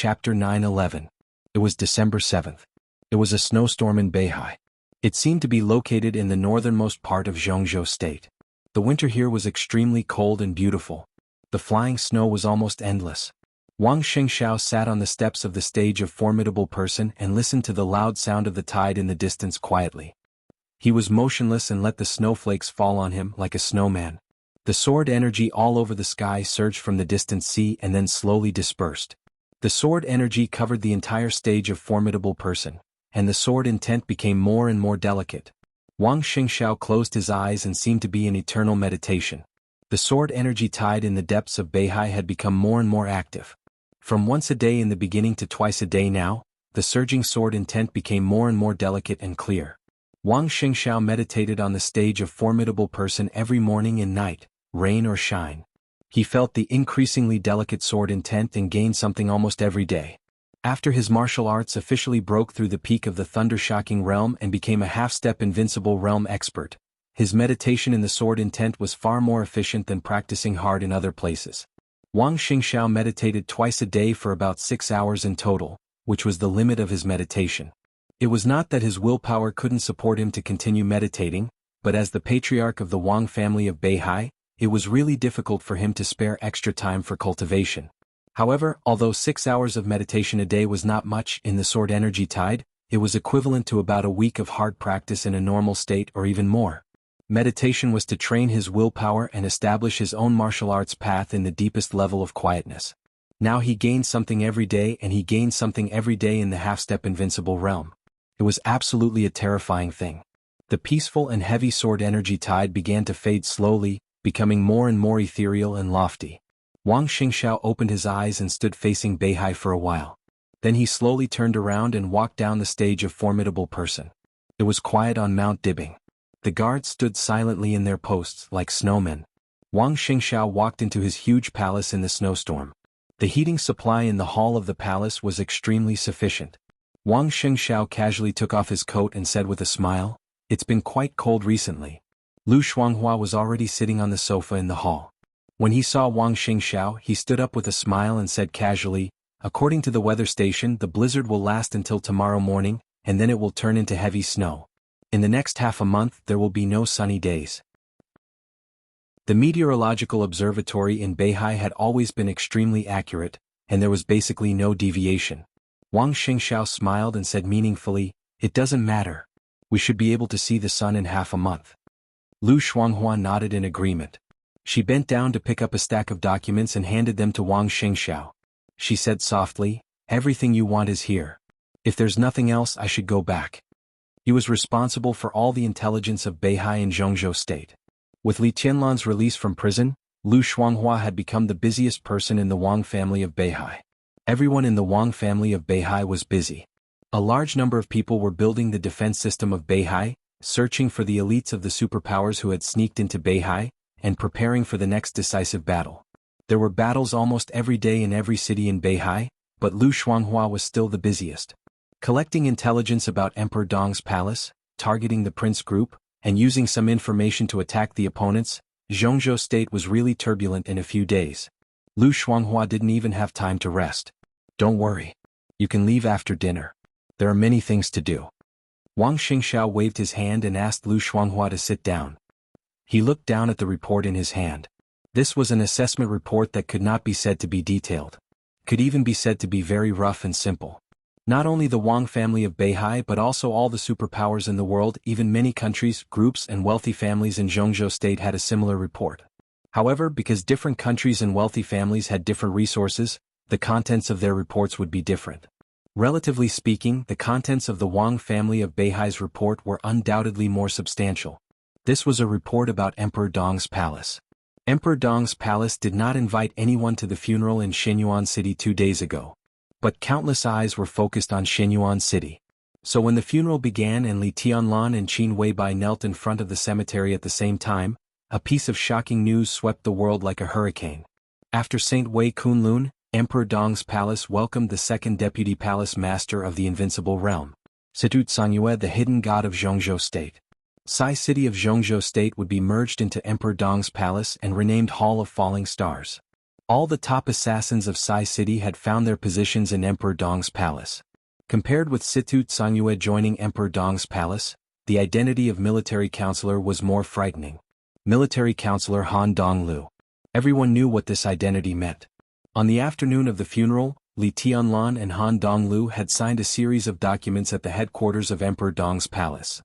Chapter 9-11. It was December 7th. It was a snowstorm in Beihai. It seemed to be located in the northernmost part of Zhengzhou State. The winter here was extremely cold and beautiful. The flying snow was almost endless. Wang Xingxiao sat on the steps of the stage of Formidable Person and listened to the loud sound of the tide in the distance quietly. He was motionless and let the snowflakes fall on him like a snowman. The sword energy all over the sky surged from the distant sea and then slowly dispersed. The sword energy covered the entire stage of Formidable Person, and the sword intent became more and more delicate. Wang Xingxiao closed his eyes and seemed to be in eternal meditation. The sword energy tide in the depths of Beihai had become more and more active. From once a day in the beginning to twice a day now, the surging sword intent became more and more delicate and clear. Wang Xingxiao meditated on the stage of Formidable Person every morning and night, rain or shine. He felt the increasingly delicate sword intent and gained something almost every day. After his martial arts officially broke through the peak of the thunder-shocking realm and became a half-step invincible realm expert, his meditation in the sword intent was far more efficient than practicing hard in other places. Wang Xingxiao meditated twice a day for about 6 hours in total, which was the limit of his meditation. It was not that his willpower couldn't support him to continue meditating, but as the patriarch of the Wang family of Beihai, it was really difficult for him to spare extra time for cultivation. However, although 6 hours of meditation a day was not much in the sword energy tide, it was equivalent to about a week of hard practice in a normal state or even more. Meditation was to train his willpower and establish his own martial arts path in the deepest level of quietness. Now he gained something every day and he gained something every day in the half-step invincible realm. It was absolutely a terrifying thing. The peaceful and heavy sword energy tide began to fade slowly, becoming more and more ethereal and lofty. Wang Xingxiao opened his eyes and stood facing Beihai for a while. Then he slowly turned around and walked down the stage of Formidable Person. It was quiet on Mount Dibing. The guards stood silently in their posts like snowmen. Wang Xingxiao walked into his huge palace in the snowstorm. The heating supply in the hall of the palace was extremely sufficient. Wang Xingxiao casually took off his coat and said with a smile, "It's been quite cold recently." Lu Shuanghua was already sitting on the sofa in the hall. When he saw Wang Xingxiao, he stood up with a smile and said casually, "According to the weather station, the blizzard will last until tomorrow morning, and then it will turn into heavy snow. In the next half a month, there will be no sunny days." The meteorological observatory in Beihai had always been extremely accurate, and there was basically no deviation. Wang Xingxiao smiled and said meaningfully, "It doesn't matter. We should be able to see the sun in half a month." Lu Shuanghua nodded in agreement. She bent down to pick up a stack of documents and handed them to Wang Xingxiao. She said softly, "Everything you want is here. If there's nothing else, I should go back." He was responsible for all the intelligence of Beihai and Zhengzhou State. With Li Tianlan's release from prison, Lu Shuanghua had become the busiest person in the Wang family of Beihai. Everyone in the Wang family of Beihai was busy. A large number of people were building the defense system of Beihai, searching for the elites of the superpowers who had sneaked into Beihai, and preparing for the next decisive battle. There were battles almost every day in every city in Beihai, but Lu Shuanghua was still the busiest. Collecting intelligence about Emperor Dong's palace, targeting the prince group, and using some information to attack the opponents, Zhengzhou State was really turbulent in a few days. Lu Shuanghua didn't even have time to rest. "Don't worry. You can leave after dinner. There are many things to do." Wang Xingxiao waved his hand and asked Lu Shuanghua to sit down. He looked down at the report in his hand. This was an assessment report that could not be said to be detailed. Could even be said to be very rough and simple. Not only the Wang family of Beihai but also all the superpowers in the world, even many countries, groups and wealthy families in Zhengzhou State had a similar report. However, because different countries and wealthy families had different resources, the contents of their reports would be different. Relatively speaking, the contents of the Wang family of Beihai's report were undoubtedly more substantial. This was a report about Emperor Dong's palace. Emperor Dong's palace did not invite anyone to the funeral in Xinyuan City 2 days ago. But countless eyes were focused on Xinyuan City. So when the funeral began and Li Tianlan and Qin Weibai knelt in front of the cemetery at the same time, a piece of shocking news swept the world like a hurricane. After Saint Wei Kunlun, Emperor Dong's palace welcomed the second deputy palace master of the invincible realm, Situ Sanyue, the hidden god of Zhengzhou State. Sai City of Zhengzhou State would be merged into Emperor Dong's palace and renamed Hall of Falling Stars. All the top assassins of Sai City had found their positions in Emperor Dong's palace. Compared with Situ Tsangyue joining Emperor Dong's palace, the identity of military counselor was more frightening. Military counselor Han Donglu. Everyone knew what this identity meant. On the afternoon of the funeral, Li Tianlan and Han Donglu had signed a series of documents at the headquarters of Emperor Dong's palace.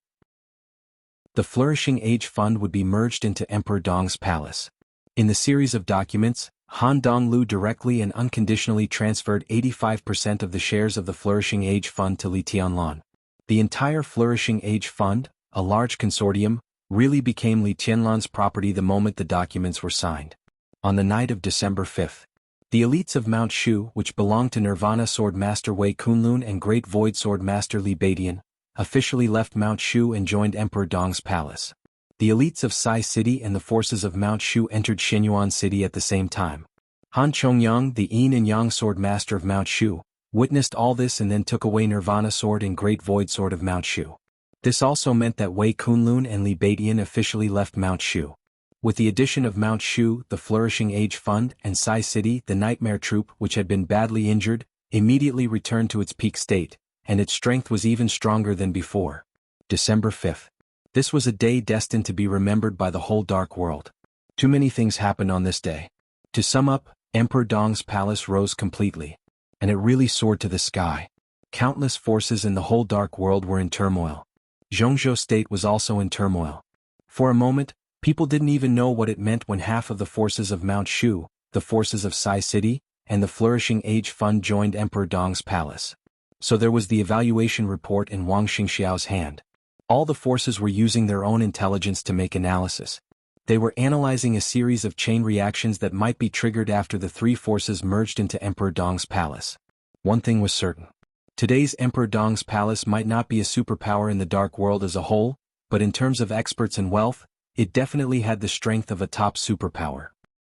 The Flourishing Age Fund would be merged into Emperor Dong's palace. In the series of documents, Han Donglu directly and unconditionally transferred 85% of the shares of the Flourishing Age Fund to Li Tianlan. The entire Flourishing Age Fund, a large consortium, really became Li Tianlan's property the moment the documents were signed. On the night of December 5th, the elites of Mount Shu, which belonged to Nirvana Sword Master Wei Kunlun and Great Void Sword Master Li Badian, officially left Mount Shu and joined Emperor Dong's palace. The elites of Sai City and the forces of Mount Shu entered Xinyuan City at the same time. Han Chongyang, the Yin and Yang Sword Master of Mount Shu, witnessed all this and then took away Nirvana Sword and Great Void Sword of Mount Shu. This also meant that Wei Kunlun and Li Badian officially left Mount Shu. With the addition of Mount Shu, the Flourishing Age Fund, and Sai City, the Nightmare Troop, which had been badly injured, immediately returned to its peak state, and its strength was even stronger than before. December 5th. This was a day destined to be remembered by the whole dark world. Too many things happened on this day. To sum up, Emperor Dong's palace rose completely. And it really soared to the sky. Countless forces in the whole dark world were in turmoil. Zhongzhou State was also in turmoil. For a moment, people didn't even know what it meant when half of the forces of Mount Shu, the forces of Sai City, and the Flourishing Age Fund joined Emperor Dong's palace. So there was the evaluation report in Wang Xingxiao's hand. All the forces were using their own intelligence to make analysis. They were analyzing a series of chain reactions that might be triggered after the three forces merged into Emperor Dong's palace. One thing was certain. Today's Emperor Dong's palace might not be a superpower in the dark world as a whole, but in terms of experts and wealth, it definitely had the strength of a top superpower.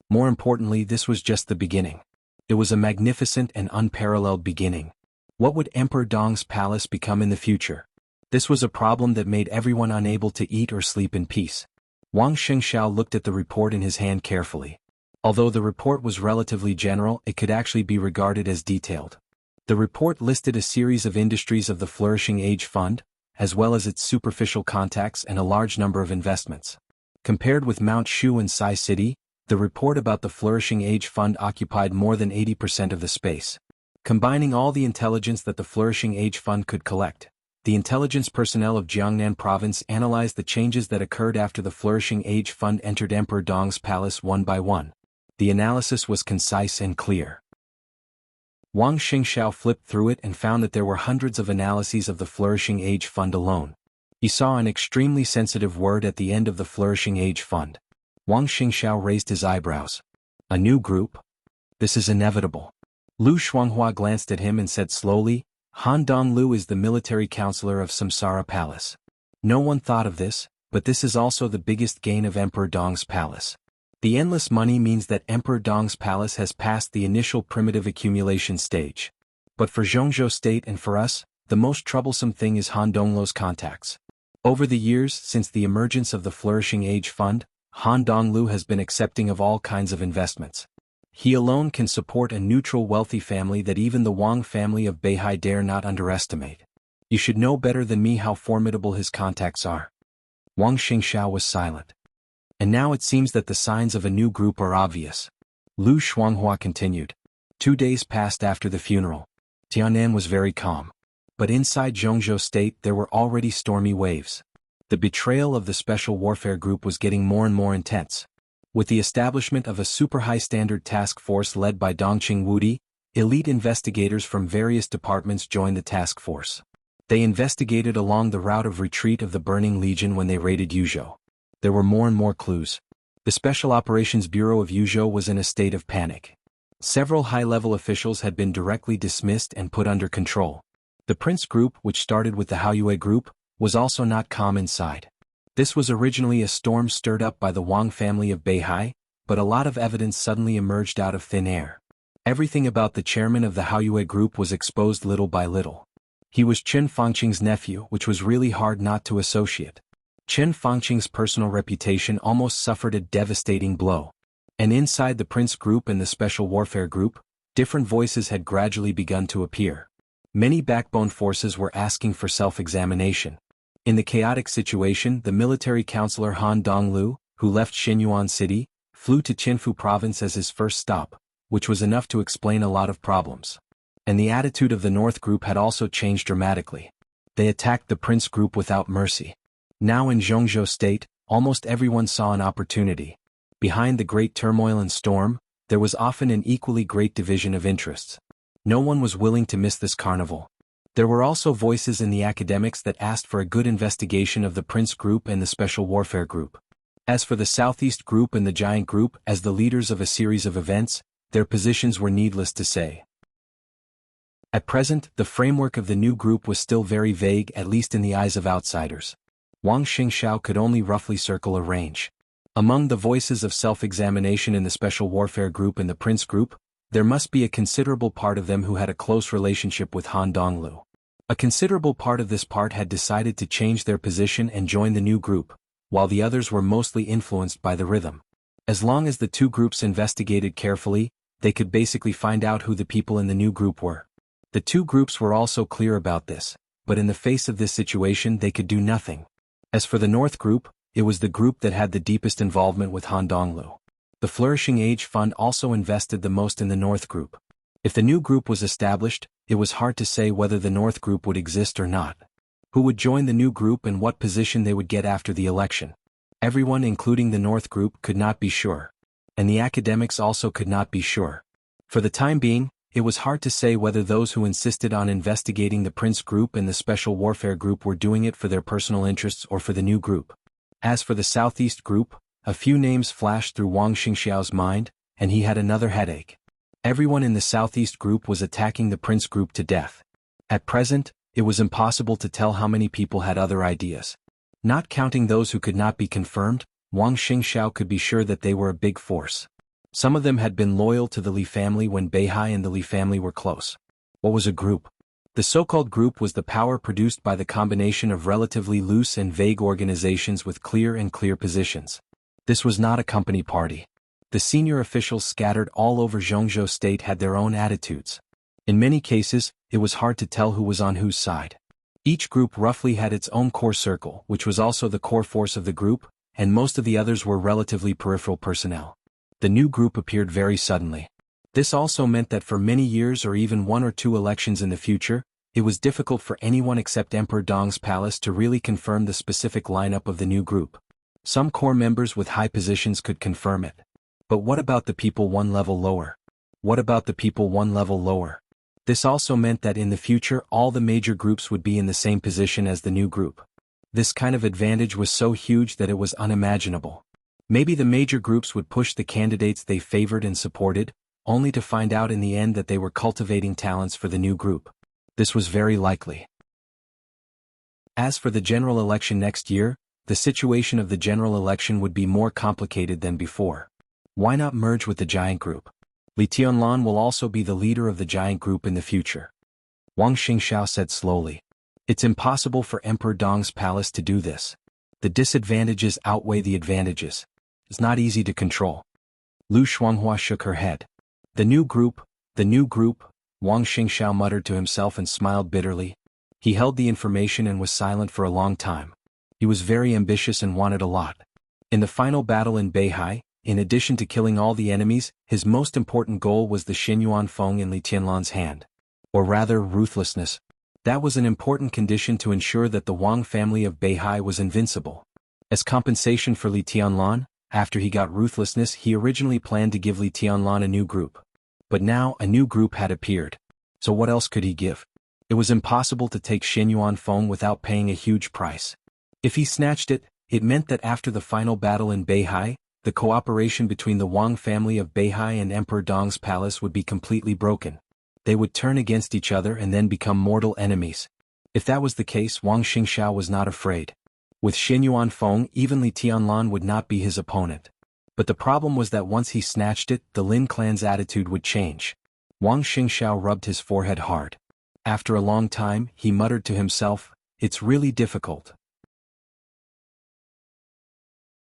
More importantly, this was just the beginning. It was a magnificent and unparalleled beginning. What would Emperor Dong's palace become in the future? This was a problem that made everyone unable to eat or sleep in peace. Wang Xingxiao looked at the report in his hand carefully. Although the report was relatively general, it could actually be regarded as detailed. The report listed a series of industries of the Flourishing Age Fund, as well as its superficial contacts and a large number of investments. Compared with Mount Shu and Sai City, the report about the Flourishing Age Fund occupied more than 80% of the space. Combining all the intelligence that the Flourishing Age Fund could collect, the intelligence personnel of Jiangnan province analyzed the changes that occurred after the Flourishing Age Fund entered Emperor Dong's palace one by one. The analysis was concise and clear. Wang Xingxiao flipped through it and found that there were hundreds of analyses of the Flourishing Age Fund alone. He saw an extremely sensitive word at the end of the Flourishing Age Fund. Wang Xingxiao raised his eyebrows. A new group? This is inevitable. Lu Shuanghua glanced at him and said slowly, Han Donglu is the military counselor of Samsara Palace. No one thought of this, but this is also the biggest gain of Emperor Dong's palace. The endless money means that Emperor Dong's palace has passed the initial primitive accumulation stage. But for Zhongzhou State and for us, the most troublesome thing is Han Donglu's contacts. Over the years since the emergence of the Flourishing Age Fund, Han Donglu has been accepting of all kinds of investments. He alone can support a neutral wealthy family that even the Wang family of Beihai dare not underestimate. You should know better than me how formidable his contacts are. Wang Xingxiao was silent. And now it seems that the signs of a new group are obvious. Lu Shuanghua continued. 2 days passed after the funeral. Tiannan was very calm. But inside Zhongzhou State there were already stormy waves. The betrayal of the Special Warfare Group was getting more and more intense. With the establishment of a super high-standard task force led by Dongqing Wudi, elite investigators from various departments joined the task force. They investigated along the route of retreat of the Burning Legion when they raided Yuzhou. There were more and more clues. The Special Operations Bureau of Yuzhou was in a state of panic. Several high-level officials had been directly dismissed and put under control. The Prince Group, which started with the Haoyue Group, was also not calm inside. This was originally a storm stirred up by the Wang family of Beihai, but a lot of evidence suddenly emerged out of thin air. Everything about the chairman of the Haoyue Group was exposed little by little. He was Chen Fangqing's nephew, which was really hard not to associate. Chen Fangqing's personal reputation almost suffered a devastating blow. And inside the Prince Group and the Special Warfare Group, different voices had gradually begun to appear. Many backbone forces were asking for self-examination. In the chaotic situation, the military counselor Han Donglu, who left Xinyuan City, flew to Qinfu Province as his first stop, which was enough to explain a lot of problems. And the attitude of the North Group had also changed dramatically. They attacked the Prince Group without mercy. Now in Zhongzhou State, almost everyone saw an opportunity. Behind the great turmoil and storm, there was often an equally great division of interests. No one was willing to miss this carnival. There were also voices in the academics that asked for a good investigation of the Prince Group and the Special Warfare Group. As for the Southeast Group and the Giant Group, as the leaders of a series of events, their positions were needless to say. At present, the framework of the new group was still very vague, at least in the eyes of outsiders. Wang Xingxiao could only roughly circle a range. Among the voices of self-examination in the Special Warfare Group and the Prince Group, there must be a considerable part of them who had a close relationship with Han Donglu. A considerable part of this part had decided to change their position and join the new group, while the others were mostly influenced by the rhythm. As long as the two groups investigated carefully, they could basically find out who the people in the new group were. The two groups were also clear about this, but in the face of this situation they could do nothing. As for the North Group, it was the group that had the deepest involvement with Han Donglu. The Flourishing Age Fund also invested the most in the North Group. If the new group was established, it was hard to say whether the North Group would exist or not. Who would join the new group and what position they would get after the election? Everyone, including the North Group, could not be sure. And the academics also could not be sure. For the time being, it was hard to say whether those who insisted on investigating the Prince Group and the Special Warfare Group were doing it for their personal interests or for the new group. As for the Southeast Group, a few names flashed through Wang Xingxiao's mind, and he had another headache. Everyone in the Southeast Group was attacking the Prince Group to death. At present, it was impossible to tell how many people had other ideas. Not counting those who could not be confirmed, Wang Xingxiao could be sure that they were a big force. Some of them had been loyal to the Li family when Beihai and the Li family were close. What was a group? The so-called group was the power produced by the combination of relatively loose and vague organizations with clear positions. This was not a company party. The senior officials scattered all over Zhongzhou State had their own attitudes. In many cases, it was hard to tell who was on whose side. Each group roughly had its own core circle, which was also the core force of the group, and most of the others were relatively peripheral personnel. The new group appeared very suddenly. This also meant that for many years or even 1 or 2 elections in the future, it was difficult for anyone except Emperor Dong's palace to really confirm the specific lineup of the new group. Some core members with high positions could confirm it. But what about the people 1 level lower? What about the people 1 level lower? This also meant that in the future all the major groups would be in the same position as the new group. This kind of advantage was so huge that it was unimaginable. Maybe the major groups would push the candidates they favored and supported, only to find out in the end that they were cultivating talents for the new group. This was very likely. As for the general election next year, the situation of the general election would be more complicated than before. Why not merge with the Giant Group? Li Tianlan will also be the leader of the Giant Group in the future. Wang Xingxiao said slowly. It's impossible for Emperor Dong's palace to do this. The disadvantages outweigh the advantages. It's not easy to control. Lu Shuanghua shook her head. The new group, Wang Xingxiao muttered to himself and smiled bitterly. He held the information and was silent for a long time. He was very ambitious and wanted a lot. In the final battle in Beihai, in addition to killing all the enemies, his most important goal was the Xinyuan Feng in Li Tianlan's hand. Or rather, ruthlessness. That was an important condition to ensure that the Wang family of Beihai was invincible. As compensation for Li Tianlan, after he got ruthlessness, he originally planned to give Li Tianlan a new group. But now a new group had appeared. So what else could he give? It was impossible to take Xinyuan Feng without paying a huge price. If he snatched it, it meant that after the final battle in Beihai, the cooperation between the Wang family of Beihai and Emperor Dong's palace would be completely broken. They would turn against each other and then become mortal enemies. If that was the case, Wang Xingxiao was not afraid. With Xinyuan Feng, even Li Tianlan would not be his opponent. But the problem was that once he snatched it, the Lin clan's attitude would change. Wang Xingxiao rubbed his forehead hard. After a long time, he muttered to himself, "It's really difficult."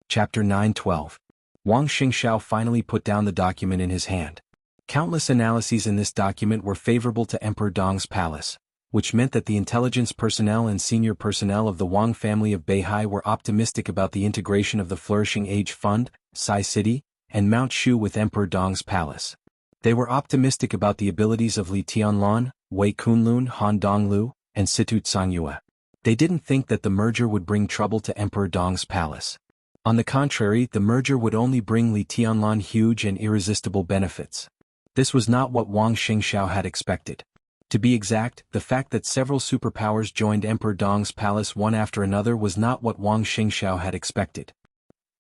Chapter 9:12. Wang Xingxiao finally put down the document in his hand. Countless analyses in this document were favorable to Emperor Dong's palace, which meant that the intelligence personnel and senior personnel of the Wang family of Beihai were optimistic about the integration of the Flourishing Age Fund, Sai City, and Mount Shu with Emperor Dong's palace. They were optimistic about the abilities of Li Tianlan, Wei Kunlun, Han Donglu, and Situ Tsangyue. They didn't think that the merger would bring trouble to Emperor Dong's palace. On the contrary, the merger would only bring Li Tianlan huge and irresistible benefits. This was not what Wang Xingxiao had expected. To be exact, the fact that several superpowers joined Emperor Dong's palace one after another was not what Wang Xingxiao had expected.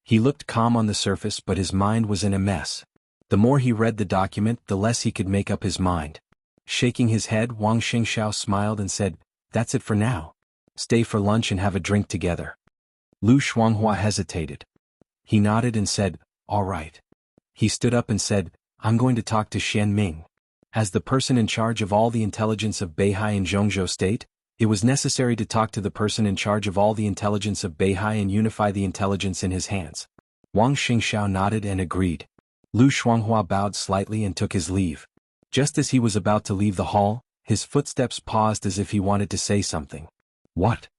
He looked calm on the surface, but his mind was in a mess. The more he read the document, the less he could make up his mind. Shaking his head, Wang Xingxiao smiled and said, "That's it for now. Stay for lunch and have a drink together." Lu Shuanghua hesitated. He nodded and said, "All right." He stood up and said, "I'm going to talk to Xian Ming." As the person in charge of all the intelligence of Beihai and Zhongzhou State, it was necessary to talk to the person in charge of all the intelligence of Beihai and unify the intelligence in his hands. Wang Xingxiao nodded and agreed. Lu Shuanghua bowed slightly and took his leave. Just as he was about to leave the hall, his footsteps paused as if he wanted to say something. "What?"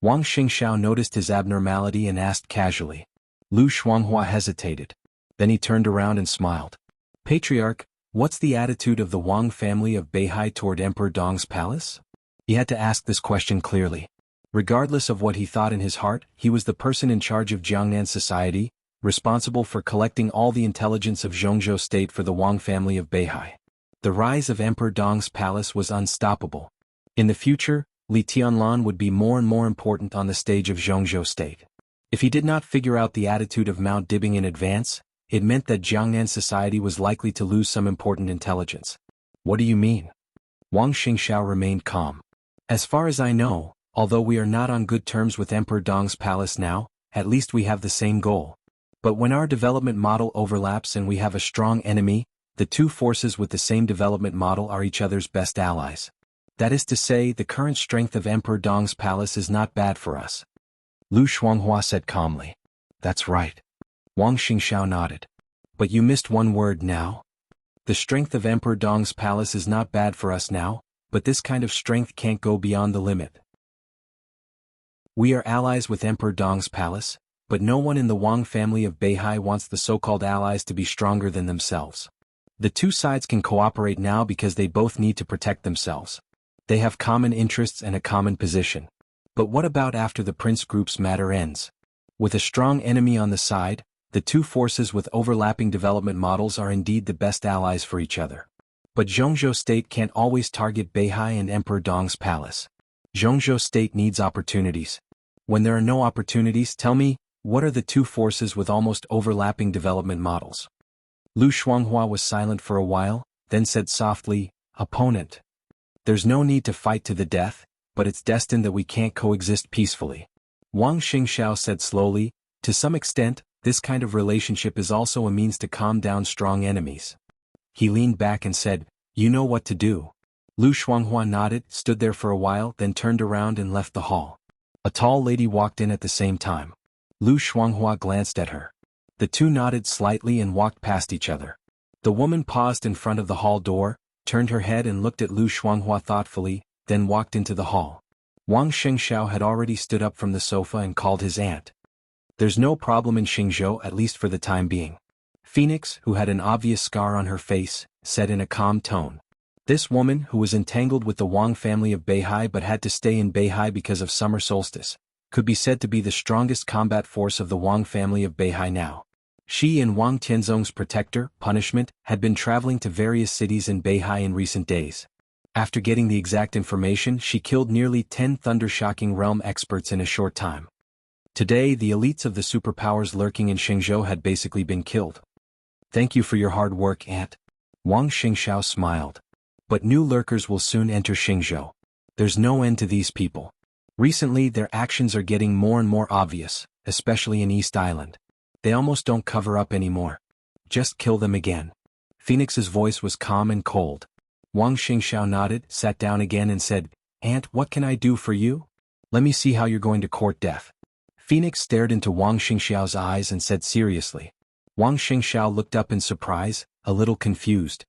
Wang Xingxiao noticed his abnormality and asked casually. Lu Shuanghua hesitated. Then he turned around and smiled. "Patriarch, what's the attitude of the Wang family of Beihai toward Emperor Dong's palace?" He had to ask this question clearly. Regardless of what he thought in his heart, he was the person in charge of Jiangnan society, responsible for collecting all the intelligence of Zhongzhou State for the Wang family of Beihai. The rise of Emperor Dong's palace was unstoppable. In the future, Li Tianlan would be more and more important on the stage of Zhongzhou State. If he did not figure out the attitude of Mount Dibing in advance, it meant that Jiangnan society was likely to lose some important intelligence. "What do you mean?" Wang Xingxiao remained calm. "As far as I know, although we are not on good terms with Emperor Dong's palace now, at least we have the same goal. But when our development model overlaps and we have a strong enemy, the two forces with the same development model are each other's best allies. That is to say, the current strength of Emperor Dong's palace is not bad for us." Lu Shuanghua said calmly. "That's right." Wang Xingxiao nodded. "But you missed one word now. The strength of Emperor Dong's palace is not bad for us now, but this kind of strength can't go beyond the limit. We are allies with Emperor Dong's palace, but no one in the Wang family of Beihai wants the so-called allies to be stronger than themselves. The two sides can cooperate now because they both need to protect themselves. They have common interests and a common position. But what about after the Prince Group's matter ends? With a strong enemy on the side, the two forces with overlapping development models are indeed the best allies for each other. But Zhongzhou State can't always target Beihai and Emperor Dong's palace. Zhongzhou State needs opportunities. When there are no opportunities, tell me, what are the two forces with almost overlapping development models? Lu Shuanghua was silent for a while, then said softly, "Opponent. There's no need to fight to the death, but it's destined that we can't coexist peacefully." Wang Xingxiao said slowly, "To some extent, this kind of relationship is also a means to calm down strong enemies." He leaned back and said, "You know what to do." Lu Shuanghua nodded, stood there for a while, then turned around and left the hall. A tall lady walked in at the same time. Lu Shuanghua glanced at her. The two nodded slightly and walked past each other. The woman paused in front of the hall door, turned her head and looked at Lu Shuanghua thoughtfully, then walked into the hall. Wang Xingxiao had already stood up from the sofa and called his aunt. "There's no problem in Xingzhou, at least for the time being," Phoenix, who had an obvious scar on her face, said in a calm tone. This woman, who was entangled with the Wang family of Beihai but had to stay in Beihai because of summer solstice, could be said to be the strongest combat force of the Wang family of Beihai now. She and Wang Tianzong's protector, Punishment, had been traveling to various cities in Beihai in recent days. After getting the exact information, she killed nearly 10 thunder-shocking realm experts in a short time. Today, the elites of the superpowers lurking in Xingzhou had basically been killed. "Thank you for your hard work, Aunt." Wang Xingxiao smiled. "But new lurkers will soon enter Xingzhou. There's no end to these people. Recently, their actions are getting more and more obvious, especially in East Island. They almost don't cover up anymore. Just kill them again." Phoenix's voice was calm and cold. Wang Xingxiao nodded, sat down again and said, "Aunt, what can I do for you? Let me see how you're going to court death." Phoenix stared into Wang Xingxiao's eyes and said seriously. Wang Xingxiao looked up in surprise, a little confused.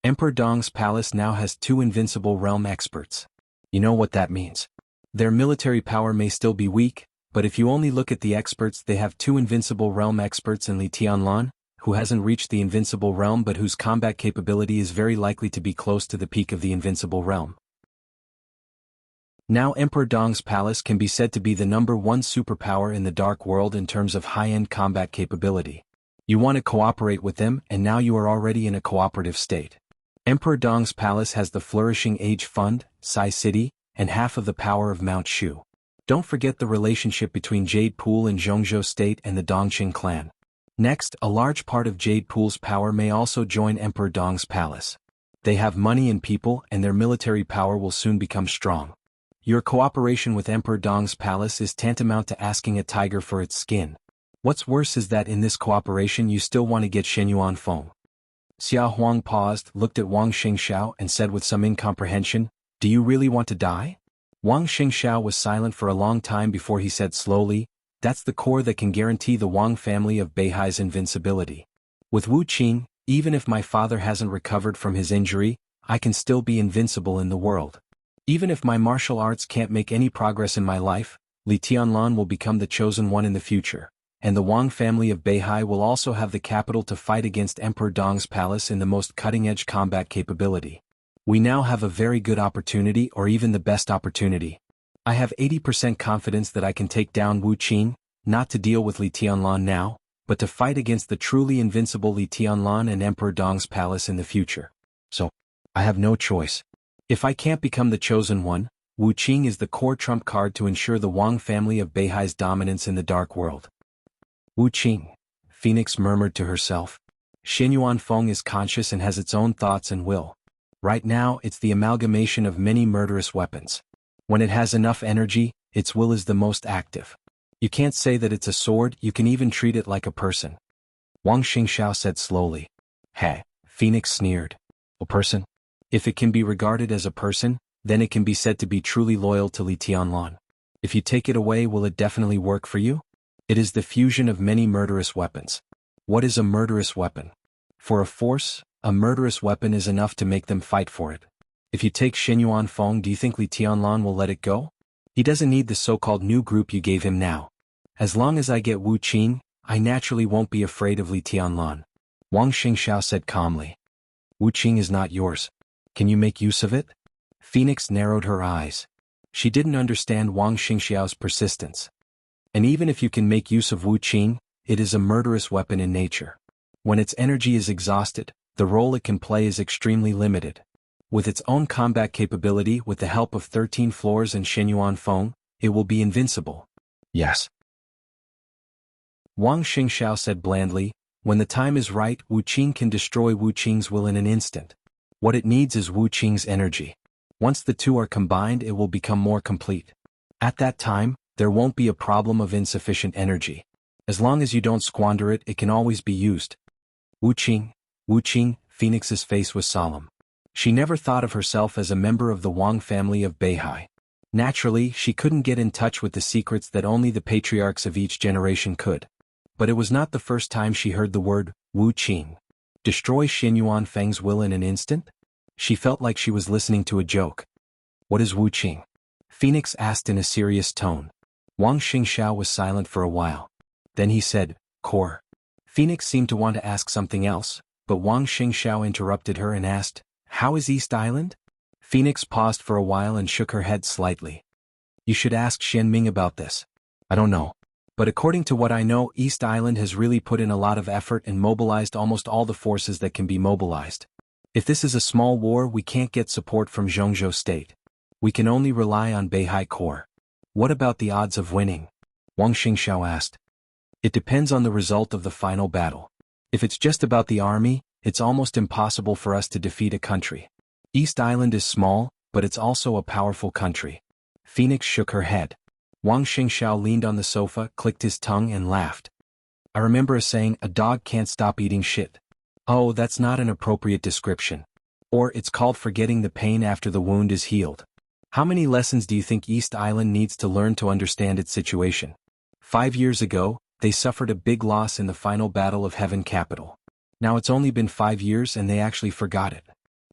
Emperor Dong's palace now has 2 invincible realm experts. You know what that means. Their military power may still be weak, but if you only look at the experts, they have 2 invincible realm experts in Li Tianlan, who hasn't reached the invincible realm but whose combat capability is very likely to be close to the peak of the invincible realm. Now Emperor Dong's palace can be said to be the #1 superpower in the dark world in terms of high-end combat capability. You want to cooperate with them, and now you are already in a cooperative state. Emperor Dong's palace has the flourishing Age Fund, Sai City, and half of the power of Mount Shu. Don't forget the relationship between Jade Pool and Zhongzhou State and the Dongqing clan. Next, a large part of Jade Pool's power may also join Emperor Dong's palace. They have money and people, and their military power will soon become strong. Your cooperation with Emperor Dong's palace is tantamount to asking a tiger for its skin. What's worse is that in this cooperation you still want to get Shen Yuanfeng. Xia Huang paused, looked at Wang Xingxiao and said with some incomprehension, "Do you really want to die?" Wang Xingxiao was silent for a long time before he said slowly, "That's the core that can guarantee the Wang family of Beihai's invincibility. With Wu Qing, even if my father hasn't recovered from his injury, I can still be invincible in the world. Even if my martial arts can't make any progress in my life, Li Tianlan will become the chosen one in the future. And the Wang family of Beihai will also have the capital to fight against Emperor Dong's palace in the most cutting-edge combat capability. We now have a very good opportunity, or even the best opportunity. I have 80% confidence that I can take down Wu Qing, not to deal with Li Tianlan now, but to fight against the truly invincible Li Tianlan and Emperor Dong's palace in the future. So, I have no choice. If I can't become the chosen one, Wu Qing is the core trump card to ensure the Wang family of Beihai's dominance in the dark world." Wu Qing, Phoenix murmured to herself. Shen Yuanfeng is conscious and has its own thoughts and will. Right now, it's the amalgamation of many murderous weapons. When it has enough energy, its will is the most active. You can't say that it's a sword, you can even treat it like a person. Wang Xingxiao said slowly. "Hey," Phoenix sneered. "A person? If it can be regarded as a person, then it can be said to be truly loyal to Li Tianlan. If you take it away, will it definitely work for you? It is the fusion of many murderous weapons. What is a murderous weapon? For a force, a murderous weapon is enough to make them fight for it. If you take Shen Yuanfeng, do you think Li Tianlan will let it go? He doesn't need the so-called new group you gave him now. As long as I get Wu Qing, I naturally won't be afraid of Li Tianlan." Wang Xingxiao said calmly. "Wu Qing is not yours. Can you make use of it?" Phoenix narrowed her eyes. She didn't understand Wang Xingxiao's persistence. "And even if you can make use of Wu Qing, it is a murderous weapon in nature. When its energy is exhausted, the role it can play is extremely limited. With its own combat capability, with the help of 13 floors and Shen Yuanfeng, it will be invincible." "Yes," Wang Xingxiao said blandly, "when the time is right, Wu Qing can destroy Wu Qing's will in an instant. What it needs is Wu Qing's energy. Once the two are combined, it will become more complete. At that time, there won't be a problem of insufficient energy. As long as you don't squander it, it can always be used." Wu Qing, Phoenix's face was solemn. She never thought of herself as a member of the Wang family of Beihai. Naturally, she couldn't get in touch with the secrets that only the patriarchs of each generation could. But it was not the first time she heard the word, Wu Qing. Destroy Shen Yuanfeng's will in an instant? She felt like she was listening to a joke. "What is Wu Qing?" Phoenix asked in a serious tone. Wang Xingxiao was silent for a while. Then he said, "Core." Phoenix seemed to want to ask something else, but Wang Xingxiao interrupted her and asked, "How is East Island?" Phoenix paused for a while and shook her head slightly. "You should ask Shen Ming about this. I don't know. But according to what I know, East Island has really put in a lot of effort and mobilized almost all the forces that can be mobilized. If this is a small war, we can't get support from Zhongzhou State. We can only rely on Beihai Corps." "What about the odds of winning?" Wang Xingxiao asked. "It depends on the result of the final battle. If it's just about the army, it's almost impossible for us to defeat a country. East Island is small, but it's also a powerful country." Phoenix shook her head. Wang Xingxiao leaned on the sofa, clicked his tongue and laughed. "I remember a saying, a dog can't stop eating shit. Oh, that's not an appropriate description. Or it's called forgetting the pain after the wound is healed. How many lessons do you think East Island needs to learn to understand its situation? 5 years ago, they suffered a big loss in the final battle of Heaven Capital. Now it's only been 5 years and they actually forgot it.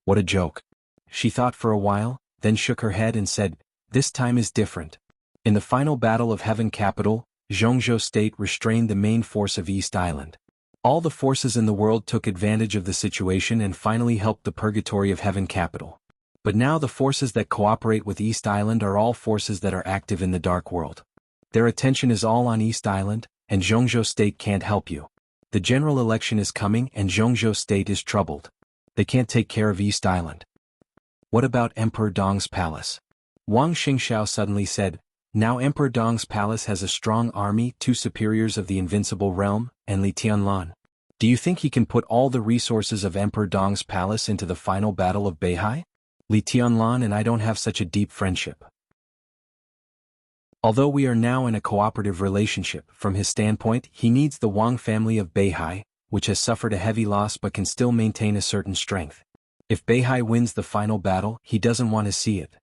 What a joke. She thought for a while, then shook her head and said, "This time is different." In the final battle of Heaven Capital, Zhongzhou State restrained the main force of East Island. All the forces in the world took advantage of the situation and finally helped the purgatory of Heaven Capital. But now the forces that cooperate with East Island are all forces that are active in the Dark World. Their attention is all on East Island, and Zhongzhou State can't help you. The general election is coming and Zhongzhou State is troubled. They can't take care of East Island. What about Emperor Dong's palace? Wang Xingxiao suddenly said, "Now Emperor Dong's palace has a strong army, 2 superiors of the Invincible Realm, and Li Tianlan. Do you think he can put all the resources of Emperor Dong's palace into the final battle of Beihai? Li Tianlan and I don't have such a deep friendship. Although we are now in a cooperative relationship, from his standpoint he needs the Wang family of Beihai, which has suffered a heavy loss but can still maintain a certain strength. If Beihai wins the final battle, he doesn't want to see it.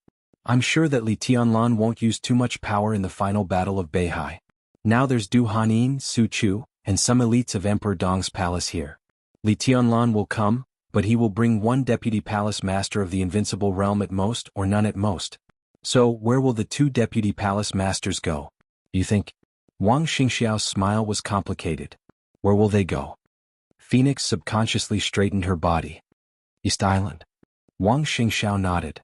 I'm sure that Li Tianlan won't use too much power in the final battle of Beihai. Now there's Du Hanin, Su Chu, and some elites of Emperor Dong's palace here. Li Tianlan will come, but he will bring 1 deputy palace master of the Invincible Realm at most or none at most. So, where will the 2 deputy palace masters go? You think? Wang Xingxiao's smile was complicated. Where will they go? Phoenix subconsciously straightened her body. East Island. Wang Xingxiao nodded.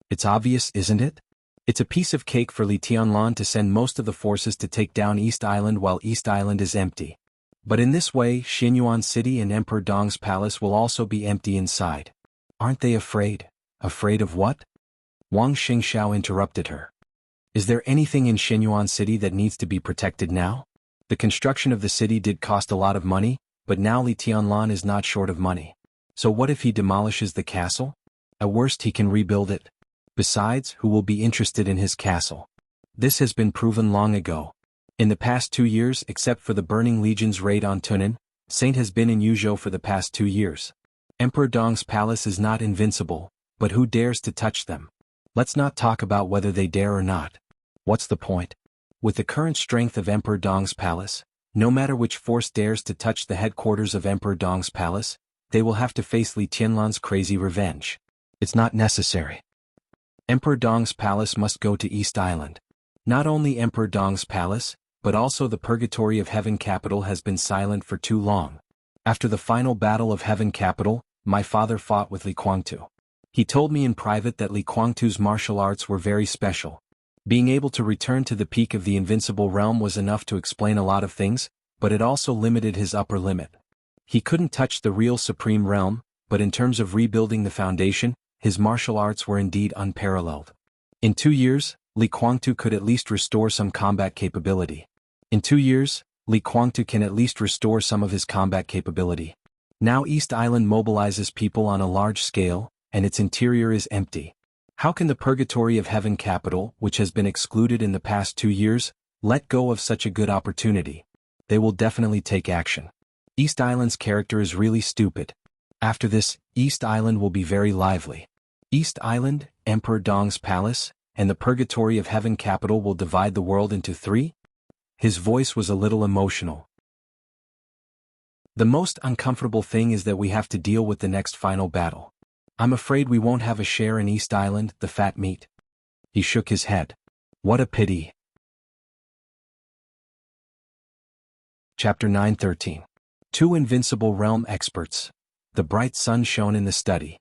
It's obvious, isn't it? It's a piece of cake for Li Tianlan to send most of the forces to take down East Island while East Island is empty. But in this way, Xinyuan City and Emperor Dong's palace will also be empty inside. Aren't they afraid? Afraid of what? Wang Xingxiao interrupted her. Is there anything in Xinyuan City that needs to be protected now? The construction of the city did cost a lot of money, but now Li Tianlan is not short of money. So what if he demolishes the castle? At worst he can rebuild it. Besides, who will be interested in his castle? This has been proven long ago. In the past 2 years, except for the Burning Legion's raid on Tunan, Saint has been in Yuzhou for the past 2 years. Emperor Dong's palace is not invincible, but who dares to touch them? Let's not talk about whether they dare or not. What's the point? With the current strength of Emperor Dong's palace, no matter which force dares to touch the headquarters of Emperor Dong's palace, they will have to face Li Tianlan's crazy revenge. It's not necessary. Emperor Dong's palace must go to East Island. Not only Emperor Dong's palace, but also the Purgatory of Heaven Capital has been silent for too long. After the final battle of Heaven Capital, my father fought with Li Guangtu. He told me in private that Li Guangtu's martial arts were very special. Being able to return to the peak of the Invincible Realm was enough to explain a lot of things, but it also limited his upper limit. He couldn't touch the real Supreme Realm, but in terms of rebuilding the foundation, his martial arts were indeed unparalleled. In 2 years, Li Guangtu could at least restore some combat capability. In 2 years, Li Guangtu can at least restore some of his combat capability. Now East Island mobilizes people on a large scale, and its interior is empty. How can the Purgatory of Heaven Capital, which has been excluded in the past 2 years, let go of such a good opportunity? They will definitely take action. East Island's character is really stupid. After this, East Island will be very lively. East Island, Emperor Dong's palace, and the Purgatory of Heaven Capital will divide the world into 3? His voice was a little emotional. The most uncomfortable thing is that we have to deal with the next final battle. I'm afraid we won't have a share in East Island, the fat meat. He shook his head. What a pity. Chapter 9:13. 2 Invincible Realm Experts. The bright sun shone in the study.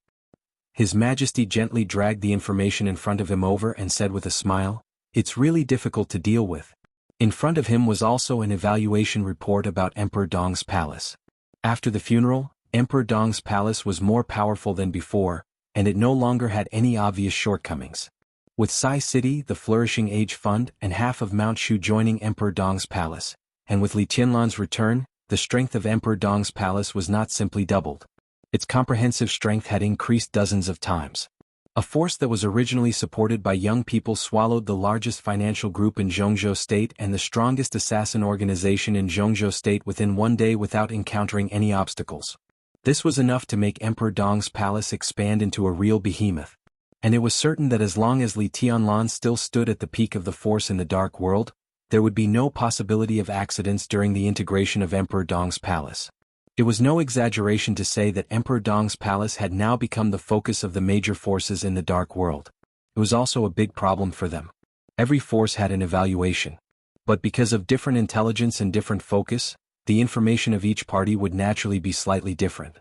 His Majesty gently dragged the information in front of him over and said with a smile, "It's really difficult to deal with." In front of him was also an evaluation report about Emperor Dong's palace. After the funeral, Emperor Dong's palace was more powerful than before, and it no longer had any obvious shortcomings. With Sai City, the Flourishing Age Fund, and half of Mount Shu joining Emperor Dong's palace, and with Li Tianlan's return, the strength of Emperor Dong's palace was not simply doubled. Its comprehensive strength had increased dozens of times. A force that was originally supported by young people swallowed the largest financial group in Zhongzhou State and the strongest assassin organization in Zhongzhou State within 1 day without encountering any obstacles. This was enough to make Emperor Dong's palace expand into a real behemoth. And it was certain that as long as Li Tianlan still stood at the peak of the force in the Dark World, there would be no possibility of accidents during the integration of Emperor Dong's palace. It was no exaggeration to say that Emperor Dong's palace had now become the focus of the major forces in the Dark World. It was also a big problem for them. Every force had an evaluation. But because of different intelligence and different focus, the information of each party would naturally be slightly different.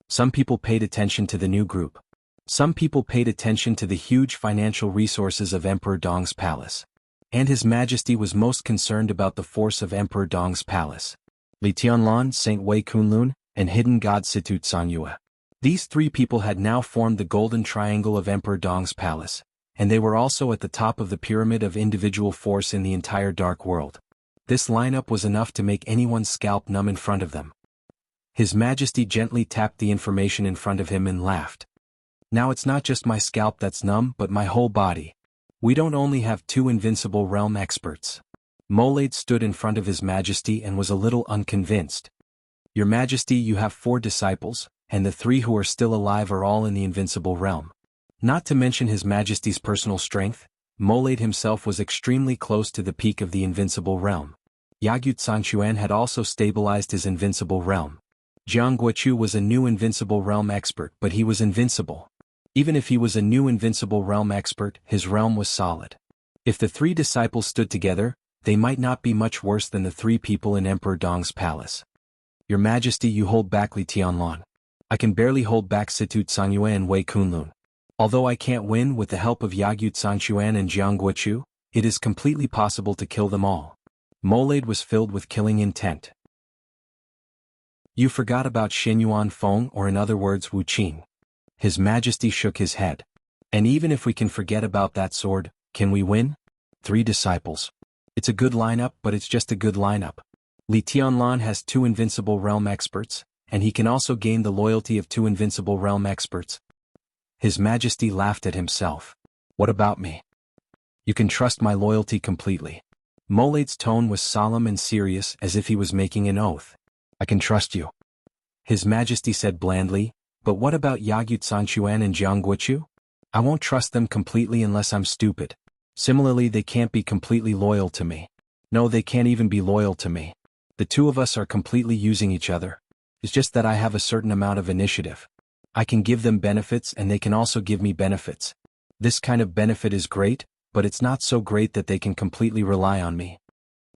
Some people paid attention to the new group. Some people paid attention to the huge financial resources of Emperor Dong's palace. And His Majesty was most concerned about the force of Emperor Dong's palace. Li Tianlan, Saint Wei Kunlun, and Hidden God Situ Tsanyue. These three people had now formed the golden triangle of Emperor Dong's palace, and they were also at the top of the pyramid of individual force in the entire Dark World. This lineup was enough to make anyone's scalp numb in front of them. His Majesty gently tapped the information in front of him and laughed. Now it's not just my scalp that's numb but my whole body. We don't only have two invincible realm experts. Molade stood in front of His Majesty and was a little unconvinced. Your Majesty, you have 4 disciples, and the 3 who are still alive are all in the invincible realm. Not to mention His Majesty's personal strength, Molade himself was extremely close to the peak of the invincible realm. Yagyu Sanchuan had also stabilized his invincible realm. Jiang Guochu was a new invincible realm expert, but he was invincible. Even if he was a new invincible realm expert, his realm was solid. If the 3 disciples stood together, they might not be much worse than the 3 people in Emperor Dong's palace. Your Majesty, you hold back Li Tianlan. I can barely hold back Situ Tsanyue and Wei Kunlun. Although I can't win with the help of Yagyu Sanchuan and Jiang Guochu, it is completely possible to kill them all. Molade was filled with killing intent. You forgot about Xinyuan Feng, or in other words Wu Qing. His Majesty shook his head. And even if we can forget about that sword, can we win? 3 disciples. It's a good lineup, but it's just a good lineup. Li Tianlan has 2 invincible realm experts, and he can also gain the loyalty of 2 invincible realm experts. His Majesty laughed at himself. What about me? You can trust my loyalty completely. Molade's tone was solemn and serious, as if he was making an oath. I can trust you. His Majesty said blandly, but what about Yagyu Sanchuan and Jiang Guochu? I won't trust them completely unless I'm stupid. Similarly, they can't be completely loyal to me. No, they can't even be loyal to me. The 2 of us are completely using each other. It's just that I have a certain amount of initiative. I can give them benefits and they can also give me benefits. This kind of benefit is great, but it's not so great that they can completely rely on me.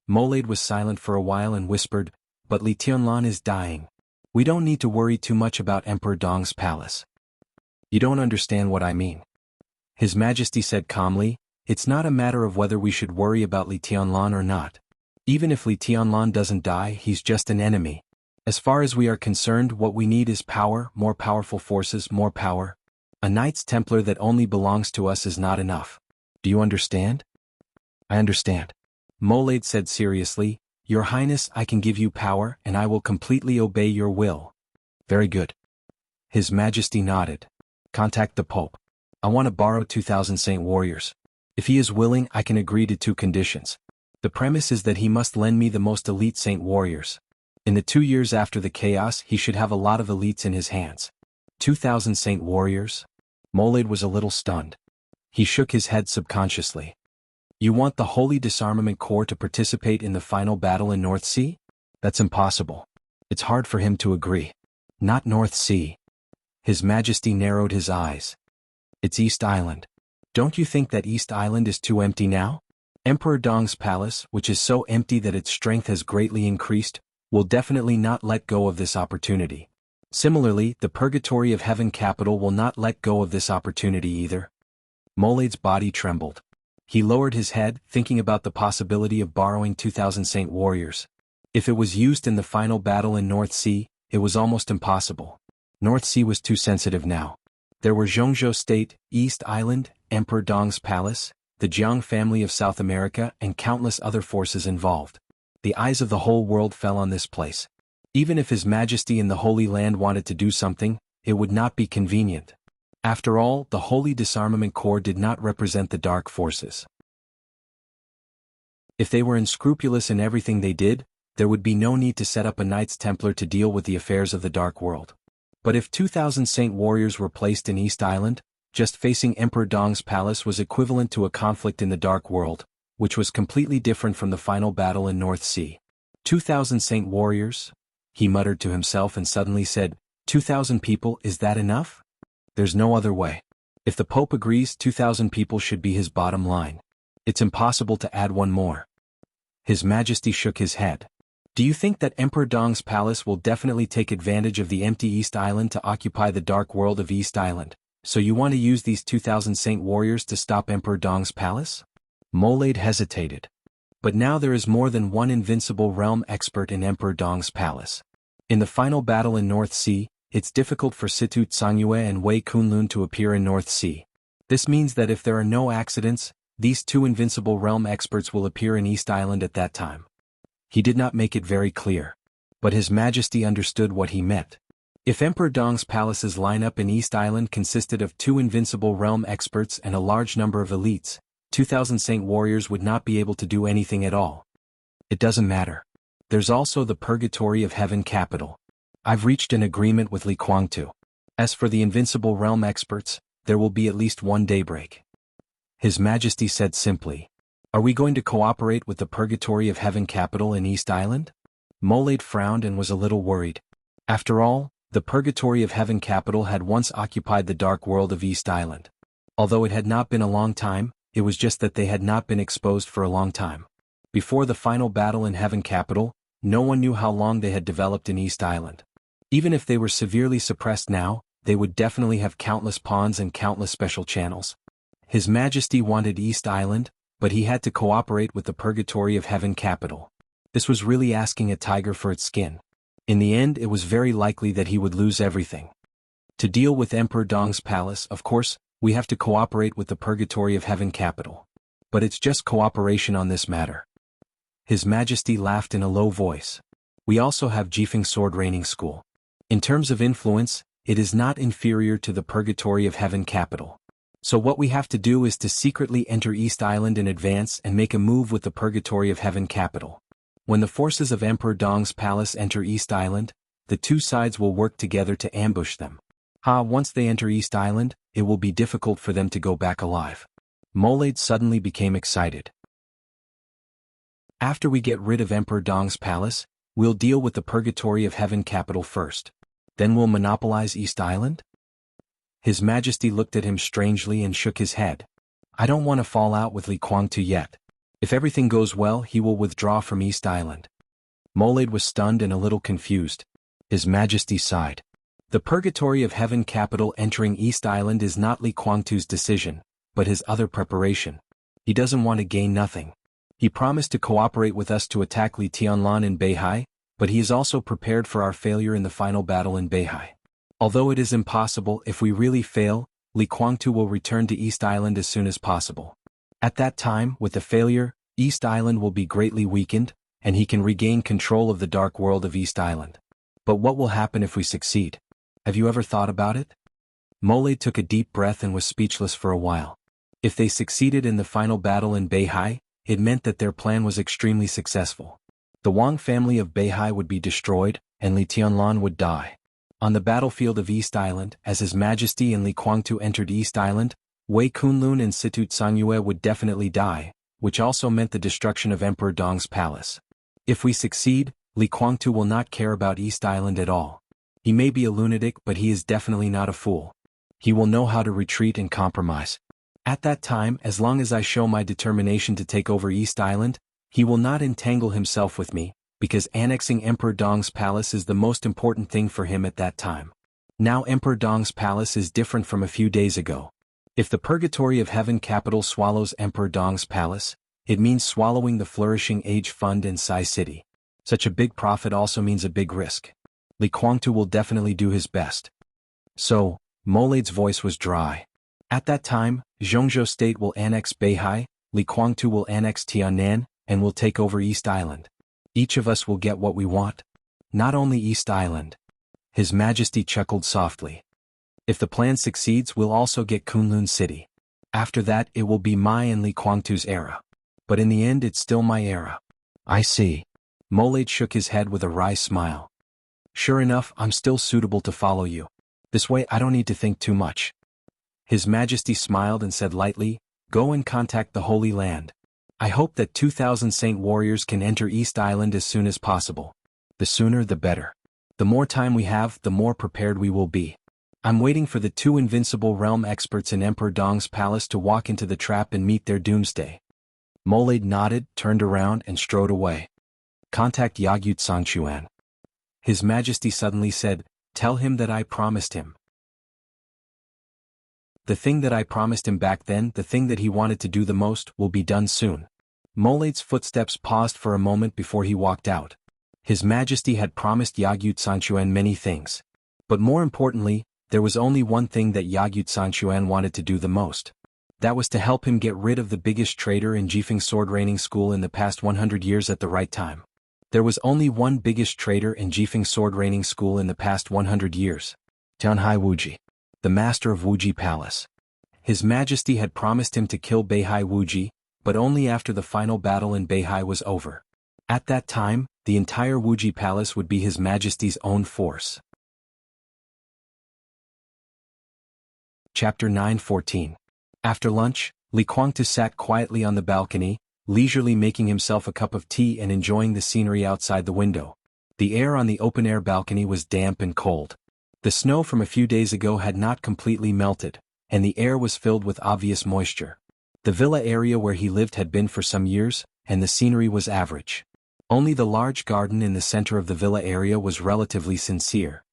Molade was silent for a while and whispered, but Li Tianlan is dying. We don't need to worry too much about Emperor Dong's palace. You don't understand what I mean. His Majesty said calmly, it's not a matter of whether we should worry about Li Tianlan or not. Even if Li Tianlan doesn't die, he's just an enemy. As far as we are concerned, what we need is power, more powerful forces, more power. A Knights Templar that only belongs to us is not enough. Do you understand? I understand. Molade said seriously, Your Highness, I can give you power, and I will completely obey your will. Very good. His Majesty nodded. Contact the Pope. I want to borrow 2,000 Saint Warriors. If he is willing, I can agree to 2 conditions. The premise is that he must lend me the most elite Saint Warriors. In the 2 years after the chaos, he should have a lot of elites in his hands. 2,000 Saint Warriors? Molade was a little stunned. He shook his head subconsciously. You want the Holy Disarmament Corps to participate in the final battle in North Sea? That's impossible. It's hard for him to agree. Not North Sea. His Majesty narrowed his eyes. It's East Island. Don't you think that East Island is too empty now? Emperor Dong's palace, which is so empty that its strength has greatly increased, will definitely not let go of this opportunity. Similarly, the Purgatory of Heaven capital will not let go of this opportunity either. Molade's body trembled. He lowered his head, thinking about the possibility of borrowing 2,000 Saint Warriors. If it was used in the final battle in North Sea, it was almost impossible. North Sea was too sensitive now. There were Zhongzhou State, East Island, Emperor Dong's palace, the Jiang family of South America, and countless other forces involved. The eyes of the whole world fell on this place. Even if His Majesty in the Holy Land wanted to do something, it would not be convenient. After all, the Holy Disarmament Corps did not represent the dark forces. If they were unscrupulous in everything they did, there would be no need to set up a Knights Templar to deal with the affairs of the Dark World. But if 2,000 Saint Warriors were placed in East Island, just facing Emperor Dong's palace was equivalent to a conflict in the Dark World, which was completely different from the final battle in North Sea. 2,000 saint warriors? He muttered to himself and suddenly said, 2,000 people, is that enough? There's no other way. If the Pope agrees, 2,000 people should be his bottom line. It's impossible to add one more. His Majesty shook his head. Do you think that Emperor Dong's palace will definitely take advantage of the empty East Island to occupy the dark world of East Island? So you want to use these 2,000 saint warriors to stop Emperor Dong's palace? Molade hesitated. But now there is more than one invincible realm expert in Emperor Dong's palace. In the final battle in North Sea, it's difficult for Situ Tsangyue and Wei Kunlun to appear in North Sea. This means that if there are no accidents, these two invincible realm experts will appear in East Island at that time. He did not make it very clear. But His Majesty understood what he meant. If Emperor Dong's palace's lineup in East Island consisted of two invincible realm experts and a large number of elites, 2,000 saint warriors would not be able to do anything at all. It doesn't matter. There's also the Purgatory of Heaven capital. I've reached an agreement with Li Kuangtu. As for the invincible realm experts, there will be at least one daybreak. His Majesty said simply. Are we going to cooperate with the Purgatory of Heaven capital in East Island? Molade frowned and was a little worried. After all, the Purgatory of Heaven capital had once occupied the dark world of East Island. Although it had not been a long time, it was just that they had not been exposed for a long time. Before the final battle in Heaven capital, no one knew how long they had developed in East Island. Even if they were severely suppressed now, they would definitely have countless pawns and countless special channels. His Majesty wanted East Island, but he had to cooperate with the Purgatory of Heaven capital. This was really asking a tiger for its skin. In the end, it was very likely that he would lose everything. To deal with Emperor Dong's palace, of course, we have to cooperate with the Purgatory of Heaven capital. But it's just cooperation on this matter. His Majesty laughed in a low voice. We also have Jifeng Sword Raining School. In terms of influence, it is not inferior to the Purgatory of Heaven capital. So what we have to do is to secretly enter East Island in advance and make a move with the Purgatory of Heaven capital. When the forces of Emperor Dong's palace enter East Island, the two sides will work together to ambush them. Once they enter East Island, it will be difficult for them to go back alive. Molade suddenly became excited. After we get rid of Emperor Dong's palace, we'll deal with the Purgatory of Heaven capital first. Then we'll monopolize East Island? His Majesty looked at him strangely and shook his head. I don't want to fall out with Li Kuangtu yet. If everything goes well, he will withdraw from East Island. Molade was stunned and a little confused. His Majesty sighed. The Purgatory of Heaven capital entering East Island is not Li Kuangtu's decision, but his other preparation. He doesn't want to gain nothing. He promised to cooperate with us to attack Li Tianlan in Beihai, but he is also prepared for our failure in the final battle in Beihai. Although it is impossible, if we really fail, Li Kuangtu will return to East Island as soon as possible. At that time, with the failure, East Island will be greatly weakened, and he can regain control of the dark world of East Island. But what will happen if we succeed? Have you ever thought about it? Molade took a deep breath and was speechless for a while. If they succeeded in the final battle in Beihai, it meant that their plan was extremely successful. The Wang family of Beihai would be destroyed, and Li Tianlan would die. On the battlefield of East Island, as His Majesty and Li Kuangtu entered East Island, Wei Kunlun and Situ Tsangyue would definitely die, which also meant the destruction of Emperor Dong's palace. If we succeed, Li Kuangtu will not care about East Island at all. He may be a lunatic, but he is definitely not a fool. He will know how to retreat and compromise. At that time, as long as I show my determination to take over East Island, he will not entangle himself with me, because annexing Emperor Dong's palace is the most important thing for him at that time. Now Emperor Dong's palace is different from a few days ago. If the Purgatory of Heaven capital swallows Emperor Dong's palace, it means swallowing the Flourishing Age Fund in Sai City. Such a big profit also means a big risk. Li Kuangtu will definitely do his best. So, Molade's voice was dry. At that time, Zhongzhou State will annex Beihai, Li Kuangtu will annex Tiannan, and will take over East Island. Each of us will get what we want. Not only East Island. His Majesty chuckled softly. If the plan succeeds, we'll also get Kunlun City. After that, it will be my and Li Kuangtu's era. But in the end, it's still my era. I see. Molade shook his head with a wry smile. Sure enough, I'm still suitable to follow you. This way I don't need to think too much. His Majesty smiled and said lightly, Go and contact the Holy Land. I hope that 2,000 Saint warriors can enter East Island as soon as possible. The sooner the better. The more time we have, the more prepared we will be. I'm waiting for the 2 invincible realm experts in Emperor Dong's palace to walk into the trap and meet their doomsday. Molade nodded, turned around, and strode away. Contact Yagyu Sangchuan. His Majesty suddenly said, tell him that I promised him. The thing that I promised him back then, the thing that he wanted to do the most, will be done soon. Molade's footsteps paused for a moment before he walked out. His Majesty had promised Yagyu Sangchuan many things. But more importantly, there was only one thing that Yagyu Sangchuan wanted to do the most. That was to help him get rid of the biggest traitor in Jifeng sword training school in the past 100 years at the right time. There was only one biggest traitor in Jifeng sword training school in the past 100 years. Tianhai Wuji, the master of Wuji Palace. His Majesty had promised him to kill Beihai Wuji, but only after the final battle in Beihai was over. At that time, the entire Wuji Palace would be His Majesty's own force. Chapter 9:14. After lunch, Li Kuangtu sat quietly on the balcony, leisurely making himself a cup of tea and enjoying the scenery outside the window. The air on the open-air balcony was damp and cold. The snow from a few days ago had not completely melted, and the air was filled with obvious moisture. The villa area where he lived had been for some years, and the scenery was average. Only the large garden in the center of the villa area was relatively sincere.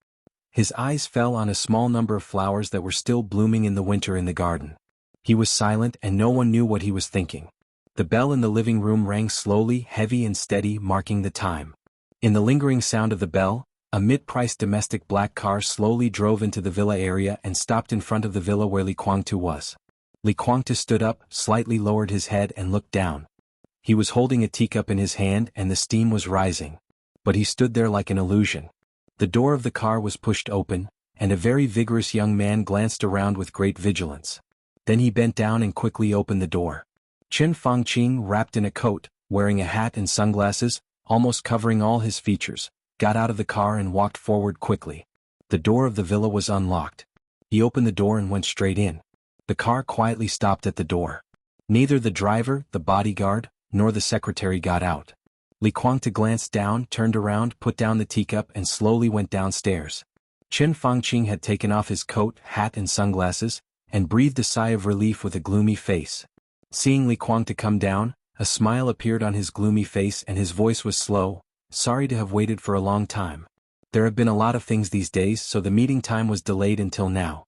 His eyes fell on a small number of flowers that were still blooming in the winter in the garden. He was silent and no one knew what he was thinking. The bell in the living room rang slowly, heavy and steady, marking the time. In the lingering sound of the bell, a mid-priced domestic black car slowly drove into the villa area and stopped in front of the villa where Li Kuangtu was. Li Kuangtu stood up, slightly lowered his head and looked down. He was holding a teacup in his hand and the steam was rising. But he stood there like an illusion. The door of the car was pushed open, and a very vigorous young man glanced around with great vigilance. Then he bent down and quickly opened the door. Qin Fangqing, wrapped in a coat, wearing a hat and sunglasses, almost covering all his features, got out of the car and walked forward quickly. The door of the villa was unlocked. He opened the door and went straight in. The car quietly stopped at the door. Neither the driver, the bodyguard, nor the secretary got out. Li Kuangtu glanced down, turned around, put down the teacup and slowly went downstairs. Qin Fangqing had taken off his coat, hat and sunglasses, and breathed a sigh of relief with a gloomy face. Seeing Li Kuangtu come down, a smile appeared on his gloomy face and his voice was slow. Sorry to have waited for a long time. There have been a lot of things these days, so the meeting time was delayed until now.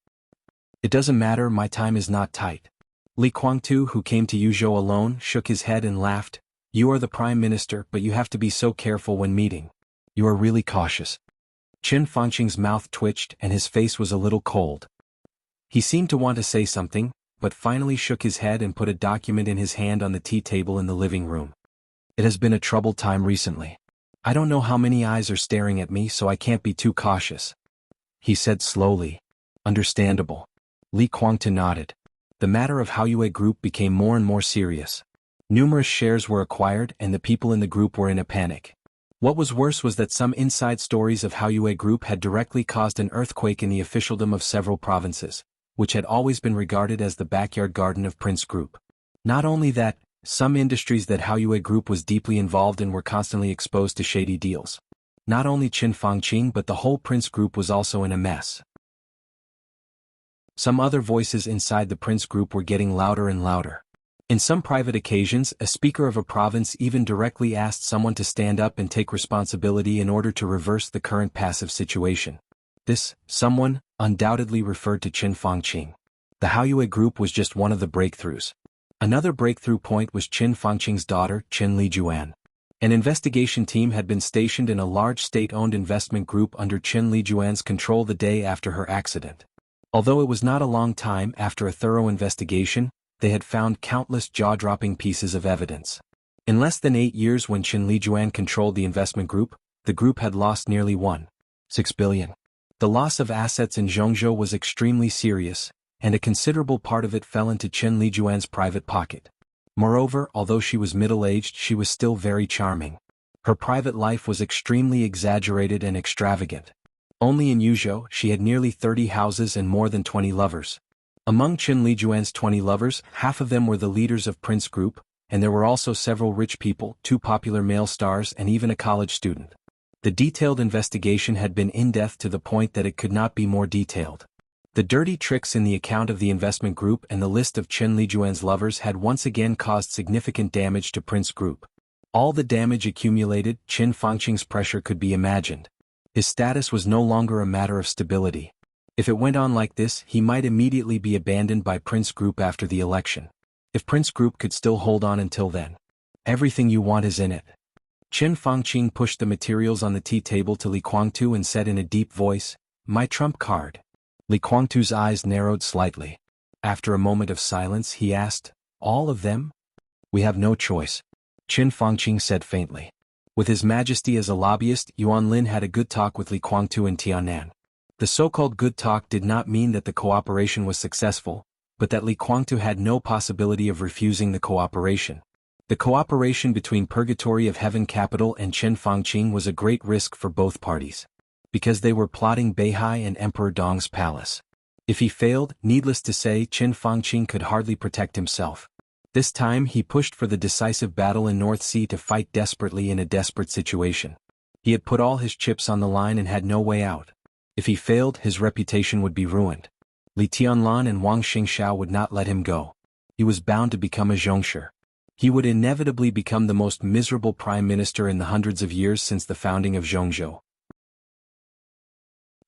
It doesn't matter, my time is not tight. Li Kuangtu, who came to Yuzhou alone, shook his head and laughed. You are the Prime Minister, but you have to be so careful when meeting. You are really cautious. Qin Fangqing's mouth twitched and his face was a little cold. He seemed to want to say something, but finally shook his head and put a document in his hand on the tea table in the living room. It has been a troubled time recently. I don't know how many eyes are staring at me, so I can't be too cautious. He said slowly. Understandable. Li Kuangtu nodded. The matter of Haoyue Group became more and more serious. Numerous shares were acquired and the people in the group were in a panic. What was worse was that some inside stories of Haoyue Group had directly caused an earthquake in the officialdom of several provinces, which had always been regarded as the backyard garden of Prince Group. Not only that, some industries that Haoyue Group was deeply involved in were constantly exposed to shady deals. Not only Qin Fangqing but the whole Prince Group was also in a mess. Some other voices inside the Prince Group were getting louder and louder. In some private occasions, a speaker of a province even directly asked someone to stand up and take responsibility in order to reverse the current passive situation. This, someone, undoubtedly referred to Qin Fangqing. The Haoyue Group was just one of the breakthroughs. Another breakthrough point was Qin Fangqing's daughter, Qin Lijuan. An investigation team had been stationed in a large state-owned investment group under Qin Lijuan's control the day after her accident. Although it was not a long time after a thorough investigation, they had found countless jaw-dropping pieces of evidence. In less than 8 years when Qin Lijuan controlled the investment group, the group had lost nearly 1.6 billion. The loss of assets in Zhongzhou was extremely serious, and a considerable part of it fell into Qin Lijuan's private pocket. Moreover, although she was middle-aged, she was still very charming. Her private life was extremely exaggerated and extravagant. Only in Yuzhou, she had nearly 30 houses and more than 20 lovers. Among Qin Lijuan's 20 lovers, half of them were the leaders of Prince Group, and there were also several rich people, 2 popular male stars and even a college student. The detailed investigation had been in-depth to the point that it could not be more detailed. The dirty tricks in the account of the investment group and the list of Chen Lijuan's lovers had once again caused significant damage to Prince Group. All the damage accumulated, Qin Fangqing's pressure could be imagined. His status was no longer a matter of stability. If it went on like this, he might immediately be abandoned by Prince Group after the election. If Prince Group could still hold on until then. Everything you want is in it. Qin Fangqing pushed the materials on the tea table to Li Guangtu and said in a deep voice, "My trump card." Li Guangtu's eyes narrowed slightly. After a moment of silence he asked, "All of them?" "We have no choice," Qin Fangqing said faintly. With His Majesty as a lobbyist, Yuan Lin had a good talk with Li Guangtu and Tianan. The so-called good talk did not mean that the cooperation was successful, but that Li Guangtu had no possibility of refusing the cooperation. The cooperation between Purgatory of Heaven Capital and Qin Fangqing was a great risk for both parties. Because they were plotting Beihai and Emperor Dong's palace. If he failed, needless to say, Qin Fangqing could hardly protect himself. This time he pushed for the decisive battle in North Sea to fight desperately in a desperate situation. He had put all his chips on the line and had no way out. If he failed, his reputation would be ruined. Li Tianlan and Wang Xingxiao would not let him go. He was bound to become a zhongsher. He would inevitably become the most miserable prime minister in the hundreds of years since the founding of Zhongzhou.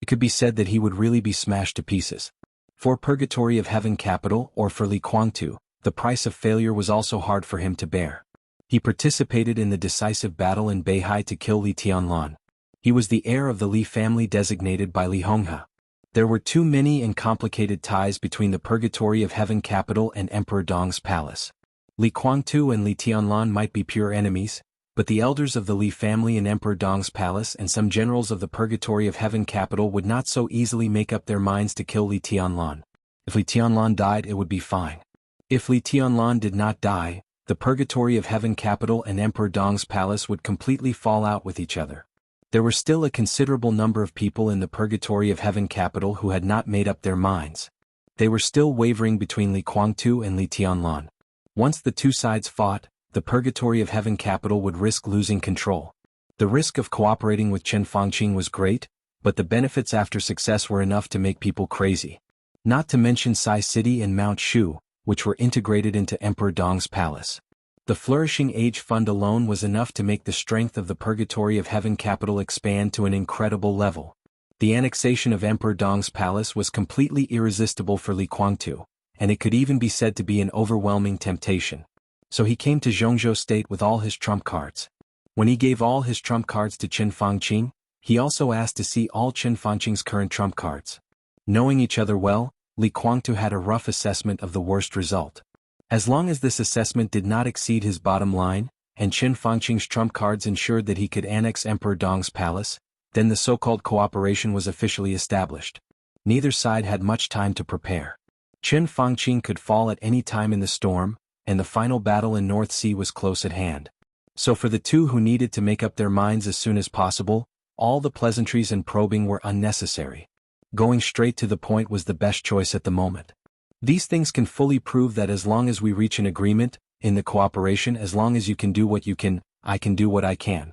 It could be said that he would really be smashed to pieces. For Purgatory of Heaven Capital, or for Li Guangtu, the price of failure was also hard for him to bear. He participated in the decisive battle in Beihai to kill Li Tianlan. He was the heir of the Li family designated by Li Honghe. There were too many and complicated ties between the Purgatory of Heaven Capital and Emperor Dong's palace. Li Guangtu and Li Tianlan might be pure enemies, but the elders of the Li family in Emperor Dong's palace and some generals of the Purgatory of Heaven Capital would not so easily make up their minds to kill Li Tianlan. If Li Tianlan died, it would be fine. If Li Tianlan did not die, the Purgatory of Heaven Capital and Emperor Dong's palace would completely fall out with each other. There were still a considerable number of people in the Purgatory of Heaven Capital who had not made up their minds. They were still wavering between Li Guangtu and Li Tianlan. Once the two sides fought, the Purgatory of Heaven Capital would risk losing control. The risk of cooperating with Qin Fangqing was great, but the benefits after success were enough to make people crazy. Not to mention Sai City and Mount Shu, which were integrated into Emperor Dong's palace. The Flourishing Age Fund alone was enough to make the strength of the Purgatory of Heaven Capital expand to an incredible level. The annexation of Emperor Dong's palace was completely irresistible for Li Guangtu, and it could even be said to be an overwhelming temptation. So he came to Zhongzhou State with all his trump cards. When he gave all his trump cards to Qin Fangqing, he also asked to see all Qin Fangqing's current trump cards. Knowing each other well, Li Guangtu had a rough assessment of the worst result. As long as this assessment did not exceed his bottom line, and Qin Fangqing's trump cards ensured that he could annex Emperor Dong's palace, then the so-called cooperation was officially established. Neither side had much time to prepare. Qin Fangqing could fall at any time in the storm, and the final battle in North Sea was close at hand. So for the two who needed to make up their minds as soon as possible, all the pleasantries and probing were unnecessary. Going straight to the point was the best choice at the moment. These things can fully prove that as long as we reach an agreement, in the cooperation, as long as you can do what you can, I can do what I can.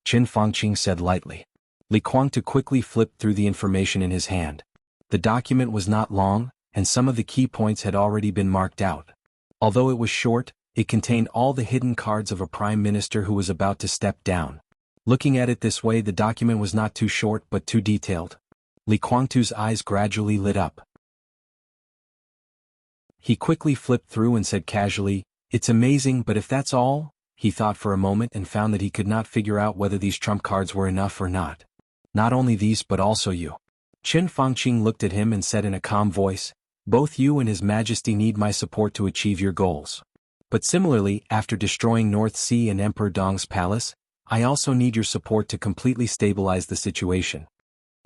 Qin Fangqing said lightly. Li Guangtu quickly flipped through the information in his hand. The document was not long, and some of the key points had already been marked out. Although it was short, it contained all the hidden cards of a prime minister who was about to step down. Looking at it this way, the document was not too short but too detailed. Li Guangtu's eyes gradually lit up. He quickly flipped through and said casually, "It's amazing, but if that's all?" He thought for a moment and found that he could not figure out whether these trump cards were enough or not. "Not only these but also you." Qin Fangqing looked at him and said in a calm voice, "Both you and His Majesty need my support to achieve your goals. But similarly, after destroying North Sea and Emperor Dong's palace, I also need your support to completely stabilize the situation."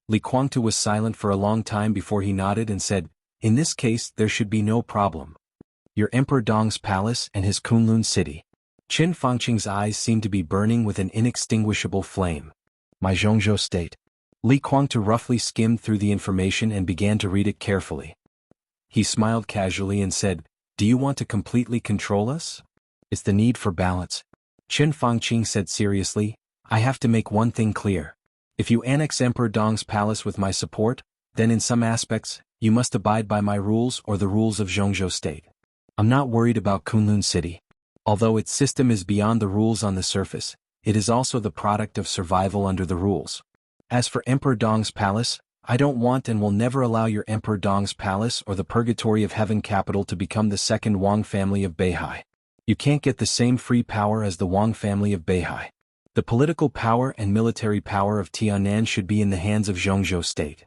Li Guangtu was silent for a long time before he nodded and said, "In this case, there should be no problem. Your Emperor Dong's palace and his Kunlun city." Qin Fangqing's eyes seemed to be burning with an inextinguishable flame. "My Zhongzhou state." Li Guangtu roughly skimmed through the information and began to read it carefully. He smiled casually and said, "Do you want to completely control us?" It's the need for balance. Qin Fangqing said seriously, I have to make one thing clear. If you annex Emperor Dong's palace with my support, then in some aspects, you must abide by my rules or the rules of Zhongzhou State. I'm not worried about Kunlun City. Although its system is beyond the rules on the surface, it is also the product of survival under the rules. As for Emperor Dong's palace, I don't want and will never allow your Emperor Dong's palace or the Purgatory of Heaven capital to become the second Wang family of Beihai. You can't get the same free power as the Wang family of Beihai. The political power and military power of Tianan should be in the hands of Zhongzhou State.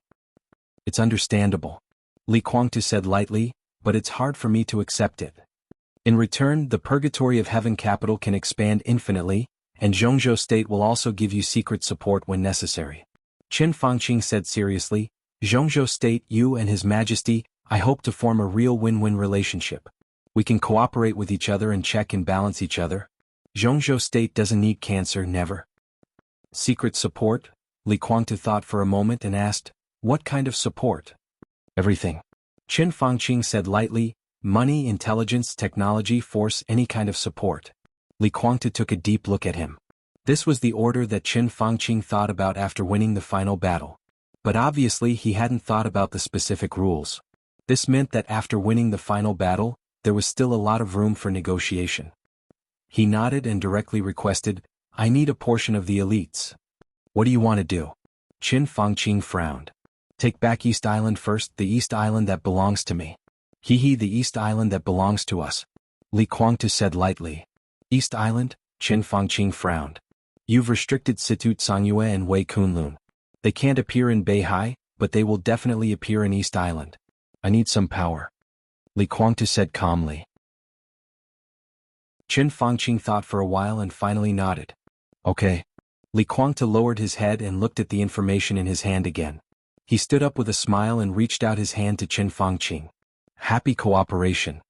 It's understandable. Li Kuangtu said lightly, but it's hard for me to accept it. In return, the Purgatory of Heaven capital can expand infinitely, and Zhongzhou State will also give you secret support when necessary. Qin Fangqing said seriously, Zhongzhou State, you and His Majesty, I hope to form a real win-win relationship. We can cooperate with each other and check and balance each other. Zhongzhou State doesn't need cancer, never. Secret support? Li Kuangtu thought for a moment and asked, what kind of support? Everything. Qin Fangqing said lightly, money, intelligence, technology, force, any kind of support. Li Kuangtu took a deep look at him. This was the order that Qin Fangqing thought about after winning the final battle. But obviously he hadn't thought about the specific rules. This meant that after winning the final battle, there was still a lot of room for negotiation. He nodded and directly requested, I need a portion of the elites. What do you want to do? Qin Fangqing frowned. Take back East Island first, the East Island that belongs to me. The East Island that belongs to us. Li Kuangtu said lightly. East Island? Qin Fangqing frowned. You've restricted Situ Cangyue and Wei Kunlun. They can't appear in Beihai, but they will definitely appear in East Island. I need some power. Li Kuangtu said calmly. Qin Fangqing thought for a while and finally nodded. Okay. Li Kuangtu lowered his head and looked at the information in his hand again. He stood up with a smile and reached out his hand to Qin Fangqing. Happy cooperation.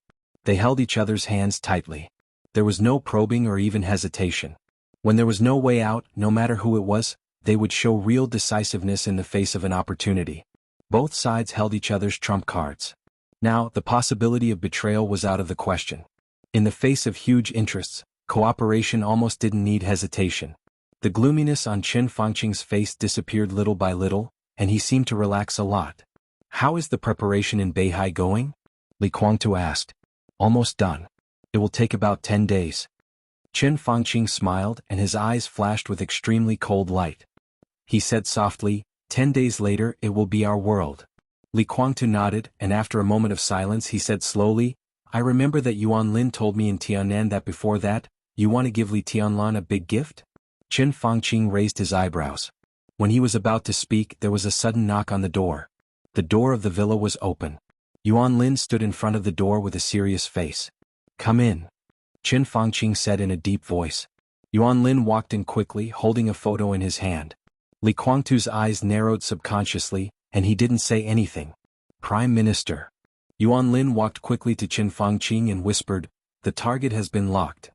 They held each other's hands tightly. There was no probing or even hesitation. When there was no way out, no matter who it was, they would show real decisiveness in the face of an opportunity. Both sides held each other's trump cards. Now, the possibility of betrayal was out of the question. In the face of huge interests, cooperation almost didn't need hesitation. The gloominess on Qin Fangqing's face disappeared little by little, and he seemed to relax a lot. How is the preparation in Beihai going? Li Kuangtu asked. Almost done. It will take about 10 days. Qin Fangqing smiled and his eyes flashed with extremely cold light. He said softly, 10 days later it will be our world. Li Kuangtu nodded, and after a moment of silence he said slowly, I remember that Yuan Lin told me in Tianan that before that, you want to give Li Tianlan a big gift? Qin Fangqing raised his eyebrows. When he was about to speak, there was a sudden knock on the door. The door of the villa was open. Yuan Lin stood in front of the door with a serious face. Come in. Qin Fangqing said in a deep voice. Yuan Lin walked in quickly, holding a photo in his hand. Li Kuangtu's eyes narrowed subconsciously, and he didn't say anything. Prime Minister. Yuan Lin walked quickly to Qin Fangqing and whispered, the target has been locked.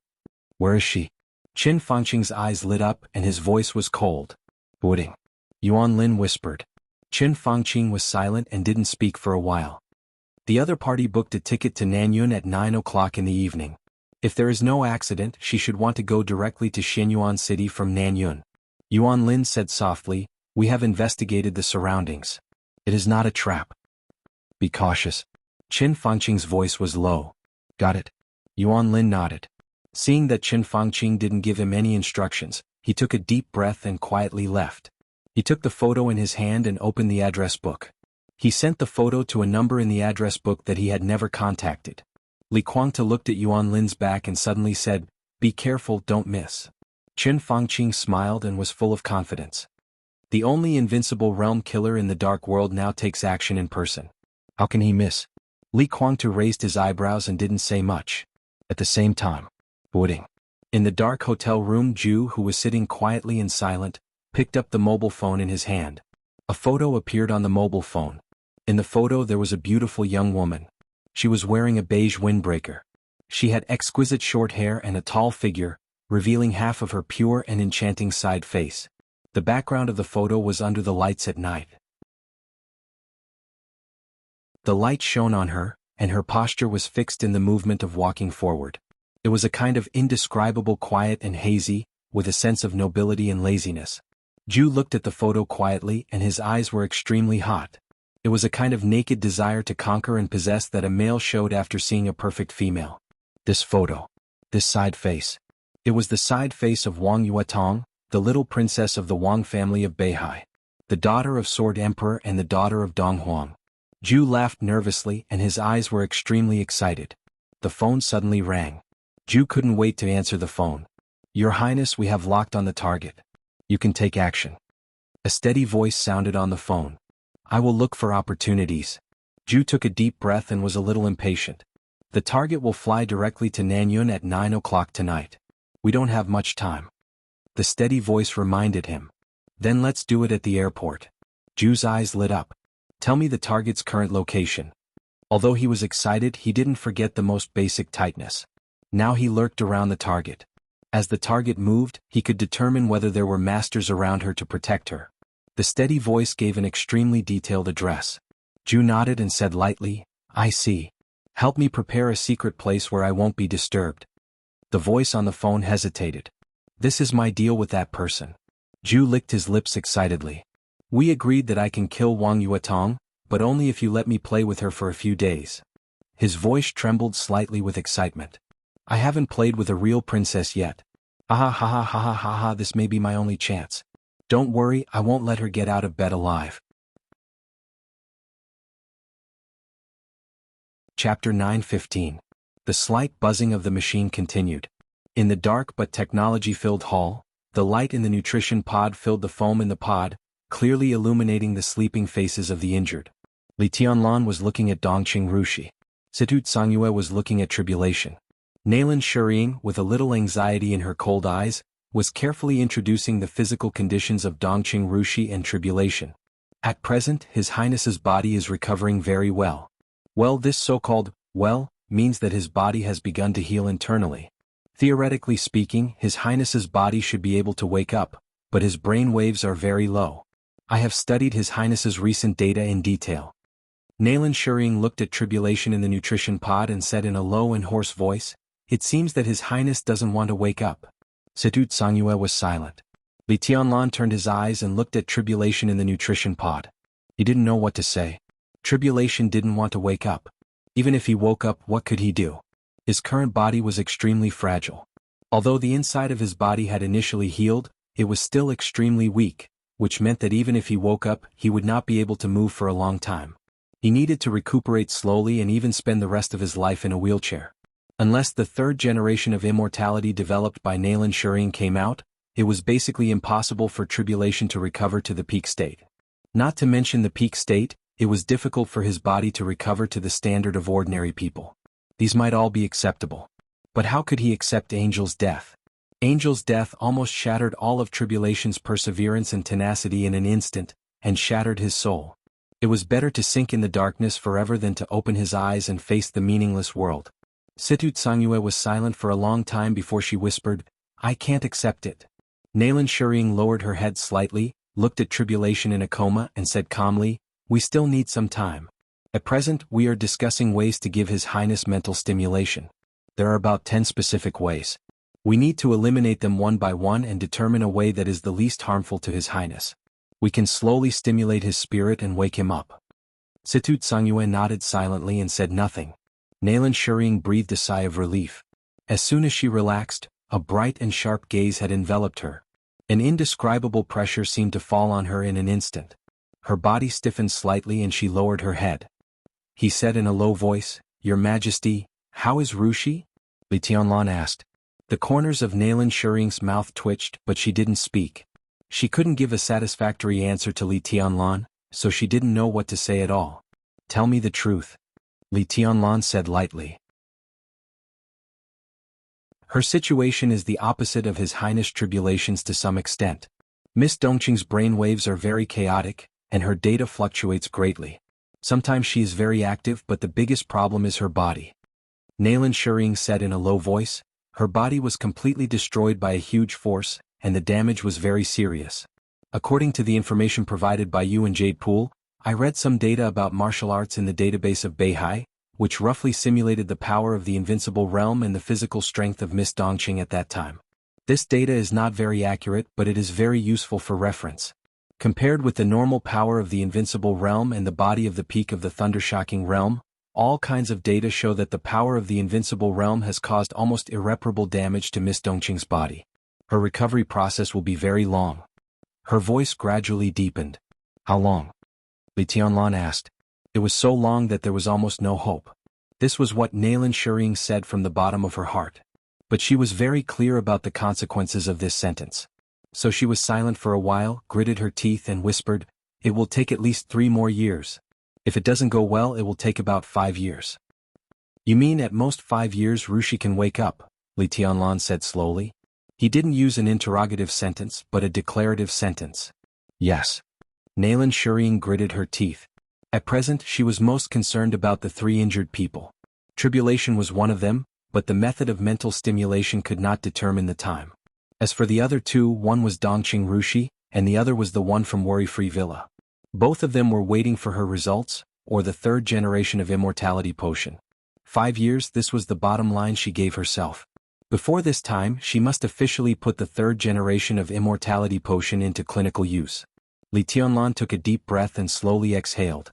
Where is she? Qin Fangqing's eyes lit up and his voice was cold. Boarding. Yuan Lin whispered. Qin Fangqing was silent and didn't speak for a while. The other party booked a ticket to Nanyun at 9 o'clock in the evening. If there is no accident, she should want to go directly to Xianyuan City from Nanyun. Yuan Lin said softly, we have investigated the surroundings. It is not a trap. Be cautious. Qin Fangqing's voice was low. Got it. Yuan Lin nodded. Seeing that Qin Fangqing didn't give him any instructions, he took a deep breath and quietly left. He took the photo in his hand and opened the address book. He sent the photo to a number in the address book that he had never contacted. Li Kuangtu looked at Yuan Lin's back and suddenly said, be careful, don't miss. Qin Fangqing smiled and was full of confidence. The only invincible realm killer in the dark world now takes action in person. How can he miss? Li Kuangtu raised his eyebrows and didn't say much. At the same time, boarding. In the dark hotel room, Ju, who was sitting quietly and silent, picked up the mobile phone in his hand. A photo appeared on the mobile phone. In the photo there was a beautiful young woman. She was wearing a beige windbreaker. She had exquisite short hair and a tall figure, revealing half of her pure and enchanting side face. The background of the photo was under the lights at night. The light shone on her, and her posture was fixed in the movement of walking forward. It was a kind of indescribable quiet and hazy, with a sense of nobility and laziness. Ju looked at the photo quietly and his eyes were extremely hot. It was a kind of naked desire to conquer and possess that a male showed after seeing a perfect female. This photo. This side face. It was the side face of Wang Yuetong, the little princess of the Wang family of Beihai, the daughter of Sword Emperor and the daughter of Dong Huang. Ju laughed nervously and his eyes were extremely excited. The phone suddenly rang. Ju couldn't wait to answer the phone. "Your Highness, we have locked on the target. You can take action." A steady voice sounded on the phone. "I will look for opportunities." Ju took a deep breath and was a little impatient. "The target will fly directly to Nanyun at 9 o'clock tonight. We don't have much time." The steady voice reminded him. "Then let's do it at the airport." Ju's eyes lit up. "Tell me the target's current location." Although he was excited, he didn't forget the most basic tightness. Now he lurked around the target. As the target moved, he could determine whether there were masters around her to protect her. The steady voice gave an extremely detailed address. Ju nodded and said lightly, "I see. Help me prepare a secret place where I won't be disturbed." The voice on the phone hesitated. "This is my deal with that person." Ju licked his lips excitedly. "We agreed that I can kill Wang Yuetong, but only if you let me play with her for a few days." His voice trembled slightly with excitement. "I haven't played with a real princess yet. Ha ha ha ha ha ha ha, this may be my only chance. Don't worry, I won't let her get out of bed alive." Chapter 9:15. The slight buzzing of the machine continued. In the dark but technology-filled hall, the light in the nutrition pod filled the foam in the pod, clearly illuminating the sleeping faces of the injured. Li Tianlan was looking at Dongqing Rushi. Situ Tsangyue was looking at Tribulation. Nalan Shuriying, with a little anxiety in her cold eyes, was carefully introducing the physical conditions of Dongqing Rushi and Tribulation. At present, His Highness's body is recovering very well. Well, this so-called well means that his body has begun to heal internally. Theoretically speaking, His Highness's body should be able to wake up, but his brain waves are very low. I have studied His Highness's recent data in detail. Nalan Shuriying looked at Tribulation in the nutrition pod and said in a low and hoarse voice, "It seems that His Highness doesn't want to wake up." Situ Tsangyue was silent. Li Tianlan turned his eyes and looked at Tribulation in the nutrition pod. He didn't know what to say. Tribulation didn't want to wake up. Even if he woke up, what could he do? His current body was extremely fragile. Although the inside of his body had initially healed, it was still extremely weak, which meant that even if he woke up, he would not be able to move for a long time. He needed to recuperate slowly and even spend the rest of his life in a wheelchair. Unless the third generation of immortality developed by Nalan Shuriying came out, it was basically impossible for Tribulation to recover to the peak state. Not to mention the peak state, it was difficult for his body to recover to the standard of ordinary people. These might all be acceptable. But how could he accept Angel's death? Angel's death almost shattered all of Tribulation's perseverance and tenacity in an instant, and shattered his soul. It was better to sink in the darkness forever than to open his eyes and face the meaningless world. Situ Tsangyue was silent for a long time before she whispered, "I can't accept it." Nalan Shuriying lowered her head slightly, looked at Tribulation in a coma and said calmly, "We still need some time. At present, we are discussing ways to give His Highness mental stimulation. There are about 10 specific ways. We need to eliminate them one by one and determine a way that is the least harmful to His Highness. We can slowly stimulate his spirit and wake him up." Situ Tsangyue nodded silently and said nothing. Nalan Shuriying breathed a sigh of relief. As soon as she relaxed, a bright and sharp gaze had enveloped her. An indescribable pressure seemed to fall on her in an instant. Her body stiffened slightly and she lowered her head. He said in a low voice, "Your Majesty, how is Rushi?" Li Tianlan asked. The corners of Nalan Shuriying's mouth twitched, but she didn't speak. She couldn't give a satisfactory answer to Li Tianlan, so she didn't know what to say at all. "Tell me the truth," Li Tianlan said lightly. "Her situation is the opposite of His Highness Tribulation's to some extent. Miss Dongqing's brain waves are very chaotic, and her data fluctuates greatly. Sometimes she is very active, but the biggest problem is her body." Nalan Shuriying said in a low voice, "Her body was completely destroyed by a huge force, and the damage was very serious. According to the information provided by you and Jade Pool, I read some data about martial arts in the database of Beihai, which roughly simulated the power of the invincible realm and the physical strength of Miss Dongqing at that time. This data is not very accurate, but it is very useful for reference. Compared with the normal power of the invincible realm and the body of the peak of the thundershocking realm, all kinds of data show that the power of the invincible realm has caused almost irreparable damage to Miss Dongqing's body. Her recovery process will be very long. Her voice gradually deepened. How long? Li Tianlan asked. It was so long that there was almost no hope. This was what Naylan Shuriying said from the bottom of her heart. But she was very clear about the consequences of this sentence. So she was silent for a while, gritted her teeth and whispered, "It will take at least 3 more years. If it doesn't go well, it will take about 5 years." "You mean at most 5 years Rushi can wake up?" Li Tianlan said slowly. He didn't use an interrogative sentence but a declarative sentence. "Yes." Naylan Shuriying gritted her teeth. At present she was most concerned about the 3 injured people. Tribulation was one of them, but the method of mental stimulation could not determine the time. As for the other 2, one was Dongqing Rushi, and the other was the one from Worry-Free Villa. Both of them were waiting for her results, or the 3rd generation of immortality potion. 5 years, this was the bottom line she gave herself. Before this time, she must officially put the 3rd generation of immortality potion into clinical use. Li Tianlan took a deep breath and slowly exhaled.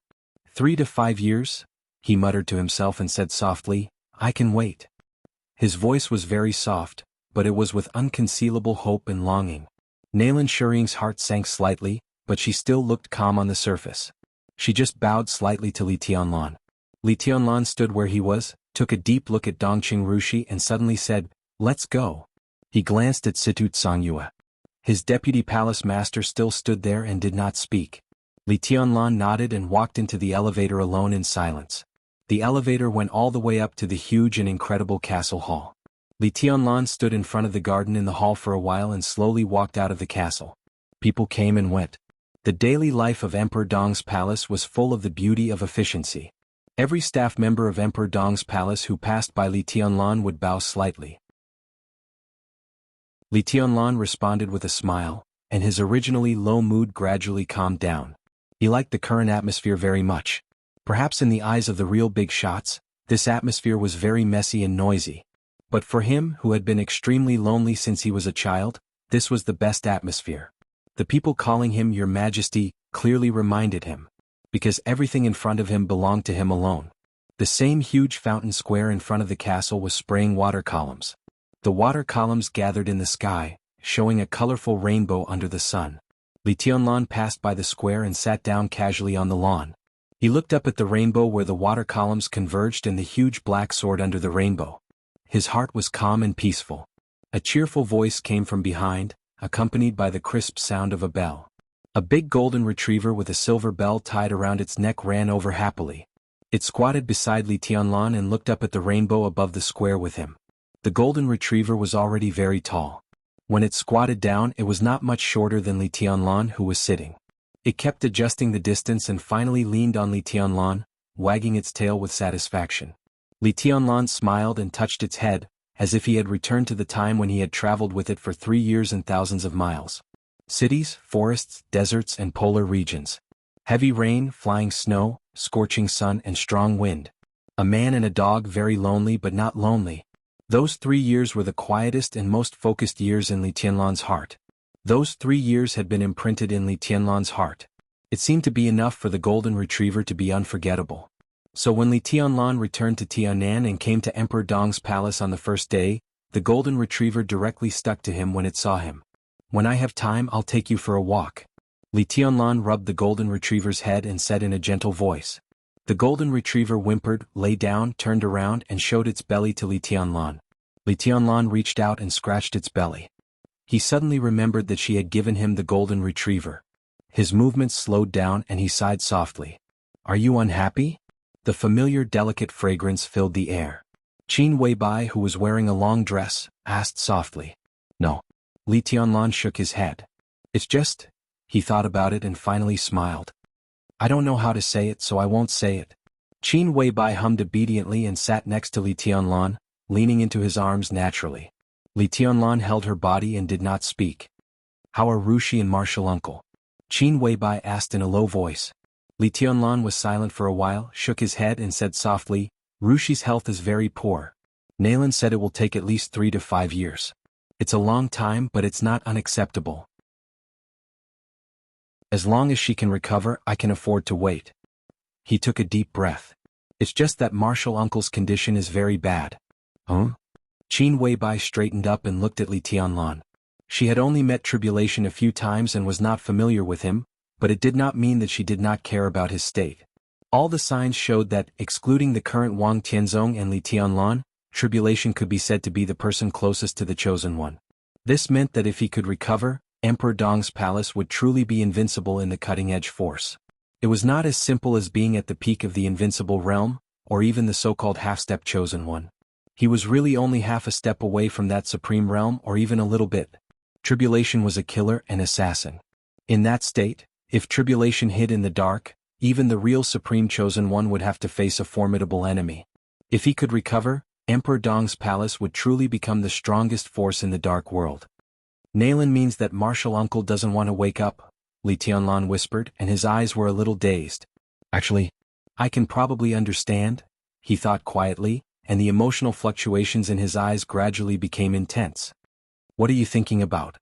3 to 5 years? He muttered to himself and said softly, "I can wait." His voice was very soft, but it was with unconcealable hope and longing. Naylan Shuriying's heart sank slightly, but she still looked calm on the surface. She just bowed slightly to Li Tianlan. Li Tianlan stood where he was, took a deep look at Dongqing Rushi and suddenly said, "Let's go." He glanced at Situ Tsangyue. His deputy palace master still stood there and did not speak. Li Tianlan nodded and walked into the elevator alone in silence. The elevator went all the way up to the huge and incredible castle hall. Li Tianlan stood in front of the garden in the hall for a while and slowly walked out of the castle. People came and went. The daily life of Emperor Dong's palace was full of the beauty of efficiency. Every staff member of Emperor Dong's palace who passed by Li Tianlan would bow slightly. Li Tianlan responded with a smile, and his originally low mood gradually calmed down. He liked the current atmosphere very much. Perhaps in the eyes of the real big shots, this atmosphere was very messy and noisy. But for him, who had been extremely lonely since he was a child, this was the best atmosphere. The people calling him Your Majesty clearly reminded him. Because everything in front of him belonged to him alone. The same huge fountain square in front of the castle was spraying water columns. The water columns gathered in the sky, showing a colorful rainbow under the sun. Li Tianlan passed by the square and sat down casually on the lawn. He looked up at the rainbow where the water columns converged and the huge black sword under the rainbow. His heart was calm and peaceful. A cheerful voice came from behind, accompanied by the crisp sound of a bell. A big golden retriever with a silver bell tied around its neck ran over happily. It squatted beside Li Tianlan and looked up at the rainbow above the square with him. The golden retriever was already very tall. When it squatted down, it was not much shorter than Li Tianlan, who was sitting. It kept adjusting the distance and finally leaned on Li Tianlan, wagging its tail with satisfaction. Li Tianlan smiled and touched its head, as if he had returned to the time when he had traveled with it for 3 years and thousands of miles. Cities, forests, deserts and polar regions. Heavy rain, flying snow, scorching sun and strong wind. A man and a dog very lonely but not lonely. Those 3 years were the quietest and most focused years in Li Tianlan's heart. Those 3 years had been imprinted in Li Tianlan's heart. It seemed to be enough for the golden retriever to be unforgettable. So when Li Tianlan returned to Tianan and came to Emperor Dong's palace on the first day, the golden retriever directly stuck to him when it saw him. "When I have time, I'll take you for a walk." Li Tianlan rubbed the golden retriever's head and said in a gentle voice. The golden retriever whimpered, lay down, turned around and showed its belly to Li Tianlan. Li Tianlan reached out and scratched its belly. He suddenly remembered that she had given him the golden retriever. His movements slowed down and he sighed softly. "Are you unhappy?" The familiar delicate fragrance filled the air. Qin Weibai, who was wearing a long dress, asked softly. "No." Li Tianlan shook his head. "It's just..." He thought about it and finally smiled. "I don't know how to say it, so I won't say it." Qin Weibai hummed obediently and sat next to Li Tianlan, leaning into his arms naturally. Li Tianlan held her body and did not speak. "How are Rushi and Martial Uncle?" Qin Weibai asked in a low voice. Li Tianlan was silent for a while, shook his head and said softly, Rushi's health is very poor. Nalan said it will take at least 3 to 5 years. It's a long time, but it's not unacceptable. As long as she can recover, I can afford to wait. He took a deep breath. It's just that Marshal Uncle's condition is very bad. Huh? Qin Weibai straightened up and looked at Li Tianlan. She had only met Tribulation a few times and was not familiar with him, but it did not mean that she did not care about his state. All the signs showed that, excluding the current Wang Tianzong and Li Tianlan, Tribulation could be said to be the person closest to the Chosen One. This meant that if he could recover, Emperor Dong's palace would truly be invincible in the cutting-edge force. It was not as simple as being at the peak of the invincible realm, or even the so-called half-step Chosen One. He was really only half a step away from that supreme realm, or even a little bit. Tribulation was a killer and assassin. In that state, if Tribulation hid in the dark, even the real supreme Chosen One would have to face a formidable enemy. If he could recover, Emperor Dong's palace would truly become the strongest force in the dark world. Nalan means that Marshal Uncle doesn't want to wake up, Li Tianlan whispered, and his eyes were a little dazed. Actually, I can probably understand, he thought quietly, and the emotional fluctuations in his eyes gradually became intense. What are you thinking about?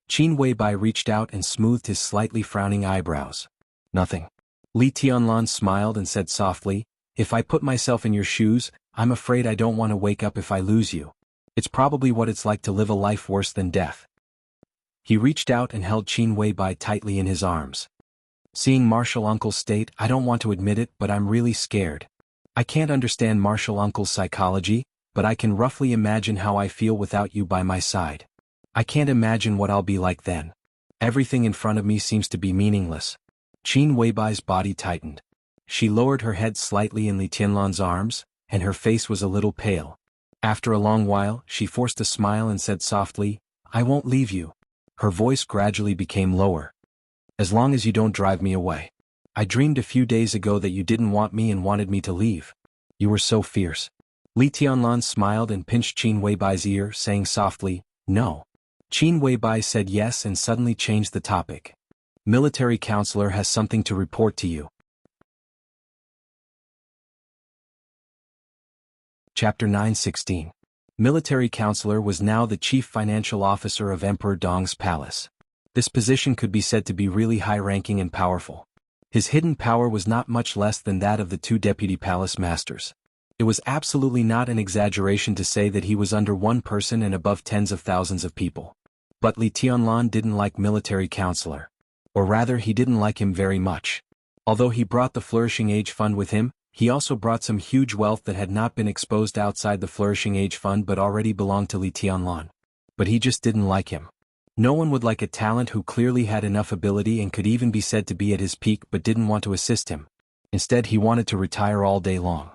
Qin Weibai reached out and smoothed his slightly frowning eyebrows. Nothing. Li Tianlan smiled and said softly, if I put myself in your shoes, I'm afraid I don't want to wake up if I lose you. It's probably what it's like to live a life worse than death. He reached out and held Qin Weibai tightly in his arms. Seeing Marshal Uncle's state, I don't want to admit it, but I'm really scared. I can't understand Marshal Uncle's psychology, but I can roughly imagine how I feel without you by my side. I can't imagine what I'll be like then. Everything in front of me seems to be meaningless. Qin Weibai's body tightened. She lowered her head slightly in Li Tianlan's arms, and her face was a little pale. After a long while, she forced a smile and said softly, I won't leave you. Her voice gradually became lower. As long as you don't drive me away. I dreamed a few days ago that you didn't want me and wanted me to leave. You were so fierce. Li Tianlan smiled and pinched Qin Weibai's ear, saying softly, no. Qin Weibai said yes and suddenly changed the topic. Military counselor has something to report to you. Chapter 9:16. Military counselor was now the chief financial officer of Emperor Dong's palace. This position could be said to be really high-ranking and powerful. His hidden power was not much less than that of the 2 deputy palace masters. It was absolutely not an exaggeration to say that he was under one person and above tens of thousands of people. But Li Tianlan didn't like military counselor. Or rather, he didn't like him very much. Although he brought the Flourishing Age Fund with him, he also brought some huge wealth that had not been exposed outside the Flourishing Age Fund but already belonged to Li Tianlan. But he just didn't like him. No one would like a talent who clearly had enough ability and could even be said to be at his peak but didn't want to assist him. Instead, he wanted to retire all day long.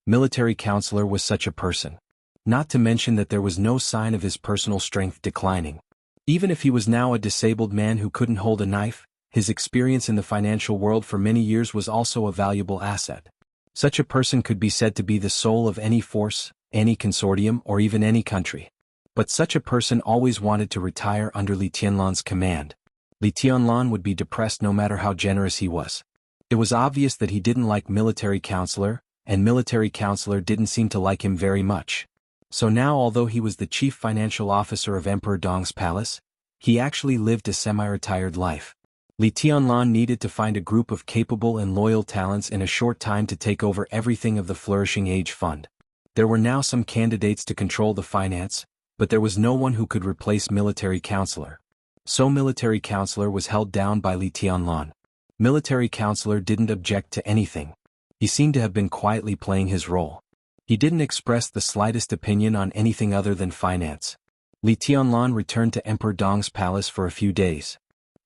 Military counselor was such a person. Not to mention that there was no sign of his personal strength declining. Even if he was now a disabled man who couldn't hold a knife, his experience in the financial world for many years was also a valuable asset. Such a person could be said to be the soul of any force, any consortium, or even any country. But such a person always wanted to retire under Li Tianlan's command. Li Tianlan would be depressed no matter how generous he was. It was obvious that he didn't like military counselor, and military counselor didn't seem to like him very much. So now, although he was the chief financial officer of Emperor Dong's palace, he actually lived a semi-retired life. Li Tianlan needed to find a group of capable and loyal talents in a short time to take over everything of the Flourishing Age Fund. There were now some candidates to control the finance, but there was no one who could replace military counselor. So military counselor was held down by Li Tianlan. Military counselor didn't object to anything. He seemed to have been quietly playing his role. He didn't express the slightest opinion on anything other than finance. Li Tianlan returned to Emperor Dong's palace for a few days.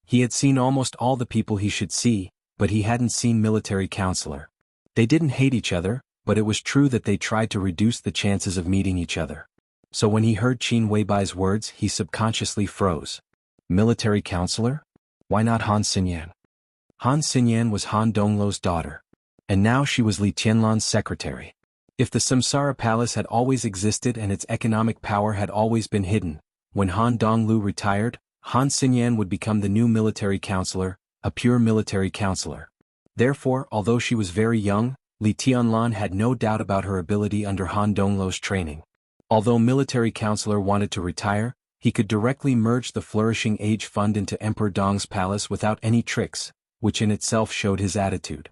He had seen almost all the people he should see, but he hadn't seen military counselor. They didn't hate each other, but it was true that they tried to reduce the chances of meeting each other. So when he heard Qin Weibai's words, he subconsciously froze. Military counselor? Why not Han Xinyan? Han Xinyan was Han Donglu's daughter. And now she was Li Tianlan's secretary. If the Samsara Palace had always existed and its economic power had always been hidden, when Han Donglu retired, Han Xinyan would become the new military counselor, a pure military counselor. Therefore, although she was very young, Li Tianlan had no doubt about her ability under Han Dongluo's training. Although military counselor wanted to retire, he could directly merge the Flourishing Age Fund into Emperor Dong's palace without any tricks, which in itself showed his attitude.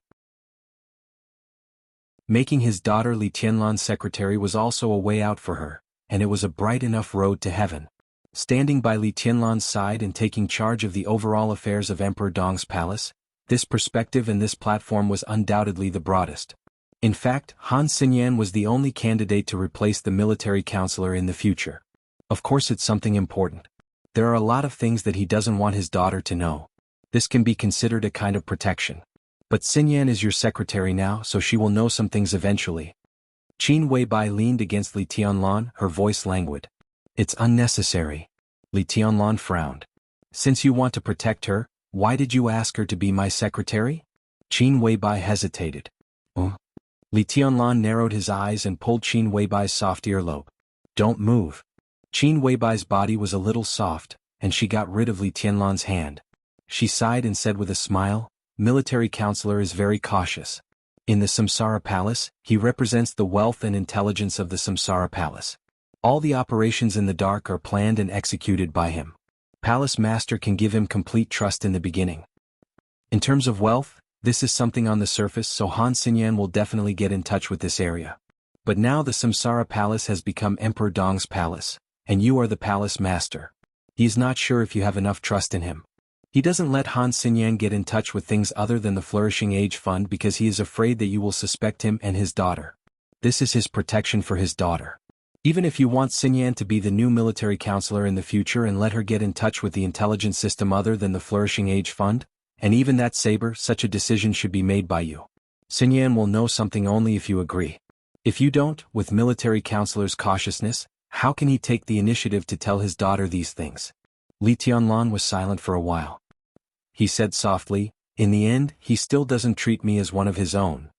Making his daughter Li Tianlan's secretary was also a way out for her, and it was a bright enough road to heaven. Standing by Li Tianlan's side and taking charge of the overall affairs of Emperor Dong's palace, this perspective and this platform was undoubtedly the broadest. In fact, Han Xinyan was the only candidate to replace the military counselor in the future. Of course it's something important. There are a lot of things that he doesn't want his daughter to know. This can be considered a kind of protection. But Xinyan is your secretary now, so she will know some things eventually. Qin Weibai leaned against Li Tianlan, her voice languid. It's unnecessary. Li Tianlan frowned. Since you want to protect her, why did you ask her to be my secretary? Qin Weibai hesitated. Li Tianlan narrowed his eyes and pulled Qin Weibai's soft earlobe. Don't move. Qin Weibai's body was a little soft, and she got rid of Li Tianlan's hand. She sighed and said with a smile, military counselor is very cautious. In the Samsara Palace, he represents the wealth and intelligence of the Samsara Palace. All the operations in the dark are planned and executed by him. Palace Master can give him complete trust in the beginning. In terms of wealth, this is something on the surface, so Han Xinyan will definitely get in touch with this area. But now the Samsara Palace has become Emperor Dong's palace, and you are the Palace Master. He is not sure if you have enough trust in him. He doesn't let Han Xinyan get in touch with things other than the Flourishing Age Fund because he is afraid that you will suspect him and his daughter. This is his protection for his daughter. Even if you want Xinyan to be the new military counselor in the future and let her get in touch with the intelligence system other than the Flourishing Age Fund, and even that saber, such a decision should be made by you. Xinyan will know something only if you agree. If you don't, with military counselor's cautiousness, how can he take the initiative to tell his daughter these things? Li Tianlan was silent for a while. He said softly, in the end, he still doesn't treat me as one of his own.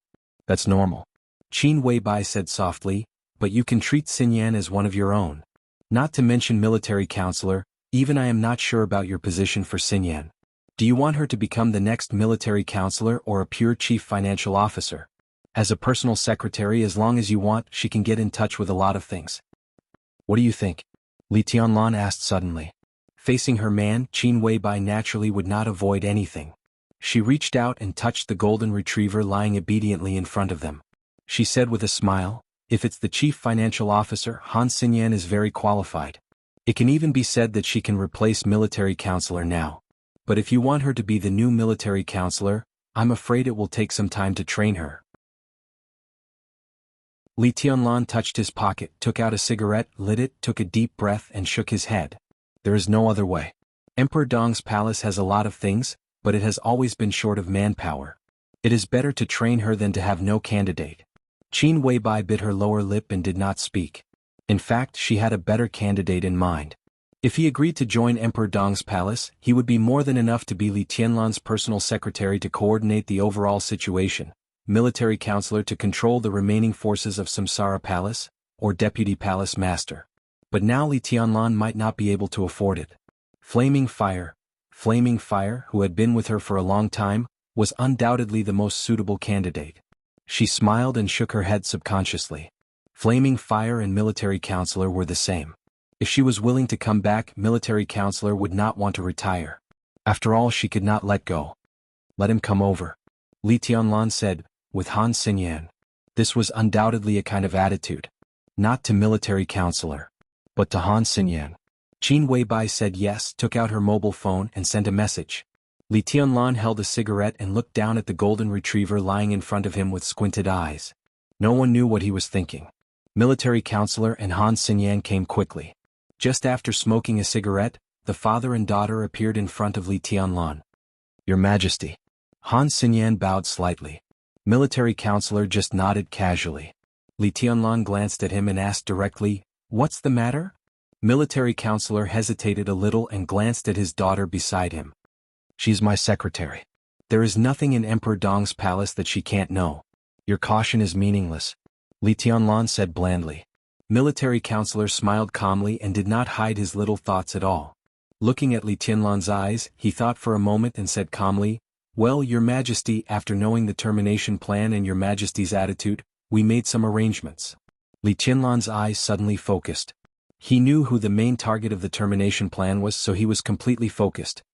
That's normal. Qin Weibai said softly, but you can treat Xinyan as one of your own. Not to mention military counselor, even I am not sure about your position for Xinyan. Do you want her to become the next military counselor or a pure chief financial officer? As a personal secretary, as long as you want, she can get in touch with a lot of things. What do you think? Li Tianlan asked suddenly. Facing her man, Qin Weibai naturally would not avoid anything. She reached out and touched the golden retriever lying obediently in front of them. She said with a smile, if it's the chief financial officer, Han Xinyan is very qualified. It can even be said that she can replace military counselor now. But if you want her to be the new military counselor, I'm afraid it will take some time to train her. Li Tianlan touched his pocket, took out a cigarette, lit it, took a deep breath and shook his head. There is no other way. Emperor Dong's palace has a lot of things, but it has always been short of manpower. It is better to train her than to have no candidate. Qin Weibai bit her lower lip and did not speak. In fact, she had a better candidate in mind. If he agreed to join Emperor Dong's palace, he would be more than enough to be Li Tianlan's personal secretary to coordinate the overall situation, military counselor to control the remaining forces of Samsara Palace, or deputy palace master. But now Li Tianlan might not be able to afford it. Flaming Fire, who had been with her for a long time, was undoubtedly the most suitable candidate. She smiled and shook her head subconsciously. Flaming Fire and military counselor were the same. If she was willing to come back, military counselor would not want to retire. After all, she could not let go. Let him come over, Li Tianlan said, with Han Xinyan. This was undoubtedly a kind of attitude. Not to military counselor, but to Han Xinyan. Qin Weibai said yes, took out her mobile phone and sent a message. Li Tianlan held a cigarette and looked down at the golden retriever lying in front of him with squinted eyes. No one knew what he was thinking. Military counselor and Han Xinyan came quickly. Just after smoking a cigarette, the father and daughter appeared in front of Li Tianlan. Your Majesty. Han Xinyan bowed slightly. Military counselor just nodded casually. Li Tianlan glanced at him and asked directly, "What's the matter?" Military counselor hesitated a little and glanced at his daughter beside him. She's my secretary. There is nothing in Emperor Dong's palace that she can't know. Your caution is meaningless, Li Tianlan said blandly. Military counselor smiled calmly and did not hide his little thoughts at all. Looking at Li Tianlan's eyes, he thought for a moment and said calmly, Well, Your Majesty, after knowing the termination plan and Your Majesty's attitude, we made some arrangements. Li Qianlan's eyes suddenly focused. He knew who the main target of the termination plan was, so he was completely focused.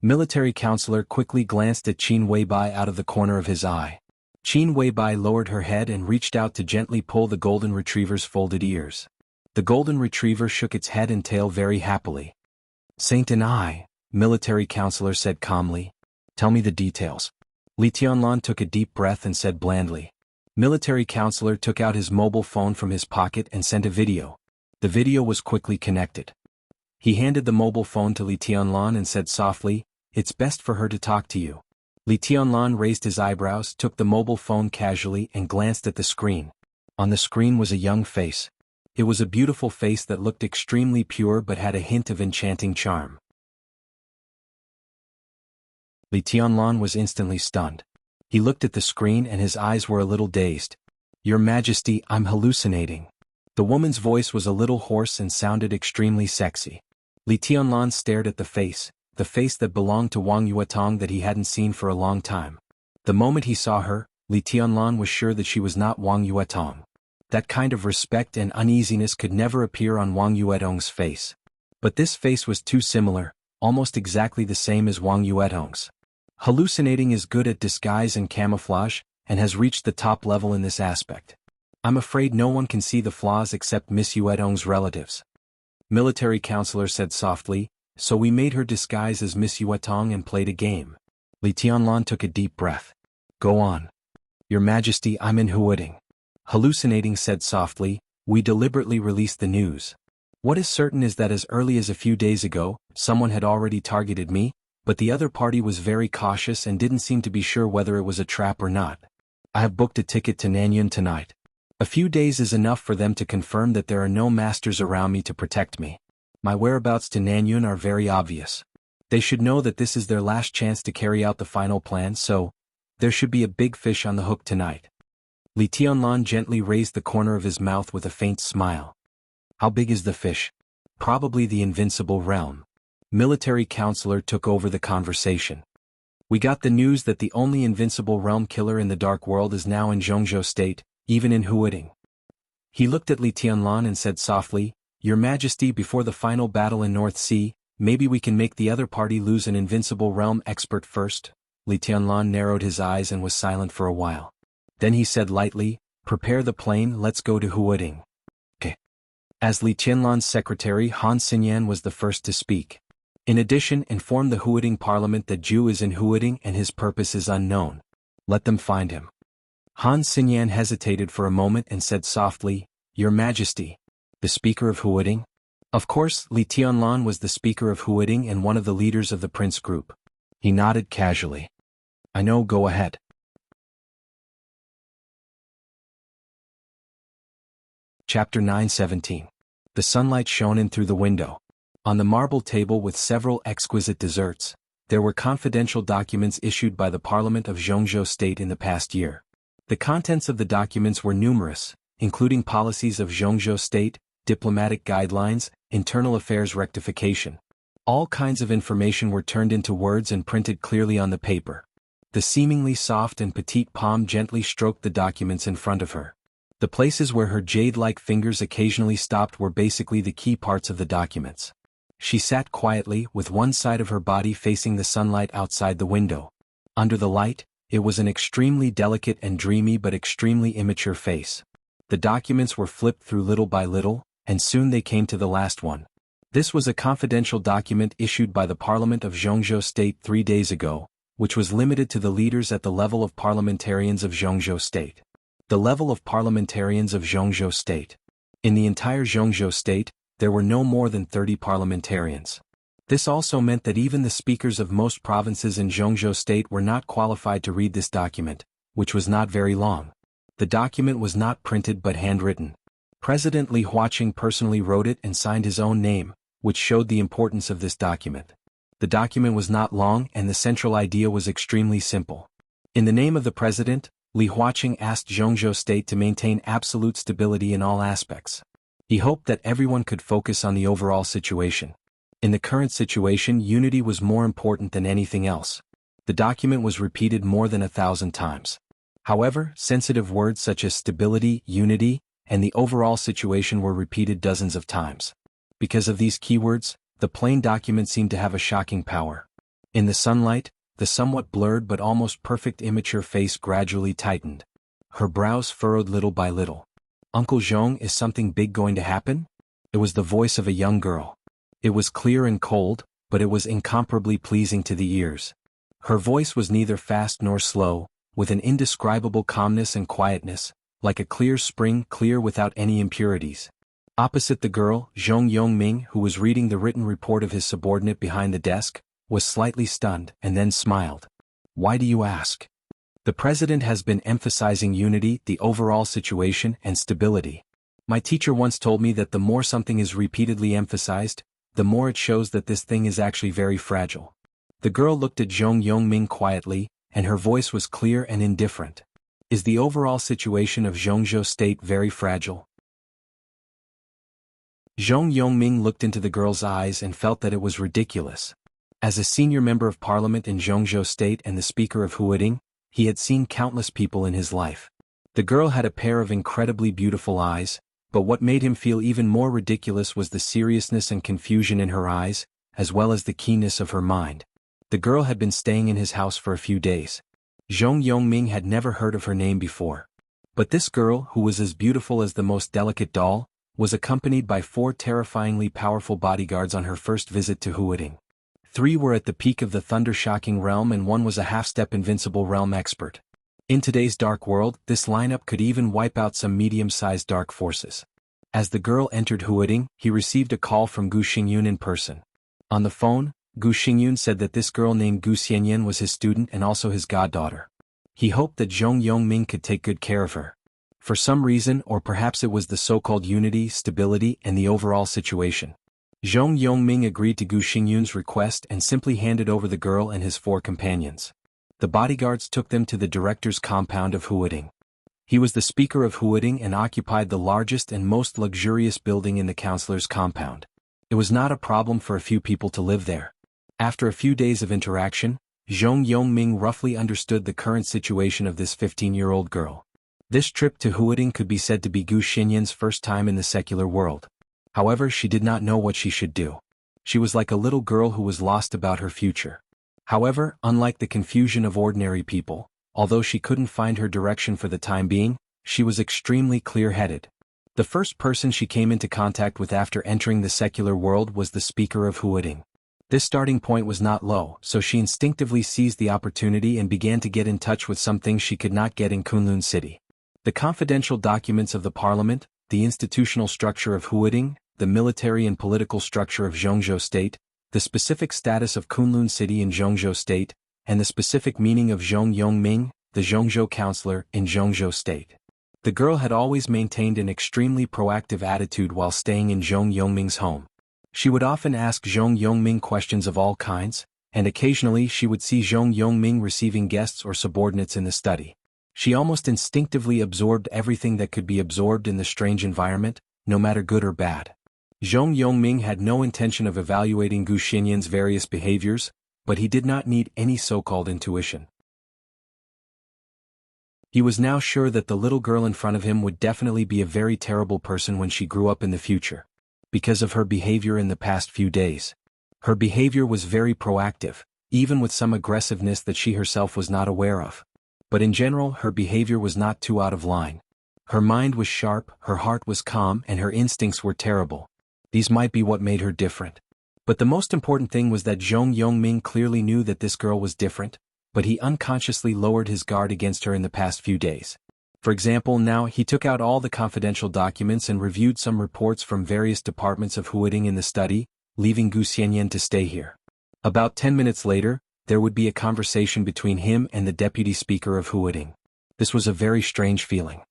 Military counselor quickly glanced at Qin Weibai out of the corner of his eye. Qin Weibai lowered her head and reached out to gently pull the golden retriever's folded ears. The golden retriever shook its head and tail very happily. Saint and I, military counselor said calmly. Tell me the details. Li Tianlan took a deep breath and said blandly. Military counselor took out his mobile phone from his pocket and sent a video. The video was quickly connected. He handed the mobile phone to Li Tianlan and said softly, "It's best for her to talk to you." Li Tianlan raised his eyebrows, took the mobile phone casually and glanced at the screen. On the screen was a young face. It was a beautiful face that looked extremely pure but had a hint of enchanting charm. Li Tianlan was instantly stunned. He looked at the screen and his eyes were a little dazed. "Your Majesty, I'm hallucinating." The woman's voice was a little hoarse and sounded extremely sexy. Li Tianlan stared at the face that belonged to Wang Yuetong that he hadn't seen for a long time. The moment he saw her, Li Tianlan was sure that she was not Wang Yuetong. That kind of respect and uneasiness could never appear on Wang Yuetong's face. But this face was too similar, almost exactly the same as Wang Yuetong's. Hallucinating is good at disguise and camouflage, and has reached the top level in this aspect. I'm afraid no one can see the flaws except Miss Yuetong's relatives. Military counselor said softly, "So we made her disguise as Miss Yuetong and played a game." Li Tianlan took a deep breath. "Go on." "Your Majesty, I'm in Huading." Hallucinating said softly, "We deliberately released the news. What is certain is that as early as a few days ago, someone had already targeted me, but the other party was very cautious and didn't seem to be sure whether it was a trap or not. I have booked a ticket to Nanyun tonight. A few days is enough for them to confirm that there are no masters around me to protect me. My whereabouts to Nanyun are very obvious. They should know that this is their last chance to carry out the final plan, so there should be a big fish on the hook tonight." Li Tianlan gently raised the corner of his mouth with a faint smile. "How big is the fish?" "Probably the invincible realm." Military counselor took over the conversation. "We got the news that the only invincible realm killer in the dark world is now in Zhongzhou State, even in Huading." He looked at Li Tianlan and said softly, "Your Majesty, before the final battle in North Sea, maybe we can make the other party lose an invincible realm expert first." Li Tianlan narrowed his eyes and was silent for a while. Then he said lightly, "Prepare the plane, let's go to Huading." "Okay." As Li Tianlan's secretary, Han Xinyan was the first to speak. In addition, inform the Huading Parliament that Zhu is in Huading and his purpose is unknown. Let them find him. Han Xinyan hesitated for a moment and said softly, "Your Majesty." "The speaker of Huading?" Of course, Li Tianlan was the speaker of Huading and one of the leaders of the Prince Group. He nodded casually. "I know, go ahead." Chapter 9:17. The sunlight shone in through the window. On the marble table with several exquisite desserts, there were confidential documents issued by the Parliament of Zhongzhou State in the past year. The contents of the documents were numerous, including policies of Zhongzhou State, diplomatic guidelines, internal affairs rectification. All kinds of information were turned into words and printed clearly on the paper. The seemingly soft and petite palm gently stroked the documents in front of her. The places where her jade-like fingers occasionally stopped were basically the key parts of the documents. She sat quietly, with one side of her body facing the sunlight outside the window. Under the light, it was an extremely delicate and dreamy but extremely immature face. The documents were flipped through little by little, and soon they came to the last one. This was a confidential document issued by the Parliament of Zhongzhou State 3 days ago, which was limited to the leaders at the level of parliamentarians of Zhongzhou State. The level of parliamentarians of Zhongzhou State. In the entire Zhongzhou State, there were no more than 30 parliamentarians. This also meant that even the speakers of most provinces in Zhongzhou State were not qualified to read this document, which was not very long. The document was not printed but handwritten. President Li Huaqing personally wrote it and signed his own name, which showed the importance of this document. The document was not long and the central idea was extremely simple. In the name of the president, Li Huaqing asked Zhongzhou State to maintain absolute stability in all aspects. He hoped that everyone could focus on the overall situation. In the current situation, unity was more important than anything else. The document was repeated more than 1,000 times. However, sensitive words such as stability, unity, and the overall situation were repeated dozens of times. Because of these keywords, the plain document seemed to have a shocking power. In the sunlight, the somewhat blurred but almost perfect immature face gradually tightened. Her brows furrowed little by little. "Uncle Zhong, is something big going to happen?" It was the voice of a young girl. It was clear and cold, but it was incomparably pleasing to the ears. Her voice was neither fast nor slow, with an indescribable calmness and quietness, like a clear spring, clear without any impurities. Opposite the girl, Zhong Yongming, who was reading the written report of his subordinate behind the desk, was slightly stunned and then smiled. "Why do you ask?" "The president has been emphasizing unity, the overall situation, and stability. My teacher once told me that the more something is repeatedly emphasized, the more it shows that this thing is actually very fragile." The girl looked at Zhong Yongming quietly, and her voice was clear and indifferent. "Is the overall situation of Zhongzhou State very fragile?" Zhong Yongming looked into the girl's eyes and felt that it was ridiculous. As a senior member of parliament in Zhongzhou State and the speaker of Huading, he had seen countless people in his life. The girl had a pair of incredibly beautiful eyes, but what made him feel even more ridiculous was the seriousness and confusion in her eyes, as well as the keenness of her mind. The girl had been staying in his house for a few days. Zhong Yongming had never heard of her name before. But this girl, who was as beautiful as the most delicate doll, was accompanied by 4 terrifyingly powerful bodyguards on her first visit to Huading. 3 were at the peak of the thunder-shocking realm and 1 was a half-step invincible realm expert. In today's dark world, this lineup could even wipe out some medium-sized dark forces. As the girl entered Huading, he received a call from Gu Xingyun in person. On the phone, Gu Xingyun said that this girl named Gu Xianyan was his student and also his goddaughter. He hoped that Zhong Yongming could take good care of her. For some reason, or perhaps it was the so-called unity, stability, and the overall situation, Zhong Yongming agreed to Gu Xingyun's request and simply handed over the girl and his 4 companions. The bodyguards took them to the director's compound of Huading. He was the speaker of Huading and occupied the largest and most luxurious building in the councillor's compound. It was not a problem for a few people to live there. After a few days of interaction, Zhong Yongming roughly understood the current situation of this 15-year-old girl. This trip to Huading could be said to be Gu Xinyan's first time in the secular world. However, she did not know what she should do. She was like a little girl who was lost about her future. However, unlike the confusion of ordinary people, although she couldn't find her direction for the time being, she was extremely clear-headed. The first person she came into contact with after entering the secular world was the speaker of Huading. This starting point was not low, so she instinctively seized the opportunity and began to get in touch with some things she could not get in Kunlun City. The confidential documents of the parliament, the institutional structure of Huading, the military and political structure of Zhongzhou State, the specific status of Kunlun City in Zhongzhou State, and the specific meaning of Zhong Yongming, the Zhongzhou counselor in Zhongzhou State. The girl had always maintained an extremely proactive attitude while staying in Zhong Yongming's home. She would often ask Zhong Yongming questions of all kinds, and occasionally she would see Zhong Yongming receiving guests or subordinates in the study. She almost instinctively absorbed everything that could be absorbed in the strange environment, no matter good or bad. Zhong Yongming had no intention of evaluating Gu Xinyan's various behaviors, but he did not need any so-called intuition. He was now sure that the little girl in front of him would definitely be a very terrible person when she grew up in the future, because of her behavior in the past few days. Her behavior was very proactive, even with some aggressiveness that she herself was not aware of. But in general, her behavior was not too out of line. Her mind was sharp, her heart was calm, and her instincts were terrible. These might be what made her different. But the most important thing was that Zhong Yongming clearly knew that this girl was different, but he unconsciously lowered his guard against her in the past few days. For example, now he took out all the confidential documents and reviewed some reports from various departments of Huading in the study, leaving Gu Xianyan to stay here. About 10 minutes later, there would be a conversation between him and the deputy speaker of Huading. This was a very strange feeling.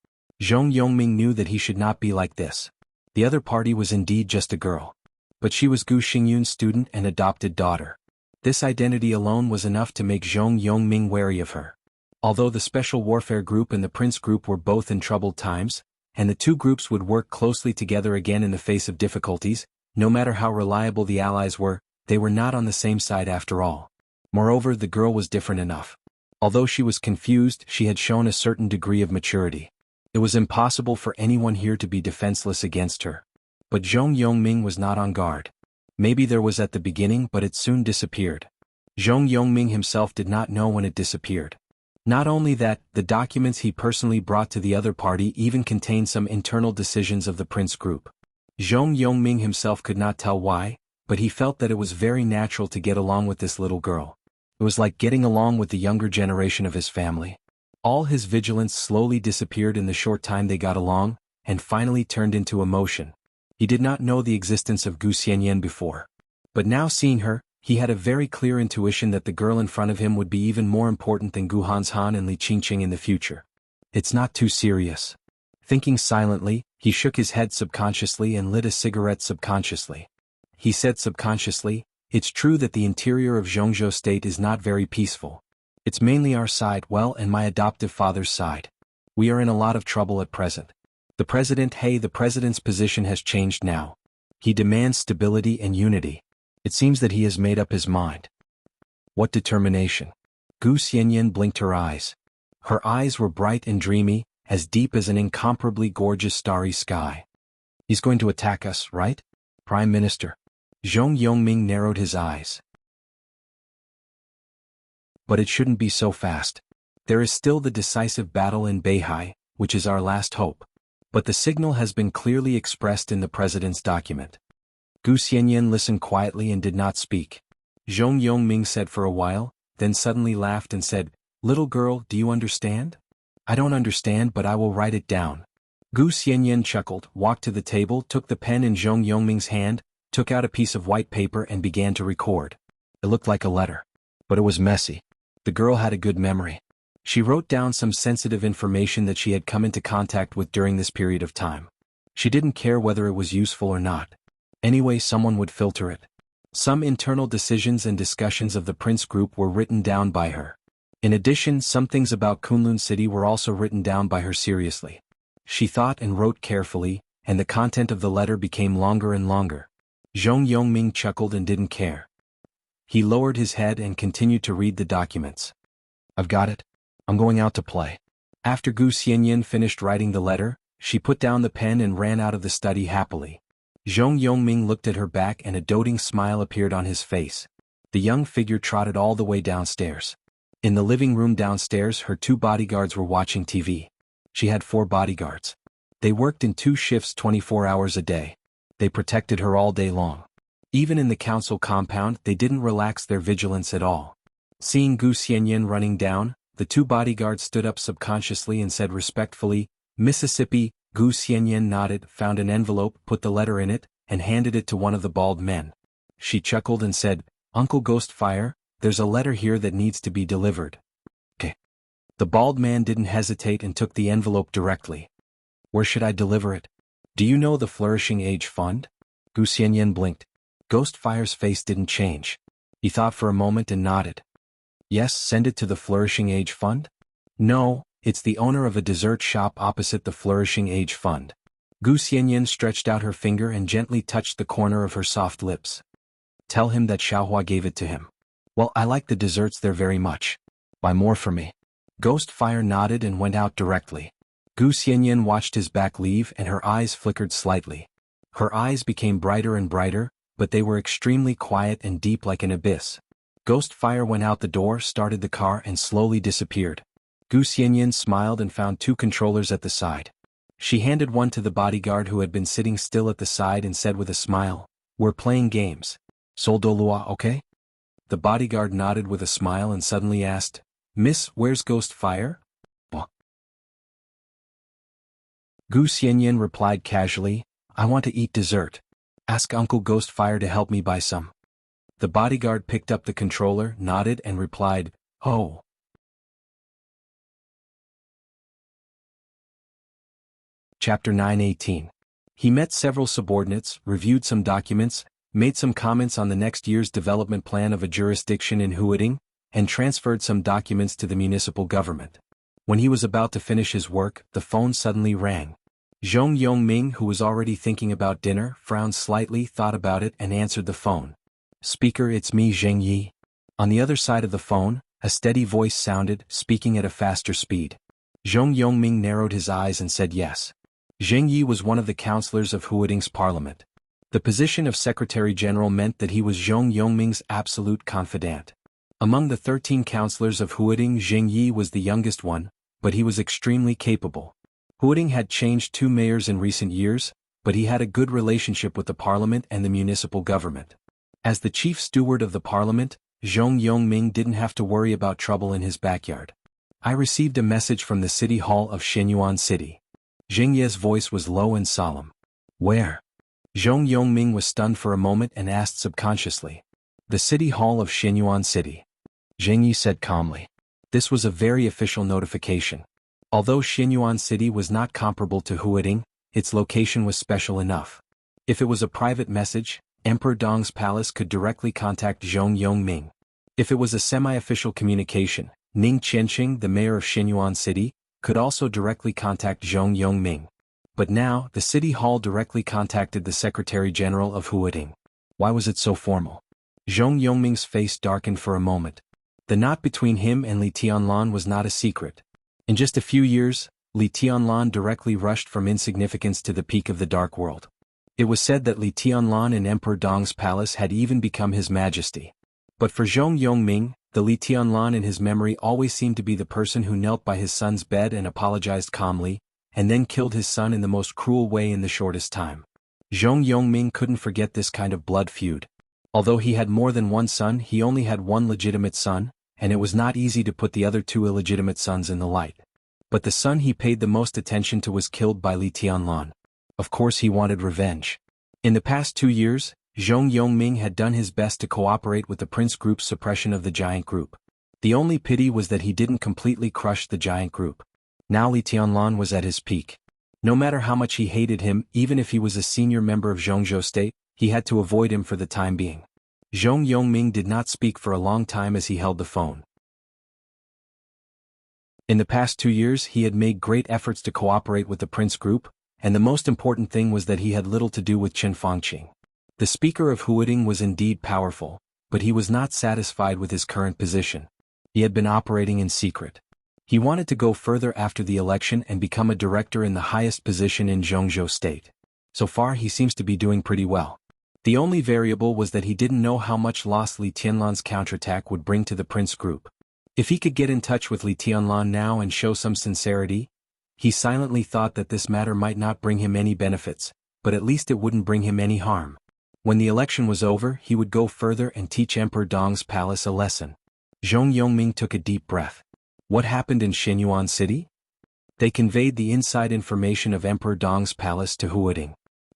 Zhong Yongming knew that he should not be like this. The other party was indeed just a girl. But she was Gu Xingyun's student and adopted daughter. This identity alone was enough to make Zhong Yongming wary of her. Although the Special Warfare Group and the Prince Group were both in troubled times, and the two groups would work closely together again in the face of difficulties, no matter how reliable the allies were, they were not on the same side after all. Moreover, the girl was different enough. Although she was confused, she had shown a certain degree of maturity. It was impossible for anyone here to be defenseless against her. But Zhong Yongming was not on guard. Maybe there was at the beginning, but it soon disappeared. Zhong Yongming himself did not know when it disappeared. Not only that, the documents he personally brought to the other party even contained some internal decisions of the Prince Group. Zhong Yongming himself could not tell why, but he felt that it was very natural to get along with this little girl. It was like getting along with the younger generation of his family. All his vigilance slowly disappeared in the short time they got along, and finally turned into emotion. He did not know the existence of Gu Xianyan before. But now seeing her, he had a very clear intuition that the girl in front of him would be even more important than Gu Hanshan and Li Qingqing in the future. It's not too serious. Thinking silently, he shook his head subconsciously and lit a cigarette subconsciously. He said subconsciously, "It's true that the interior of Zhongzhou State is not very peaceful. It's mainly our side, well, and my adoptive father's side. We are in a lot of trouble at present. The president's position has changed now. He demands stability and unity. It seems that he has made up his mind." What determination! Gu Xianyan blinked her eyes. Her eyes were bright and dreamy, as deep as an incomparably gorgeous starry sky. "He's going to attack us, right, Prime Minister?" Zhong Yongming narrowed his eyes. "But it shouldn't be so fast. There is still the decisive battle in Beihai, which is our last hope. But the signal has been clearly expressed in the president's document." Gu Xianyan listened quietly and did not speak. Zhong Yongming said for a while, then suddenly laughed and said, "Little girl, do you understand?" "I don't understand, but I will write it down." Gu Xianyan chuckled, walked to the table, took the pen in Zhong Yongming's hand, took out a piece of white paper and began to record. It looked like a letter. But it was messy. The girl had a good memory. She wrote down some sensitive information that she had come into contact with during this period of time. She didn't care whether it was useful or not. Anyway, someone would filter it. Some internal decisions and discussions of the Prince Group were written down by her. In addition, some things about Kunlun City were also written down by her seriously. She thought and wrote carefully, and the content of the letter became longer and longer. Zhong Yongming chuckled and didn't care. He lowered his head and continued to read the documents. "I've got it. I'm going out to play." After Gu Xianyan finished writing the letter, she put down the pen and ran out of the study happily. Zhong Yongming looked at her back and a doting smile appeared on his face. The young figure trotted all the way downstairs. In the living room downstairs, her 2 bodyguards were watching TV. She had 4 bodyguards. They worked in 2 shifts 24 hours a day. They protected her all day long. Even in the council compound, they didn't relax their vigilance at all. Seeing Gu Xianyan running down, the 2 bodyguards stood up subconsciously and said respectfully, "Mississippi." Gu Xianyan nodded, found an envelope, put the letter in it, and handed it to one of the bald men. She chuckled and said, "Uncle Ghostfire, there's a letter here that needs to be delivered." "Okay." The bald man didn't hesitate and took the envelope directly. "Where should I deliver it?" "Do you know the Flourishing Age Fund?" Gu Xianyan blinked. Ghostfire's face didn't change. He thought for a moment and nodded. "Yes, send it to the Flourishing Age Fund?" "No, it's the owner of a dessert shop opposite the Flourishing Age Fund." Gu Xianyan stretched out her finger and gently touched the corner of her soft lips. "Tell him that Xiaohua gave it to him." "Well, I like the desserts there very much. Buy more for me." Ghostfire nodded and went out directly. Gu Xianyan watched his back leave and her eyes flickered slightly. Her eyes became brighter and brighter, but they were extremely quiet and deep like an abyss. Ghostfire went out the door, started the car and slowly disappeared. Gu Xianyan smiled and found 2 controllers at the side. She handed one to the bodyguard who had been sitting still at the side and said with a smile, "We're playing games. Soldolua, okay?" The bodyguard nodded with a smile and suddenly asked, "Miss, where's Ghostfire?" Gu Xianyan replied casually, "I want to eat dessert. Ask Uncle Ghostfire to help me buy some." The bodyguard picked up the controller, nodded and replied, "Oh." Chapter 9:18. He met several subordinates, reviewed some documents, made some comments on the next year's development plan of a jurisdiction in Huading, and transferred some documents to the municipal government. When he was about to finish his work, the phone suddenly rang. Zhong Yongming, who was already thinking about dinner, frowned slightly, thought about it and answered the phone. "Speaker, it's me, Zheng Yi." On the other side of the phone, a steady voice sounded, speaking at a faster speed. Zhong Yongming narrowed his eyes and said yes. Zheng Yi was one of the counselors of Huading's parliament. The position of Secretary-General meant that he was Zhong Yongming's absolute confidant. Among the 13 counselors of Huading, Zheng Yi was the youngest one, but he was extremely capable. Huading had changed 2 mayors in recent years, but he had a good relationship with the parliament and the municipal government. As the chief steward of the parliament, Zhong Yongming didn't have to worry about trouble in his backyard. I received a message from the city hall of Shenyuan City. Zheng Yi's voice was low and solemn. Where? Zhong Yongming was stunned for a moment and asked subconsciously. The city hall of Shenyuan City. Zheng Yi said calmly. This was a very official notification. Although Shenyuan City was not comparable to Huading, its location was special enough. If it was a private message, Emperor Dong's palace could directly contact Zhong Yongming. If it was a semi-official communication, Ning Qianqing, the mayor of Shenyuan City, could also directly contact Zhong Yongming. But now, the city hall directly contacted the Secretary-General of Huading. Why was it so formal? Zhong Yongming's face darkened for a moment. The knot between him and Li Tianlan was not a secret. In just a few years, Li Tianlan directly rushed from insignificance to the peak of the dark world. It was said that Li Tianlan in Emperor Dong's palace had even become His Majesty. But for Zhong Yongming, the Li Tianlan in his memory always seemed to be the person who knelt by his son's bed and apologized calmly, and then killed his son in the most cruel way in the shortest time. Zhong Yongming couldn't forget this kind of blood feud. Although he had more than one son, he only had one legitimate son, and it was not easy to put the other 2 illegitimate sons in the light. But the son he paid the most attention to was killed by Li Tianlan. Of course he wanted revenge. In the past 2 years, Zhong Yongming had done his best to cooperate with the Prince Group's suppression of the giant group. The only pity was that he didn't completely crush the giant group. Now Li Tianlan was at his peak. No matter how much he hated him, even if he was a senior member of Zhongzhou State, he had to avoid him for the time being. Zhong Yongming did not speak for a long time as he held the phone. In the past 2 years he had made great efforts to cooperate with the Prince Group, and the most important thing was that he had little to do with Chen Fangqing. The speaker of Huading was indeed powerful, but he was not satisfied with his current position. He had been operating in secret. He wanted to go further after the election and become a director in the highest position in Zhongzhou State. So far he seems to be doing pretty well. The only variable was that he didn't know how much loss Li Tianlan's counterattack would bring to the Prince Group. If he could get in touch with Li Tianlan now and show some sincerity, he silently thought that this matter might not bring him any benefits, but at least it wouldn't bring him any harm. When the election was over, he would go further and teach Emperor Dong's palace a lesson. Zhong Yongming took a deep breath. What happened in Shenyuan City? They conveyed the inside information of Emperor Dong's palace to Huading.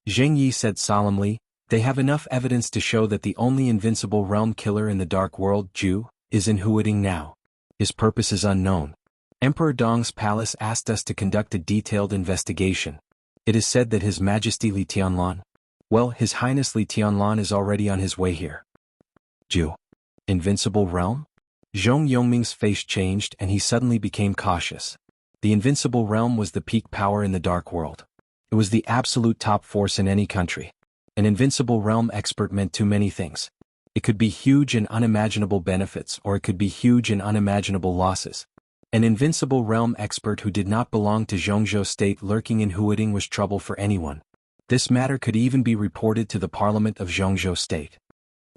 Zheng Yi said solemnly, they have enough evidence to show that the only invincible realm killer in the dark world, Ju, is in Huading now. His purpose is unknown. Emperor Dong's palace asked us to conduct a detailed investigation. It is said that His Majesty Li Tianlan, well, His Highness Li Tianlan is already on his way here. Ju. Invincible realm? Zhong Yongming's face changed and he suddenly became cautious. The invincible realm was the peak power in the dark world. It was the absolute top force in any country. An invincible realm expert meant too many things. It could be huge and unimaginable benefits, or it could be huge and unimaginable losses. An invincible realm expert who did not belong to Zhongzhou State lurking in Huading was trouble for anyone. This matter could even be reported to the parliament of Zhongzhou State.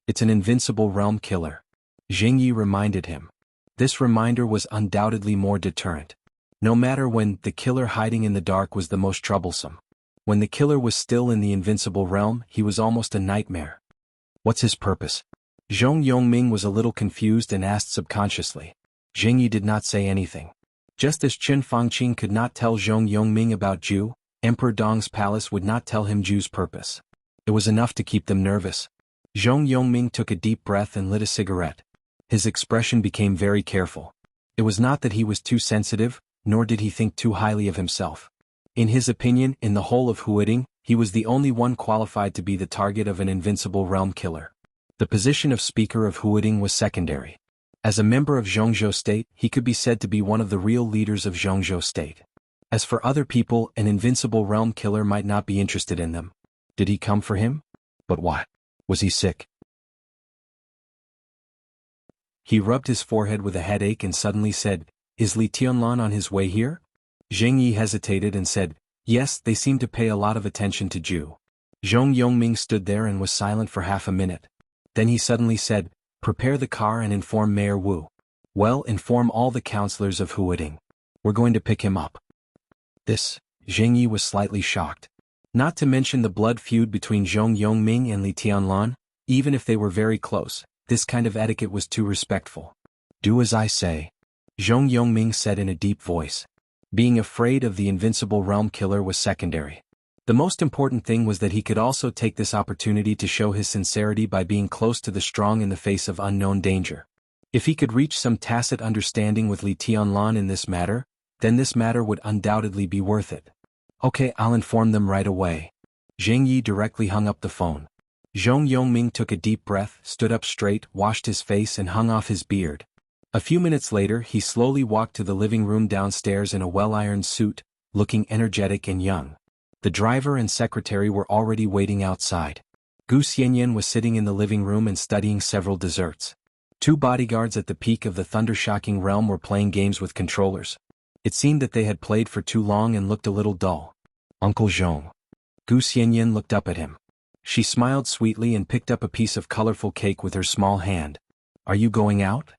It's an invincible realm killer. Zheng Yi reminded him. This reminder was undoubtedly more deterrent. No matter when, the killer hiding in the dark was the most troublesome. When the killer was still in the invincible realm, he was almost a nightmare. What's his purpose? Zhong Yongming was a little confused and asked subconsciously. Zheng Yi did not say anything. Just as Chen Fangqing could not tell Zhong Yongming about Ju, Emperor Dong's palace would not tell him Ju's purpose. It was enough to keep them nervous. Zhong Yongming took a deep breath and lit a cigarette. His expression became very careful. It was not that he was too sensitive, nor did he think too highly of himself. In his opinion, in the whole of Huading, he was the only one qualified to be the target of an invincible realm killer. The position of Speaker of Huading was secondary. As a member of Zhongzhou State, he could be said to be one of the real leaders of Zhongzhou State. As for other people, an invincible realm killer might not be interested in them. Did he come for him? But why? Was he sick? He rubbed his forehead with a headache and suddenly said, "Is Li Tianlan on his way here?" Zheng Yi hesitated and said, "Yes, they seem to pay a lot of attention to Ju." Zhong Yongming stood there and was silent for half a minute. Then he suddenly said, "Prepare the car and inform Mayor Wu. Well, inform all the councillors of Huading. We're going to pick him up." This, Zheng Yi was slightly shocked. Not to mention the blood feud between Zhong Yongming and Li Tianlan, even if they were very close, this kind of etiquette was too respectful. "Do as I say," Zhong Yongming said in a deep voice. Being afraid of the invincible realm killer was secondary. The most important thing was that he could also take this opportunity to show his sincerity by being close to the strong in the face of unknown danger. If he could reach some tacit understanding with Li Tianlan in this matter, then this matter would undoubtedly be worth it. "Okay, I'll inform them right away." Zheng Yi directly hung up the phone. Zhong Yongming took a deep breath, stood up straight, washed his face and hung off his beard. A few minutes later he slowly walked to the living room downstairs in a well-ironed suit, looking energetic and young. The driver and secretary were already waiting outside. Gu Xianyan was sitting in the living room and studying several desserts. Two bodyguards at the peak of the thunder-shocking realm were playing games with controllers. It seemed that they had played for too long and looked a little dull. "Uncle Zhong." Gu Xianyan looked up at him. She smiled sweetly and picked up a piece of colorful cake with her small hand. "Are you going out?"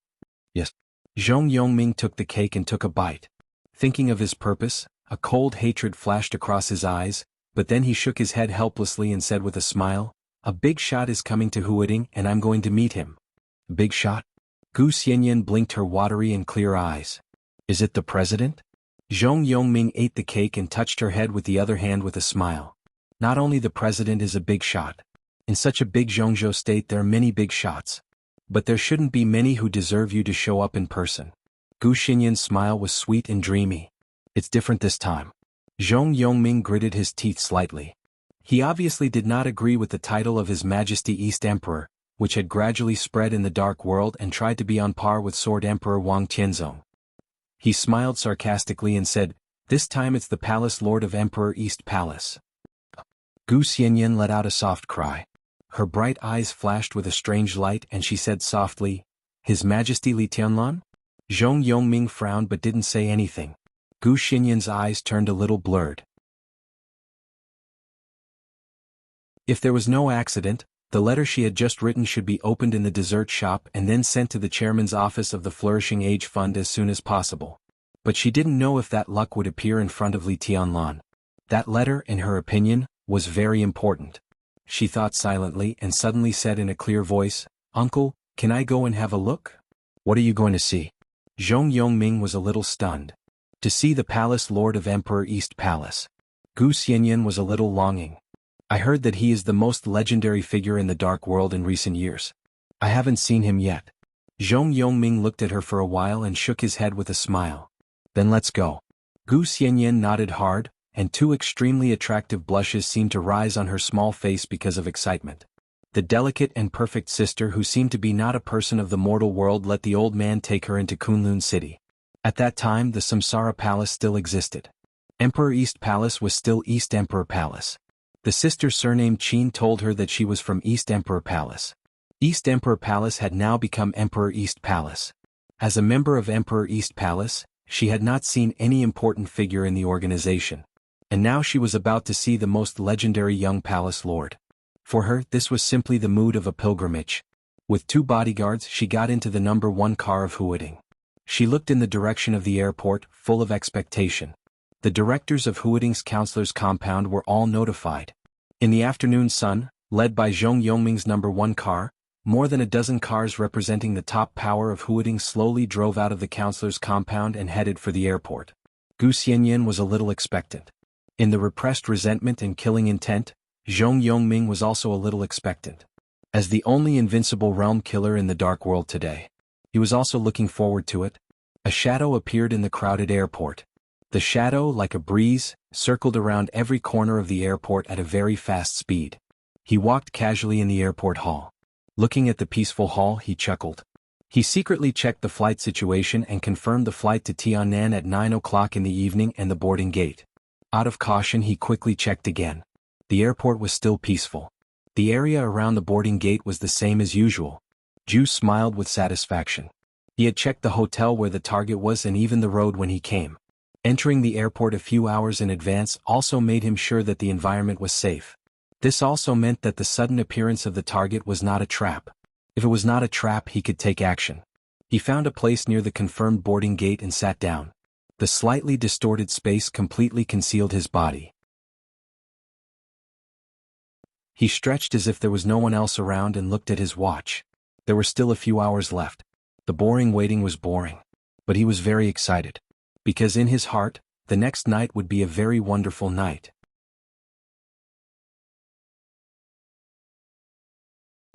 "Yes." Zhong Yongming took the cake and took a bite. Thinking of his purpose, a cold hatred flashed across his eyes, but then he shook his head helplessly and said with a smile, "A big shot is coming to Huading and I'm going to meet him." "Big shot?" Gu Xianyan blinked her watery and clear eyes. "Is it the president?" Zhong Yongming ate the cake and touched her head with the other hand with a smile. "Not only the president is a big shot. In such a big Zhongzhou state there are many big shots. But there shouldn't be many who deserve you to show up in person." Gu Xianyan's smile was sweet and dreamy. "It's different this time." Zhong Yongming gritted his teeth slightly. He obviously did not agree with the title of His Majesty East Emperor, which had gradually spread in the dark world and tried to be on par with Sword Emperor Wang Tianzong. He smiled sarcastically and said, "This time it's the Palace Lord of Emperor East Palace." Gu Xianyan let out a soft cry. Her bright eyes flashed with a strange light and she said softly, "His Majesty Li Tianlan?" Zhong Yongming frowned but didn't say anything. Gu Xianyan's eyes turned a little blurred. If there was no accident, the letter she had just written should be opened in the dessert shop and then sent to the chairman's office of the Flourishing Age Fund as soon as possible. But she didn't know if that luck would appear in front of Li Tianlan. That letter, in her opinion, was very important. She thought silently and suddenly said in a clear voice, "Uncle, can I go and have a look?" "What are you going to see?" Zhong Yongming was a little stunned. "To see the Palace Lord of Emperor East Palace." Gu Xianyan was a little longing. "I heard that he is the most legendary figure in the dark world in recent years. I haven't seen him yet." Zhong Yongming looked at her for a while and shook his head with a smile. "Then let's go." Gu Xianyan nodded hard, and two extremely attractive blushes seemed to rise on her small face because of excitement. The delicate and perfect sister who seemed to be not a person of the mortal world let the old man take her into Kunlun City. At that time the Samsara Palace still existed. Emperor East Palace was still East Emperor Palace. The sister's surname Qin told her that she was from East Emperor Palace. East Emperor Palace had now become Emperor East Palace. As a member of Emperor East Palace, she had not seen any important figure in the organization. And now she was about to see the most legendary young palace lord. For her, this was simply the mood of a pilgrimage. With two bodyguards she got into the number 1 car of Huading. She looked in the direction of the airport, full of expectation. The directors of Huading's councillors' compound were all notified. In the afternoon sun, led by Zhong Yongming's number 1 car, more than a dozen cars representing the top power of Huading slowly drove out of the councillors' compound and headed for the airport. Gu Xianyan was a little expectant. In the repressed resentment and killing intent, Zhong Yongming was also a little expectant. As the only invincible realm killer in the dark world today, he was also looking forward to it. A shadow appeared in the crowded airport. The shadow, like a breeze, circled around every corner of the airport at a very fast speed. He walked casually in the airport hall. Looking at the peaceful hall, he chuckled. He secretly checked the flight situation and confirmed the flight to Tiannan at 9 o'clock in the evening and the boarding gate. Out of caution, he quickly checked again. The airport was still peaceful. The area around the boarding gate was the same as usual. Ju smiled with satisfaction. He had checked the hotel where the target was and even the road when he came. Entering the airport a few hours in advance also made him sure that the environment was safe. This also meant that the sudden appearance of the target was not a trap. If it was not a trap, he could take action. He found a place near the confirmed boarding gate and sat down. The slightly distorted space completely concealed his body. He stretched as if there was no one else around and looked at his watch. There were still a few hours left. The boring waiting was boring. But he was very excited. Because in his heart, the next night would be a very wonderful night.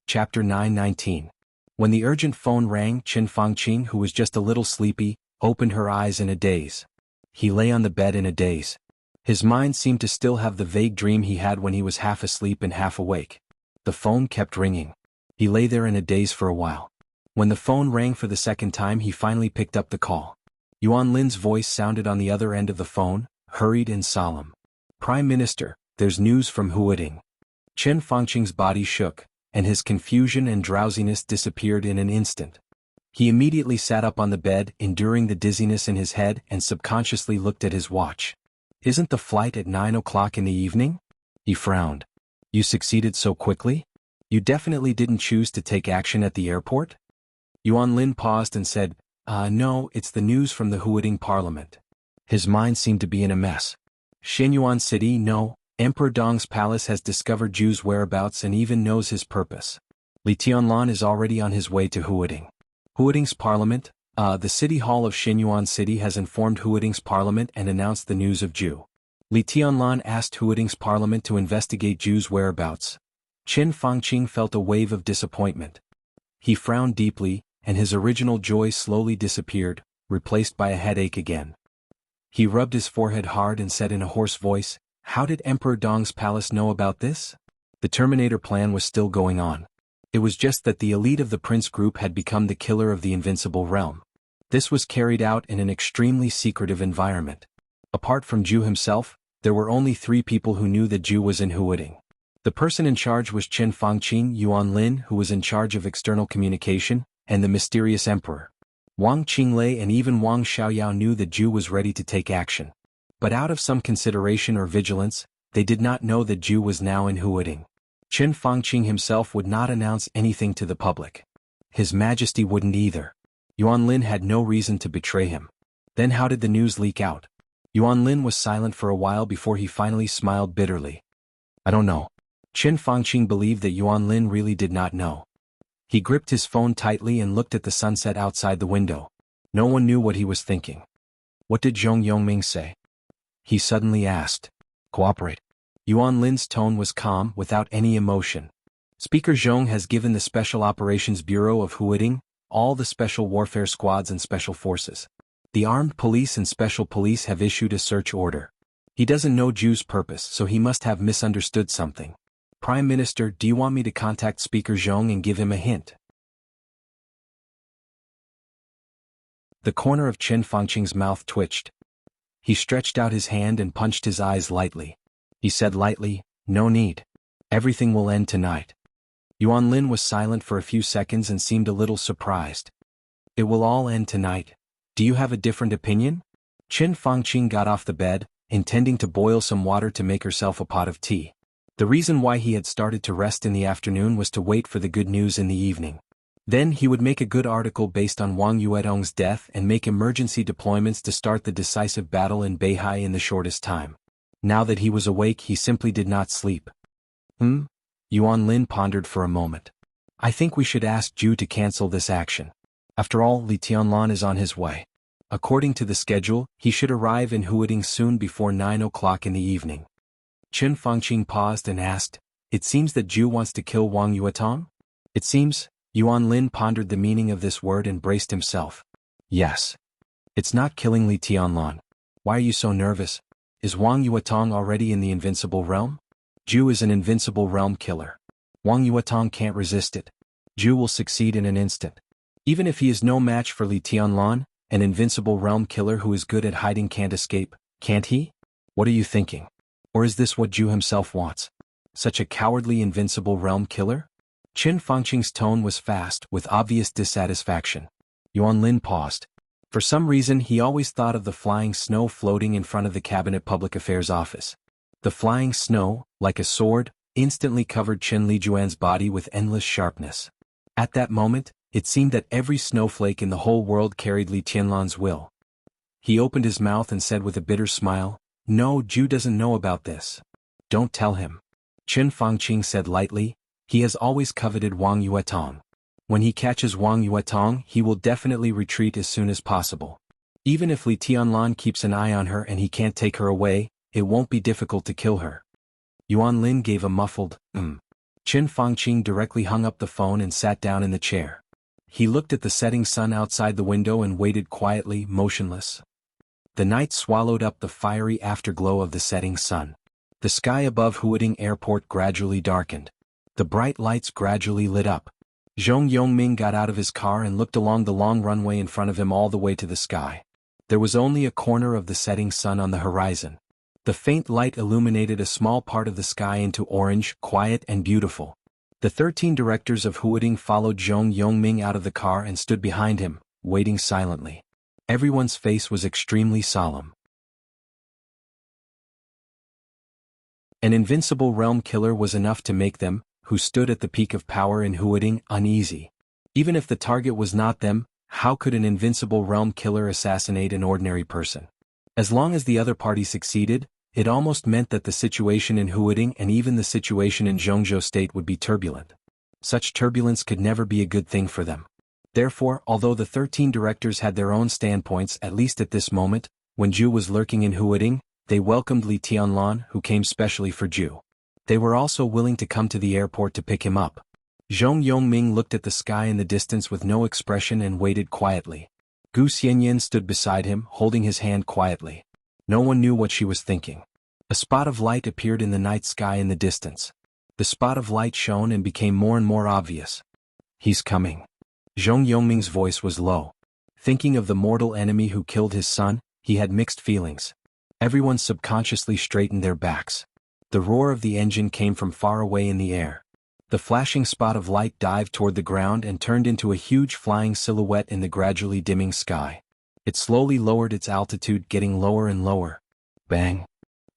Chapter 9:19. When the urgent phone rang, Qin Fangqing, who was just a little sleepy, opened her eyes in a daze. He lay on the bed in a daze. His mind seemed to still have the vague dream he had when he was half asleep and half awake. The phone kept ringing. He lay there in a daze for a while. When the phone rang for the second time, he finally picked up the call. Yuan Lin's voice sounded on the other end of the phone, hurried and solemn. "Prime Minister, there's news from Huading." Qin Fangqing's body shook, and his confusion and drowsiness disappeared in an instant. He immediately sat up on the bed, enduring the dizziness in his head, and subconsciously looked at his watch. "Isn't the flight at 9 o'clock in the evening?" He frowned. "You succeeded so quickly? You definitely didn't choose to take action at the airport?" Yuan Lin paused and said, No, it's the news from the Huading Parliament." His mind seemed to be in a mess. "Shenyuan City, no. Emperor Dong's palace has discovered Zhu's whereabouts and even knows his purpose. Li Tianlan is already on his way to Huading. Huading's parliament, the city hall of Shenyuan City has informed Huading's parliament and announced the news of Zhu. Li Tianlan asked Huading's parliament to investigate Zhu's whereabouts." Qin Fangqing felt a wave of disappointment. He frowned deeply, and his original joy slowly disappeared, replaced by a headache again. He rubbed his forehead hard and said in a hoarse voice, "How did Emperor Dong's palace know about this?" The Terminator plan was still going on. It was just that the elite of the Prince Group had become the killer of the Invincible Realm. This was carried out in an extremely secretive environment. Apart from Zhu himself, there were only 3 people who knew that Zhu was in Huading. The person in charge was Qin Fangqing, Yuan Lin, who was in charge of external communication, and the mysterious emperor. Wang Qinglei and even Wang Xiaoyao knew that Zhu was ready to take action. But out of some consideration or vigilance, they did not know that Zhu was now in Huading. Qin Fangqing himself would not announce anything to the public. His Majesty wouldn't either. Yuan Lin had no reason to betray him. Then how did the news leak out? Yuan Lin was silent for a while before he finally smiled bitterly. "I don't know." Qin Fangqing believed that Yuan Lin really did not know. He gripped his phone tightly and looked at the sunset outside the window. No one knew what he was thinking. "What did Zhong Yongming say?" he suddenly asked. "Cooperate." Yuan Lin's tone was calm, without any emotion. "Speaker Zhong has given the Special Operations Bureau of Huading, all the special warfare squads and special forces. The armed police and special police have issued a search order. He doesn't know Zhu's purpose, so he must have misunderstood something. Prime Minister, do you want me to contact Speaker Zhong and give him a hint?" The corner of Qin Fangqing's mouth twitched. He stretched out his hand and punched his eyes lightly. He said lightly, "No need. Everything will end tonight." Yuan Lin was silent for a few seconds and seemed a little surprised. "It will all end tonight. Do you have a different opinion?" Qin Fangqing got off the bed, intending to boil some water to make herself a pot of tea. The reason why he had started to rest in the afternoon was to wait for the good news in the evening. Then he would make a good article based on Wang Yuedong's death and make emergency deployments to start the decisive battle in Beihai in the shortest time. Now that he was awake, he simply did not sleep. Yuan Lin pondered for a moment. "I think we should ask Zhu to cancel this action. After all, Li Tianlan is on his way. According to the schedule, he should arrive in Huading soon before 9 o'clock in the evening." Qin Fangqing paused and asked, "It seems that Zhu wants to kill Wang Yuetong?" "It seems." Yuan Lin pondered the meaning of this word and braced himself. "Yes. It's not killing Li Tianlan. Why are you so nervous? Is Wang Yuetong already in the Invincible Realm? Zhu is an Invincible Realm killer. Wang Yuetong can't resist it. Zhu will succeed in an instant. Even if he is no match for Li Tianlan, an Invincible Realm killer who is good at hiding can't escape, can't he? What are you thinking? Or is this what Zhu himself wants? Such a cowardly Invincible Realm killer?" Qin Fangqing's tone was fast, with obvious dissatisfaction. Yuan Lin paused. For some reason he always thought of the flying snow floating in front of the Cabinet Public Affairs office. The flying snow, like a sword, instantly covered Chen Lijuan's body with endless sharpness. At that moment, it seemed that every snowflake in the whole world carried Li Tianlan's will. He opened his mouth and said with a bitter smile, "No, Ju doesn't know about this. Don't tell him." Chen Fangqing said lightly, "He has always coveted Wang Yuetong. When he catches Wang Yuetong, he will definitely retreat as soon as possible. Even if Li Tianlan keeps an eye on her and he can't take her away, it won't be difficult to kill her." Yuan Lin gave a muffled, Chen Fangqing directly hung up the phone and sat down in the chair. He looked at the setting sun outside the window and waited quietly, motionless. The night swallowed up the fiery afterglow of the setting sun. The sky above Huading Airport gradually darkened. The bright lights gradually lit up. Zhong Yongming got out of his car and looked along the long runway in front of him all the way to the sky. There was only a corner of the setting sun on the horizon. The faint light illuminated a small part of the sky into orange, quiet and beautiful. The 13 directors of Huading followed Zhong Yongming out of the car and stood behind him, waiting silently. Everyone's face was extremely solemn. An invincible realm killer was enough to make them, who stood at the peak of power in Huading, uneasy. Even if the target was not them, how could an invincible realm killer assassinate an ordinary person? As long as the other party succeeded, it almost meant that the situation in Huading and even the situation in Zhongzhou State would be turbulent. Such turbulence could never be a good thing for them. Therefore, although the 13 directors had their own standpoints at least at this moment, when Ju was lurking in Huading, they welcomed Li Tianlan, who came specially for Ju. They were also willing to come to the airport to pick him up. Zhong Yongming looked at the sky in the distance with no expression and waited quietly. Gu Xianyan stood beside him, holding his hand quietly. No one knew what she was thinking. A spot of light appeared in the night sky in the distance. The spot of light shone and became more and more obvious. "He's coming." Zhong Yongming's voice was low. Thinking of the mortal enemy who killed his son, he had mixed feelings. Everyone subconsciously straightened their backs. The roar of the engine came from far away in the air. The flashing spot of light dived toward the ground and turned into a huge flying silhouette in the gradually dimming sky. It slowly lowered its altitude, getting lower and lower. Bang!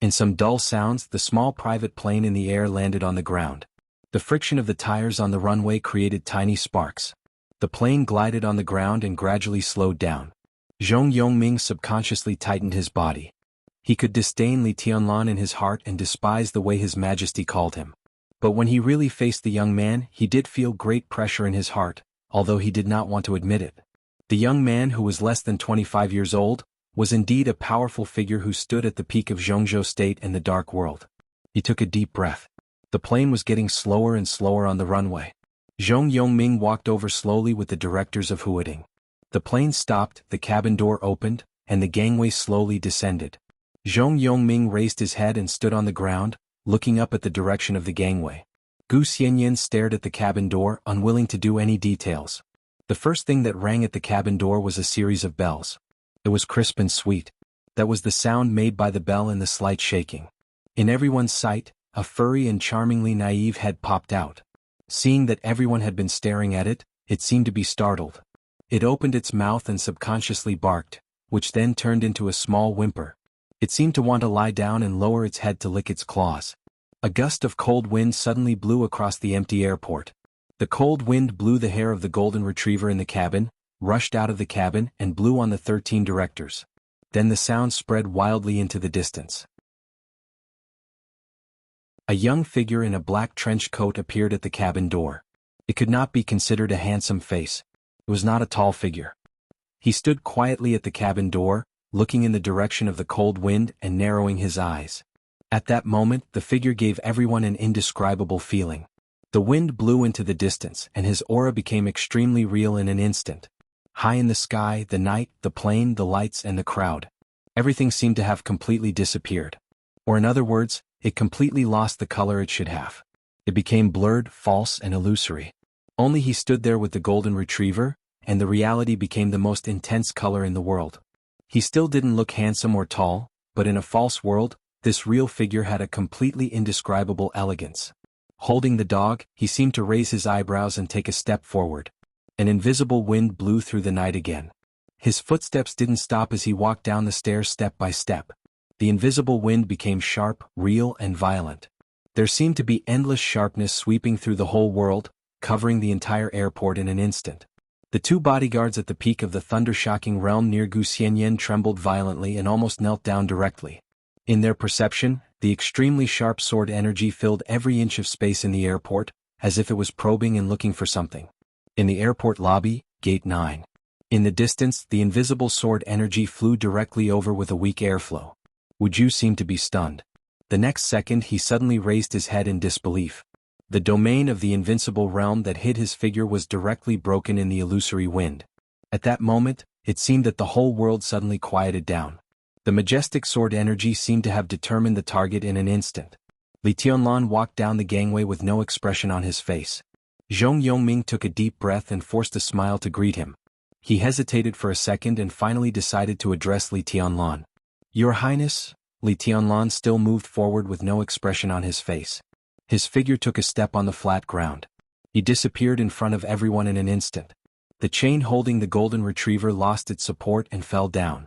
In some dull sounds, the small private plane in the air landed on the ground. The friction of the tires on the runway created tiny sparks. The plane glided on the ground and gradually slowed down. Zhong Yongming subconsciously tightened his body. He could disdain Li Tianlan in his heart and despise the way His Majesty called him. But when he really faced the young man, he did feel great pressure in his heart, although he did not want to admit it. The young man, who was less than 25 years old, was indeed a powerful figure who stood at the peak of Zhongzhou State in the dark world. He took a deep breath. The plane was getting slower and slower on the runway. Zhong Yongming walked over slowly with the directors of Huading. The plane stopped, the cabin door opened, and the gangway slowly descended. Zhong Yongming raised his head and stood on the ground, looking up at the direction of the gangway. Gu Xianyan stared at the cabin door, unwilling to do any details. The first thing that rang at the cabin door was a series of bells. It was crisp and sweet. That was the sound made by the bell and the slight shaking. In everyone's sight, a furry and charmingly naive head popped out. Seeing that everyone had been staring at it, it seemed to be startled. It opened its mouth and subconsciously barked, which then turned into a small whimper. It seemed to want to lie down and lower its head to lick its claws. A gust of cold wind suddenly blew across the empty airport. The cold wind blew the hair of the golden retriever in the cabin, rushed out of the cabin and blew on the 13 directors. Then the sound spread wildly into the distance. A young figure in a black trench coat appeared at the cabin door. It could not be considered a handsome face. It was not a tall figure. He stood quietly at the cabin door, looking in the direction of the cold wind and narrowing his eyes. At that moment, the figure gave everyone an indescribable feeling. The wind blew into the distance, and his aura became extremely real in an instant. High in the sky, the night, the plane, the lights, and the crowd. Everything seemed to have completely disappeared. Or in other words, it completely lost the color it should have. It became blurred, false, and illusory. Only he stood there with the golden retriever, and the reality became the most intense color in the world. He still didn't look handsome or tall, but in a false world, this real figure had a completely indescribable elegance. Holding the dog, he seemed to raise his eyebrows and take a step forward. An invisible wind blew through the night again. His footsteps didn't stop as he walked down the stairs step by step. The invisible wind became sharp, real, and violent. There seemed to be endless sharpness sweeping through the whole world, covering the entire airport in an instant. The two bodyguards at the peak of the thunder-shocking realm near Guxianyan trembled violently and almost knelt down directly. In their perception, the extremely sharp sword energy filled every inch of space in the airport, as if it was probing and looking for something. In the airport lobby, Gate 9. In the distance, the invisible sword energy flew directly over with a weak airflow. Wuju seemed to be stunned. The next second he suddenly raised his head in disbelief. The domain of the invincible realm that hid his figure was directly broken in the illusory wind. At that moment, it seemed that the whole world suddenly quieted down. The majestic sword energy seemed to have determined the target in an instant. Li Tianlan walked down the gangway with no expression on his face. Zhong Yongming took a deep breath and forced a smile to greet him. He hesitated for a second and finally decided to address Li Tianlan. "Your Highness?" Li Tianlan still moved forward with no expression on his face. His figure took a step on the flat ground. He disappeared in front of everyone in an instant. The chain holding the golden retriever lost its support and fell down.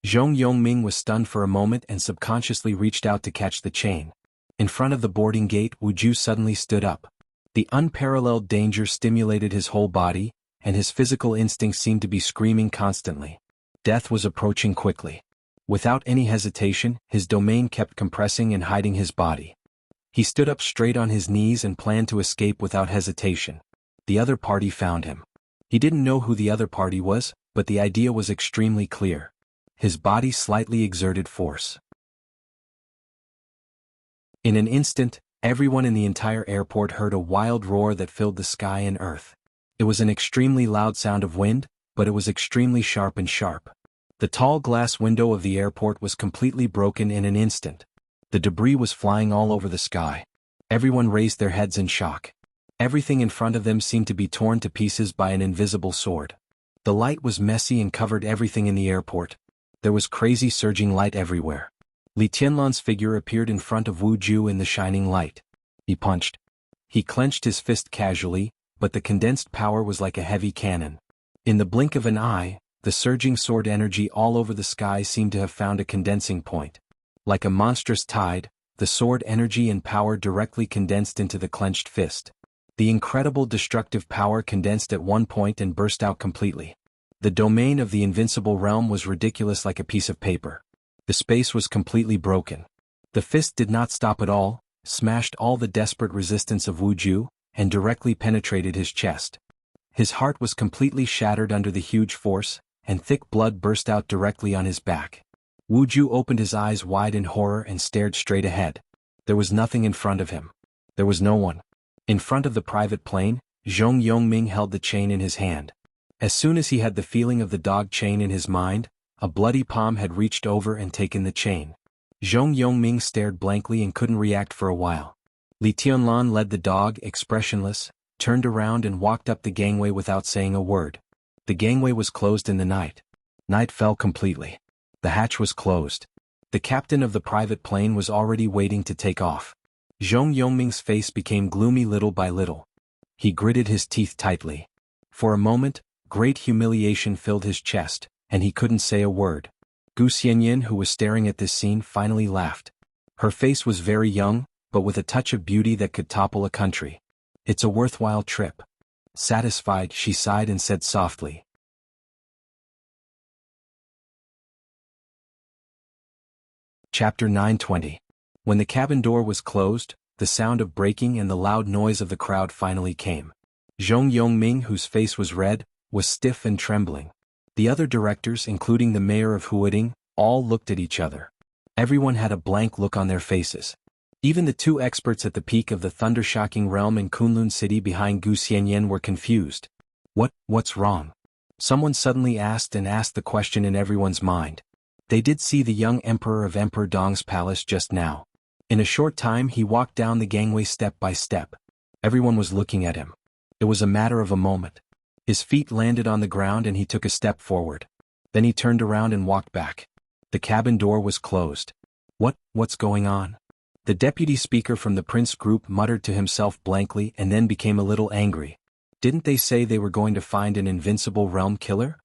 Zhong Yongming was stunned for a moment and subconsciously reached out to catch the chain. In front of the boarding gate, Wuju suddenly stood up. The unparalleled danger stimulated his whole body, and his physical instincts seemed to be screaming constantly. Death was approaching quickly. Without any hesitation, his domain kept compressing and hiding his body. He stood up straight on his knees and planned to escape without hesitation. The other party found him. He didn't know who the other party was, but the idea was extremely clear. His body slightly exerted force. In an instant, everyone in the entire airport heard a wild roar that filled the sky and earth. It was an extremely loud sound of wind, but it was extremely sharp and sharp. The tall glass window of the airport was completely broken in an instant. The debris was flying all over the sky. Everyone raised their heads in shock. Everything in front of them seemed to be torn to pieces by an invisible sword. The light was messy and covered everything in the airport. There was crazy surging light everywhere. Li Tianlan's figure appeared in front of Wu Ju in the shining light. He punched. He clenched his fist casually, but the condensed power was like a heavy cannon. In the blink of an eye, the surging sword energy all over the sky seemed to have found a condensing point. Like a monstrous tide, the sword energy and power directly condensed into the clenched fist. The incredible destructive power condensed at one point and burst out completely. The domain of the invincible realm was ridiculous like a piece of paper. The space was completely broken. The fist did not stop at all, smashed all the desperate resistance of Wu Ju, and directly penetrated his chest. His heart was completely shattered under the huge force, and thick blood burst out directly on his back. Wu Ju opened his eyes wide in horror and stared straight ahead. There was nothing in front of him. There was no one. In front of the private plane, Zhong Yongming held the chain in his hand. As soon as he had the feeling of the dog chain in his mind, a bloody palm had reached over and taken the chain. Zhong Yongming stared blankly and couldn't react for a while. Li Tianlan led the dog, expressionless, turned around and walked up the gangway without saying a word. The gangway was closed in the night. Night fell completely. The hatch was closed. The captain of the private plane was already waiting to take off. Zhong Yongming's face became gloomy little by little. He gritted his teeth tightly. For a moment, great humiliation filled his chest, and he couldn't say a word. Guxianyan, who was staring at this scene, finally laughed. Her face was very young, but with a touch of beauty that could topple a country. "It's a worthwhile trip." Satisfied, she sighed and said softly. Chapter 920. When the cabin door was closed, the sound of breaking and the loud noise of the crowd finally came. Zhong Yongming, whose face was red, was stiff and trembling. The other directors, including the mayor of Huading, all looked at each other. Everyone had a blank look on their faces. Even the two experts at the peak of the thunder-shocking realm in Kunlun City behind Guxianyan were confused. What's wrong? Someone suddenly asked the question in everyone's mind. They did see the young emperor of Emperor Dong's palace just now. In a short time he walked down the gangway step by step. Everyone was looking at him. It was a matter of a moment. His feet landed on the ground and he took a step forward. Then he turned around and walked back. The cabin door was closed. What's going on? The deputy speaker from the prince group muttered to himself blankly and then became a little angry. Didn't they say they were going to find an invincible realm killer?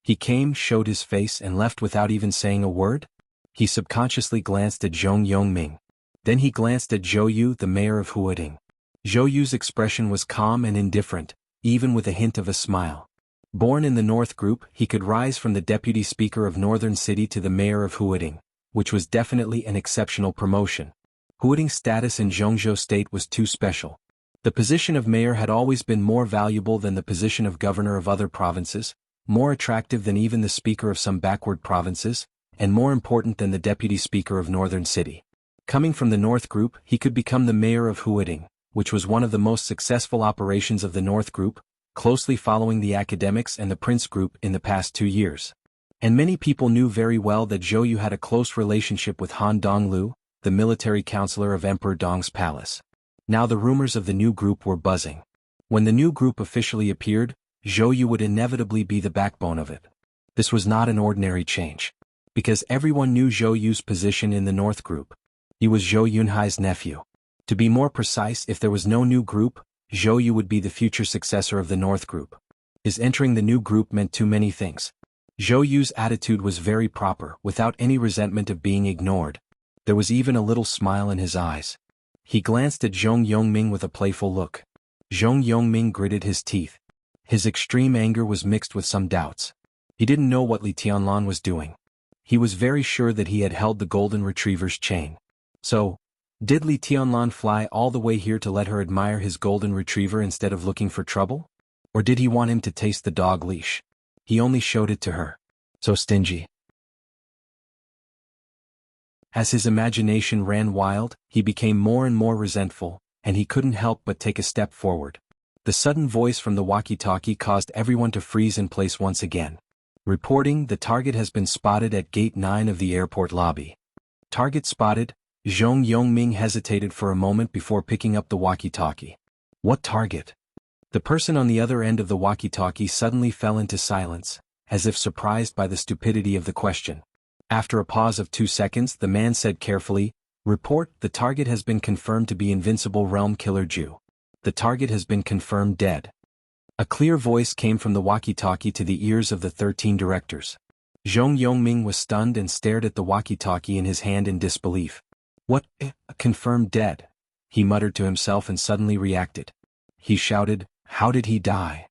He came, showed his face, and left without even saying a word? He subconsciously glanced at Zhong Yongming. Then he glanced at Zhou Yu, the mayor of Huading. Zhou Yu's expression was calm and indifferent, even with a hint of a smile. Born in the North Group, he could rise from the deputy speaker of Northern City to the mayor of Huading, which was definitely an exceptional promotion. Huading's status in Zhongzhou State was too special. The position of mayor had always been more valuable than the position of governor of other provinces, more attractive than even the speaker of some backward provinces, and more important than the deputy speaker of Northern City. Coming from the North Group, he could become the mayor of Huading, which was one of the most successful operations of the North Group, closely following the academics and the Prince Group in the past 2 years. And many people knew very well that Zhou Yu had a close relationship with Han Donglu, the military counselor of Emperor Dong's palace. Now the rumors of the new group were buzzing. When the new group officially appeared, Zhou Yu would inevitably be the backbone of it. This was not an ordinary change. Because everyone knew Zhou Yu's position in the North Group. He was Zhou Yunhai's nephew. To be more precise, if there was no new group, Zhou Yu would be the future successor of the North Group. His entering the new group meant too many things. Zhou Yu's attitude was very proper, without any resentment of being ignored. There was even a little smile in his eyes. He glanced at Zhong Yongming with a playful look. Zhong Yongming gritted his teeth. His extreme anger was mixed with some doubts. He didn't know what Li Tianlan was doing. He was very sure that he had held the golden retriever's chain. So, did Li Tianlan fly all the way here to let her admire his golden retriever instead of looking for trouble? Or did he want him to taste the dog leash? He only showed it to her. So stingy. As his imagination ran wild, he became more and more resentful, and he couldn't help but take a step forward. The sudden voice from the walkie-talkie caused everyone to freeze in place once again. Reporting, the target has been spotted at Gate 9 of the airport lobby. Target spotted. Zhong Yongming hesitated for a moment before picking up the walkie-talkie. What target? The person on the other end of the walkie-talkie suddenly fell into silence, as if surprised by the stupidity of the question. After a pause of 2 seconds, the man said carefully, "Report, the target has been confirmed to be Invincible Realm Killer Ju. The target has been confirmed dead." A clear voice came from the walkie-talkie to the ears of the 13 directors. Zhong Yongming was stunned and stared at the walkie-talkie in his hand in disbelief. "What? Confirmed dead?" he muttered to himself and suddenly reacted. He shouted, "How did he die?"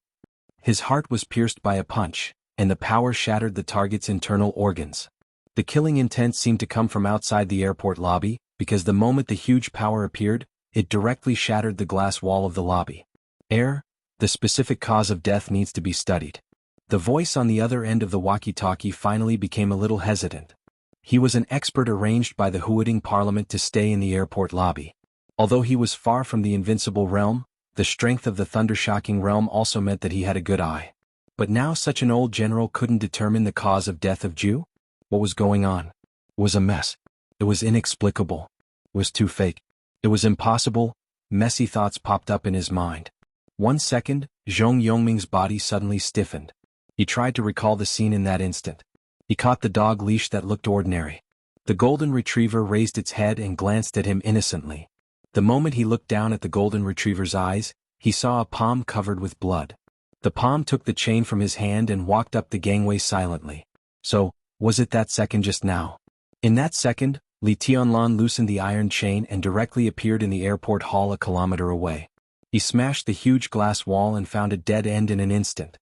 His heart was pierced by a punch, and the power shattered the target's internal organs. The killing intent seemed to come from outside the airport lobby, because the moment the huge power appeared, it directly shattered the glass wall of the lobby. The specific cause of death needs to be studied. The voice on the other end of the walkie-talkie finally became a little hesitant. He was an expert arranged by the Huading Parliament to stay in the airport lobby. Although he was far from the invincible realm, the strength of the thunder-shocking realm also meant that he had a good eye. But now such an old general couldn't determine the cause of death of Ju? What was going on? It was a mess. It was inexplicable. It was too fake. It was impossible. Messy thoughts popped up in his mind. 1 second, Zhong Yongming's body suddenly stiffened. He tried to recall the scene in that instant. He caught the dog leash that looked ordinary. The golden retriever raised its head and glanced at him innocently. The moment he looked down at the golden retriever's eyes, he saw a palm covered with blood. The palm took the chain from his hand and walked up the gangway silently. So, was it that second just now? In that second, Li Tianlan loosened the iron chain and directly appeared in the airport hall a kilometer away. He smashed the huge glass wall and found a dead end in an instant.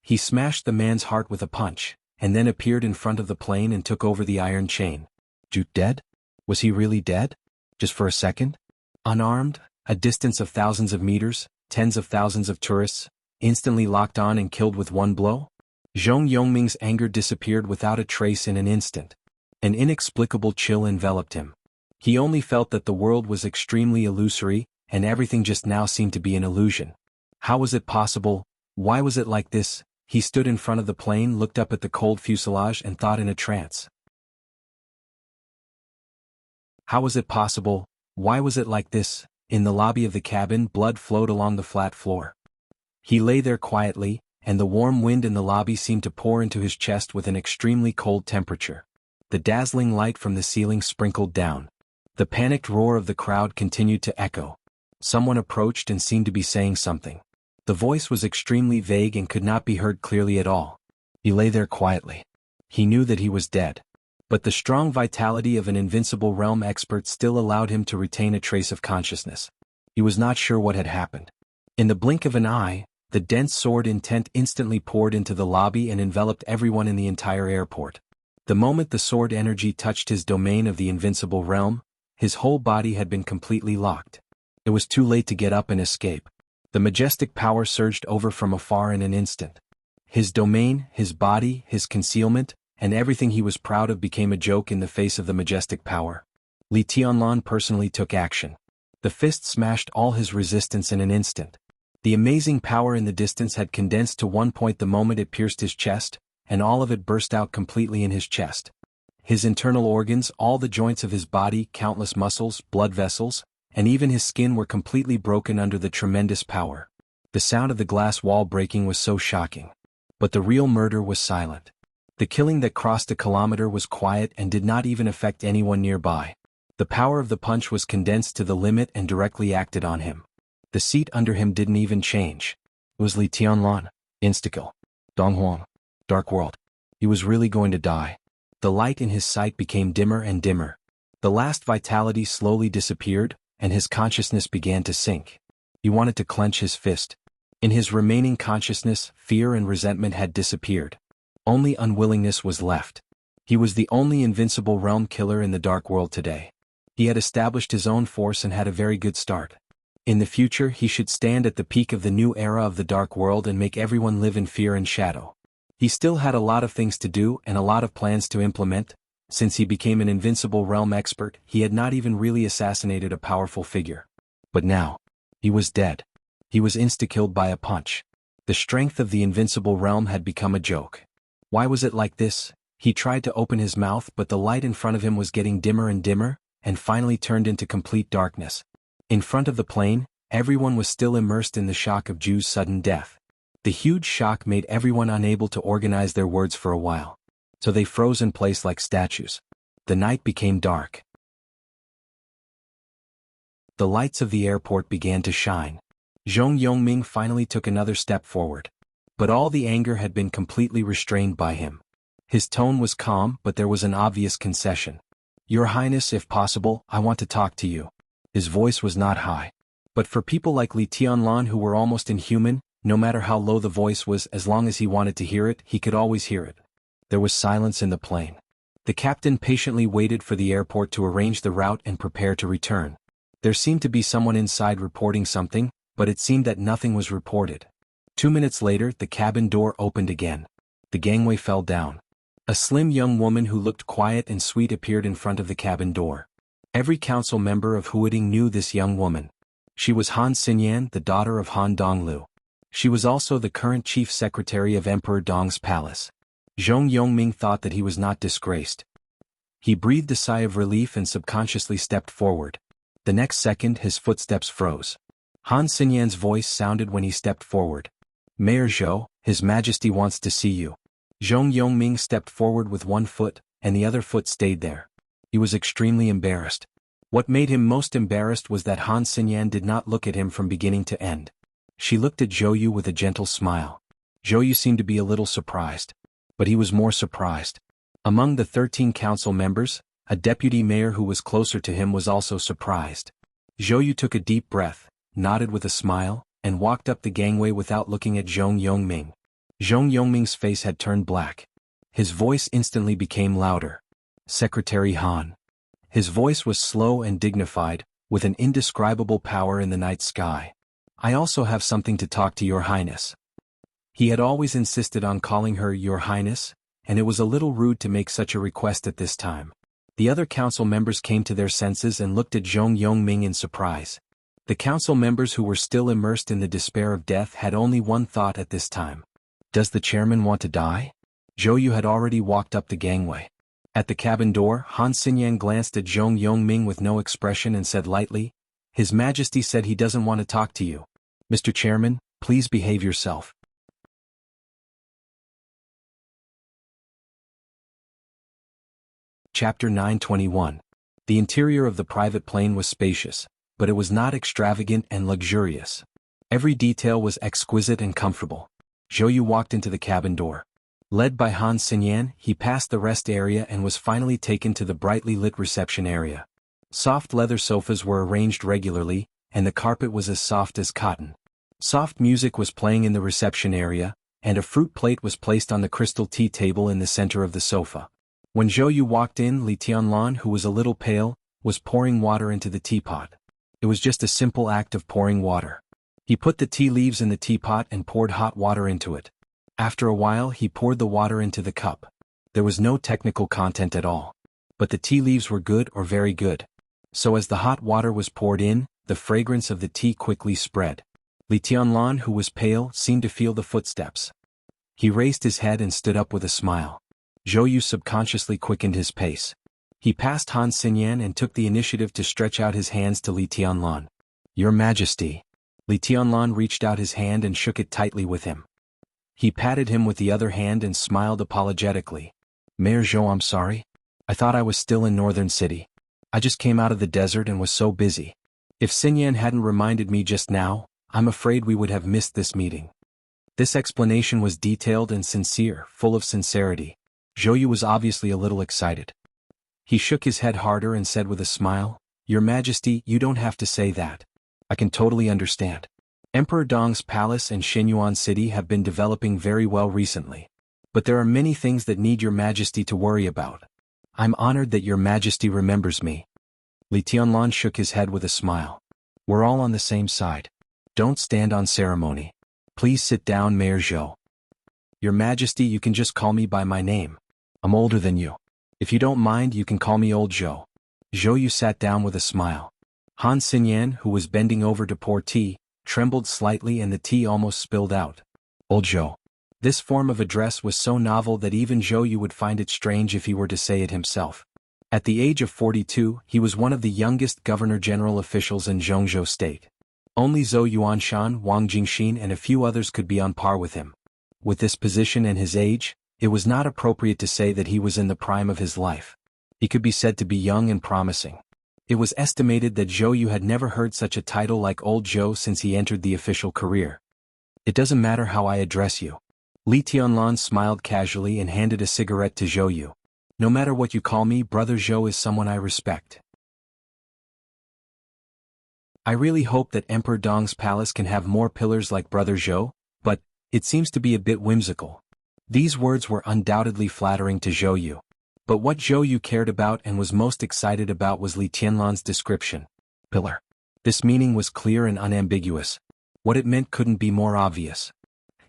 He smashed the man's heart with a punch, and then appeared in front of the plane and took over the iron chain. Jute dead? Was he really dead? Just for a second? Unarmed, a distance of thousands of meters, tens of thousands of tourists, instantly locked on and killed with one blow? Zhong Yongming's anger disappeared without a trace in an instant. An inexplicable chill enveloped him. He only felt that the world was extremely illusory, and everything just now seemed to be an illusion. How was it possible? Why was it like this? He stood in front of the plane, looked up at the cold fuselage and thought in a trance. How was it possible? Why was it like this? In the lobby of the cabin, blood flowed along the flat floor. He lay there quietly, and the warm wind in the lobby seemed to pour into his chest with an extremely cold temperature. The dazzling light from the ceiling sprinkled down. The panicked roar of the crowd continued to echo. Someone approached and seemed to be saying something. The voice was extremely vague and could not be heard clearly at all. He lay there quietly. He knew that he was dead. But the strong vitality of an invincible realm expert still allowed him to retain a trace of consciousness. He was not sure what had happened. In the blink of an eye, the dense sword intent instantly poured into the lobby and enveloped everyone in the entire airport. The moment the sword energy touched his domain of the invincible realm, his whole body had been completely locked. It was too late to get up and escape. The majestic power surged over from afar in an instant. His domain, his body, his concealment, and everything he was proud of became a joke in the face of the majestic power. Li Tianlan personally took action. The fist smashed all his resistance in an instant. The amazing power in the distance had condensed to one point the moment it pierced his chest, and all of it burst out completely in his chest. His internal organs, all the joints of his body, countless muscles, blood vessels, and even his skin were completely broken under the tremendous power. The sound of the glass wall breaking was so shocking. But the real murder was silent. The killing that crossed a kilometer was quiet and did not even affect anyone nearby. The power of the punch was condensed to the limit and directly acted on him. The seat under him didn't even change. It was Li Tianlan, Instakill, Donghuang, Dark World. He was really going to die. The light in his sight became dimmer and dimmer. The last vitality slowly disappeared, and his consciousness began to sink. He wanted to clench his fist. In his remaining consciousness, fear and resentment had disappeared. Only unwillingness was left. He was the only invincible realm killer in the Dark World today. He had established his own force and had a very good start. In the future he should stand at the peak of the new era of the Dark World and make everyone live in fear and shadow. He still had a lot of things to do and a lot of plans to implement. Since he became an invincible realm expert, he had not even really assassinated a powerful figure. But now, he was dead. He was insta-killed by a punch. The strength of the invincible realm had become a joke. Why was it like this? He tried to open his mouth, but the light in front of him was getting dimmer and dimmer, and finally turned into complete darkness. In front of the plane, everyone was still immersed in the shock of Ju's sudden death. The huge shock made everyone unable to organize their words for a while. So they froze in place like statues. The night became dark. The lights of the airport began to shine. Zhong Yongming finally took another step forward. But all the anger had been completely restrained by him. His tone was calm, but there was an obvious concession. "Your Highness, if possible, I want to talk to you." His voice was not high. But for people like Li Tianlan who were almost inhuman, no matter how low the voice was, as long as he wanted to hear it, he could always hear it. There was silence in the plane. The captain patiently waited for the airport to arrange the route and prepare to return. There seemed to be someone inside reporting something, but it seemed that nothing was reported. 2 minutes later, the cabin door opened again. The gangway fell down. A slim young woman who looked quiet and sweet appeared in front of the cabin door. Every council member of Huading knew this young woman. She was Han Xinyan, the daughter of Han Donglu. She was also the current chief secretary of Emperor Dong's palace. Zhong Yongming thought that he was not disgraced. He breathed a sigh of relief and subconsciously stepped forward. The next second his footsteps froze. Han Xinyan's voice sounded when he stepped forward. "Mayor Zhou, His Majesty wants to see you." Zhong Yongming stepped forward with one foot, and the other foot stayed there. He was extremely embarrassed. What made him most embarrassed was that Han Xinyan did not look at him from beginning to end. She looked at Zhou Yu with a gentle smile. Zhou Yu seemed to be a little surprised. But he was more surprised. Among the 13 council members, a deputy mayor who was closer to him was also surprised. Zhou Yu took a deep breath, nodded with a smile, and walked up the gangway without looking at Zhong Yongming. Zhong Yongming's face had turned black. His voice instantly became louder. "Secretary Han." His voice was slow and dignified, with an indescribable power in the night sky. "I also have something to talk to Your Highness." He had always insisted on calling her Your Highness, and it was a little rude to make such a request at this time. The other council members came to their senses and looked at Zhong Yongming in surprise. The council members who were still immersed in the despair of death had only one thought at this time. Does the chairman want to die? Zhou Yu had already walked up the gangway. At the cabin door, Han Xinyan glanced at Zhong Yongming with no expression and said lightly, "His Majesty said he doesn't want to talk to you. Mr. Chairman, please behave yourself." Chapter 921. The interior of the private plane was spacious, but it was not extravagant and luxurious. Every detail was exquisite and comfortable. Zhou Yu walked into the cabin door. Led by Han Xinyan, he passed the rest area and was finally taken to the brightly lit reception area. Soft leather sofas were arranged regularly, and the carpet was as soft as cotton. Soft music was playing in the reception area, and a fruit plate was placed on the crystal tea table in the center of the sofa. When Zhou Yu walked in, Li Tianlan, who was a little pale, was pouring water into the teapot. It was just a simple act of pouring water. He put the tea leaves in the teapot and poured hot water into it. After a while, he poured the water into the cup. There was no technical content at all. But the tea leaves were good or very good. So as the hot water was poured in, the fragrance of the tea quickly spread. Li Tianlan, who was pale, seemed to feel the footsteps. He raised his head and stood up with a smile. Zhou Yu subconsciously quickened his pace. He passed Han Xinyan and took the initiative to stretch out his hands to Li Tianlan. "Your Majesty." Li Tianlan reached out his hand and shook it tightly with him. He patted him with the other hand and smiled apologetically. "Mayor Zhou, I'm sorry. I thought I was still in Northern City. I just came out of the desert and was so busy. If Xinyan hadn't reminded me just now, I'm afraid we would have missed this meeting." This explanation was detailed and sincere, full of sincerity. Zhou Yu was obviously a little excited. He shook his head harder and said with a smile, "Your Majesty, you don't have to say that. I can totally understand. Emperor Dong's palace and Xinyuan City have been developing very well recently. But there are many things that need your Majesty to worry about. I'm honored that your Majesty remembers me." Li Tianlan shook his head with a smile. "We're all on the same side. Don't stand on ceremony. Please sit down, Mayor Zhou. Your Majesty, you can just call me by my name. I'm older than you. If you don't mind, you can call me Old Zhou." Zhou Yu sat down with a smile. Han Xinyan, who was bending over to pour tea, trembled slightly and the tea almost spilled out. "Old Zhou." This form of address was so novel that even Zhou Yu would find it strange if he were to say it himself. At the age of 42, he was one of the youngest governor-general officials in Zhongzhou State. Only Zhou Yuanshan, Wang Jingxin and a few others could be on par with him. With this position and his age, it was not appropriate to say that he was in the prime of his life. He could be said to be young and promising. It was estimated that Zhou Yu had never heard such a title like Old Zhou since he entered the official career. "It doesn't matter how I address you." Li Tianlan smiled casually and handed a cigarette to Zhou Yu. "No matter what you call me, Brother Zhou is someone I respect. I really hope that Emperor Dong's palace can have more pillars like Brother Zhou, but it seems to be a bit whimsical." These words were undoubtedly flattering to Zhou Yu. But what Zhou Yu cared about and was most excited about was Li Tianlan's description. Pillar. This meaning was clear and unambiguous. What it meant couldn't be more obvious.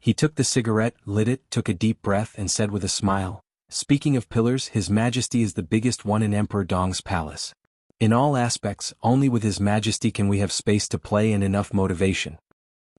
He took the cigarette, lit it, took a deep breath and said with a smile, "Speaking of pillars, His Majesty is the biggest one in Emperor Dong's palace. In all aspects, only with His Majesty can we have space to play and enough motivation."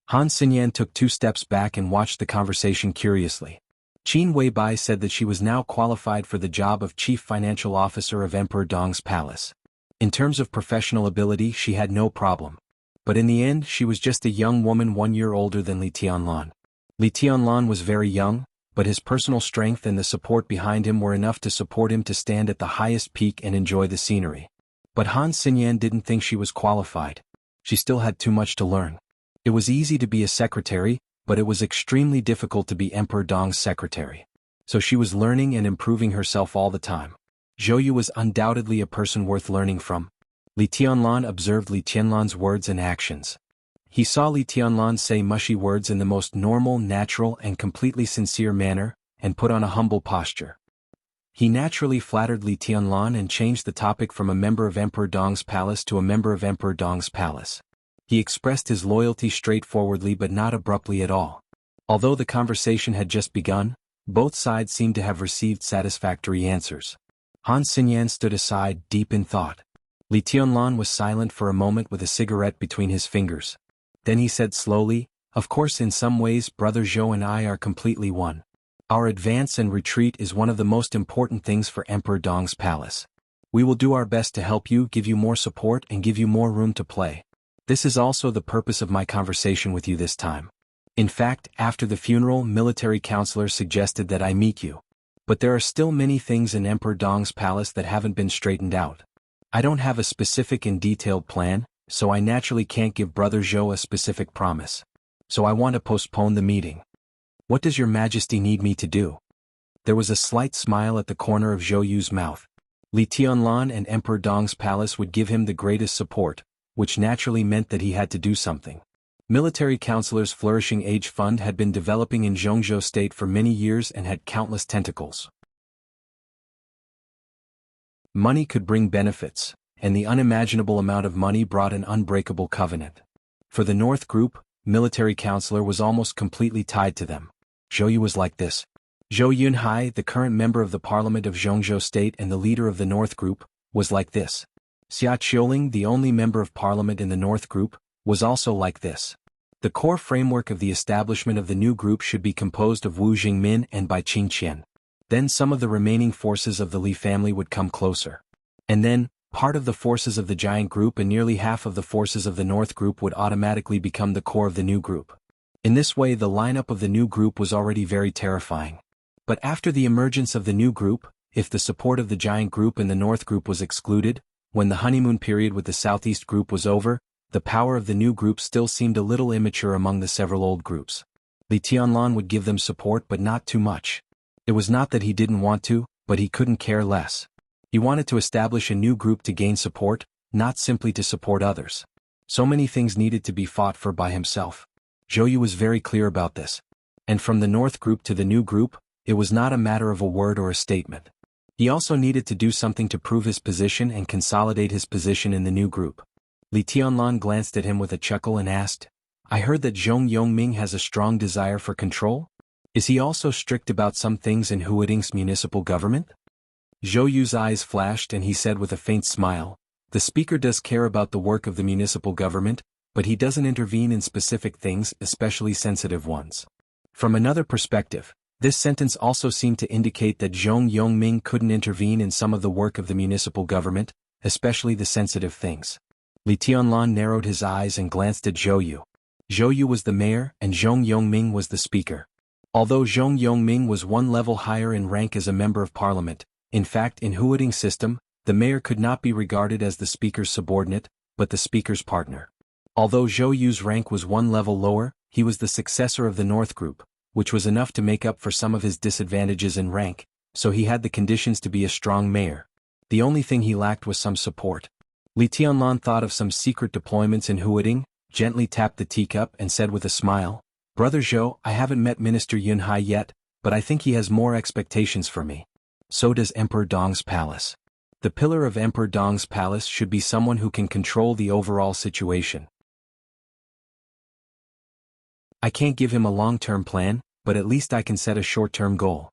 Han Xinyan took 2 steps back and watched the conversation curiously. Qin Weibai said that she was now qualified for the job of Chief Financial Officer of Emperor Dong's palace. In terms of professional ability, she had no problem. But in the end, she was just a young woman 1 year older than Li Tianlan. Li Tianlan was very young, but his personal strength and the support behind him were enough to support him to stand at the highest peak and enjoy the scenery. But Han Xinyan didn't think she was qualified. She still had too much to learn. It was easy to be a secretary, but it was extremely difficult to be Emperor Dong's secretary. So she was learning and improving herself all the time. Zhou Yu was undoubtedly a person worth learning from. Li Tianlan observed Li Tianlan's words and actions. He saw Li Tianlan say mushy words in the most normal, natural and completely sincere manner, and put on a humble posture. He naturally flattered Li Tianlan and changed the topic from a member of Emperor Dong's palace to a member of Emperor Dong's palace. He expressed his loyalty straightforwardly but not abruptly at all. Although the conversation had just begun, both sides seemed to have received satisfactory answers. Han Xinyan stood aside, deep in thought. Li Tianlan was silent for a moment with a cigarette between his fingers. Then he said slowly, "Of course, in some ways, Brother Zhou and I are completely one. Our advance and retreat is one of the most important things for Emperor Dong's palace. We will do our best to help you, give you more support and give you more room to play. This is also the purpose of my conversation with you this time. In fact, after the funeral, military counselors suggested that I meet you. But there are still many things in Emperor Dong's palace that haven't been straightened out. I don't have a specific and detailed plan, so I naturally can't give Brother Zhou a specific promise. so I want to postpone the meeting. What does your majesty need me to do? There was a slight smile at the corner of Zhou Yu's mouth. Li Tianlan and Emperor Dong's palace would give him the greatest support, which naturally meant that he had to do something. Military Counselor's Flourishing Age Fund had been developing in Zhongzhou State for many years and had countless tentacles. Money could bring benefits, and the unimaginable amount of money brought an unbreakable covenant. For the North Group, Military Counselor was almost completely tied to them. Zhou Yu was like this. Zhou Yunhai, the current member of the Parliament of Zhongzhou State and the leader of the North Group, was like this. Xia Qiuling, the only member of Parliament in the North Group, was also like this. The core framework of the establishment of the new group should be composed of Wu Jingmin and Bai Qingqian. Then some of the remaining forces of the Li family would come closer. And then, part of the forces of the giant group and nearly half of the forces of the North Group would automatically become the core of the new group. In this way, the lineup of the new group was already very terrifying. But after the emergence of the new group, if the support of the giant group and the North Group was excluded, when the honeymoon period with the Southeast Group was over, the power of the new group still seemed a little immature among the several old groups. Li Tianlan would give them support but not too much. It was not that he didn't want to, but he couldn't care less. He wanted to establish a new group to gain support, not simply to support others. So many things needed to be fought for by himself. Zhou Yu was very clear about this. And from the North Group to the new group, it was not a matter of a word or a statement. He also needed to do something to prove his position and consolidate his position in the new group. Li Tianlan glanced at him with a chuckle and asked, I heard that Zhong Yongming has a strong desire for control? Is he also strict about some things in Huading's municipal government? Zhou Yu's eyes flashed and he said with a faint smile, the speaker does care about the work of the municipal government, but he doesn't intervene in specific things, especially sensitive ones. From another perspective, this sentence also seemed to indicate that Zhong Yongming couldn't intervene in some of the work of the municipal government, especially the sensitive things. Li Tianlan narrowed his eyes and glanced at Zhou Yu. Zhou Yu was the mayor and Zhong Yongming was the speaker. Although Zhong Yongming was one level higher in rank as a member of parliament, in fact in Huading's system, the mayor could not be regarded as the speaker's subordinate, but the speaker's partner. Although Zhou Yu's rank was one level lower, he was the successor of the North Group, which was enough to make up for some of his disadvantages in rank, so he had the conditions to be a strong mayor. The only thing he lacked was some support. Li Tianlan thought of some secret deployments in Huading, gently tapped the teacup and said with a smile, Brother Zhou, I haven't met Minister Yunhai yet, but I think he has more expectations for me. So does Emperor Dong's palace. The pillar of Emperor Dong's palace should be someone who can control the overall situation. I can't give him a long-term plan, but at least I can set a short-term goal.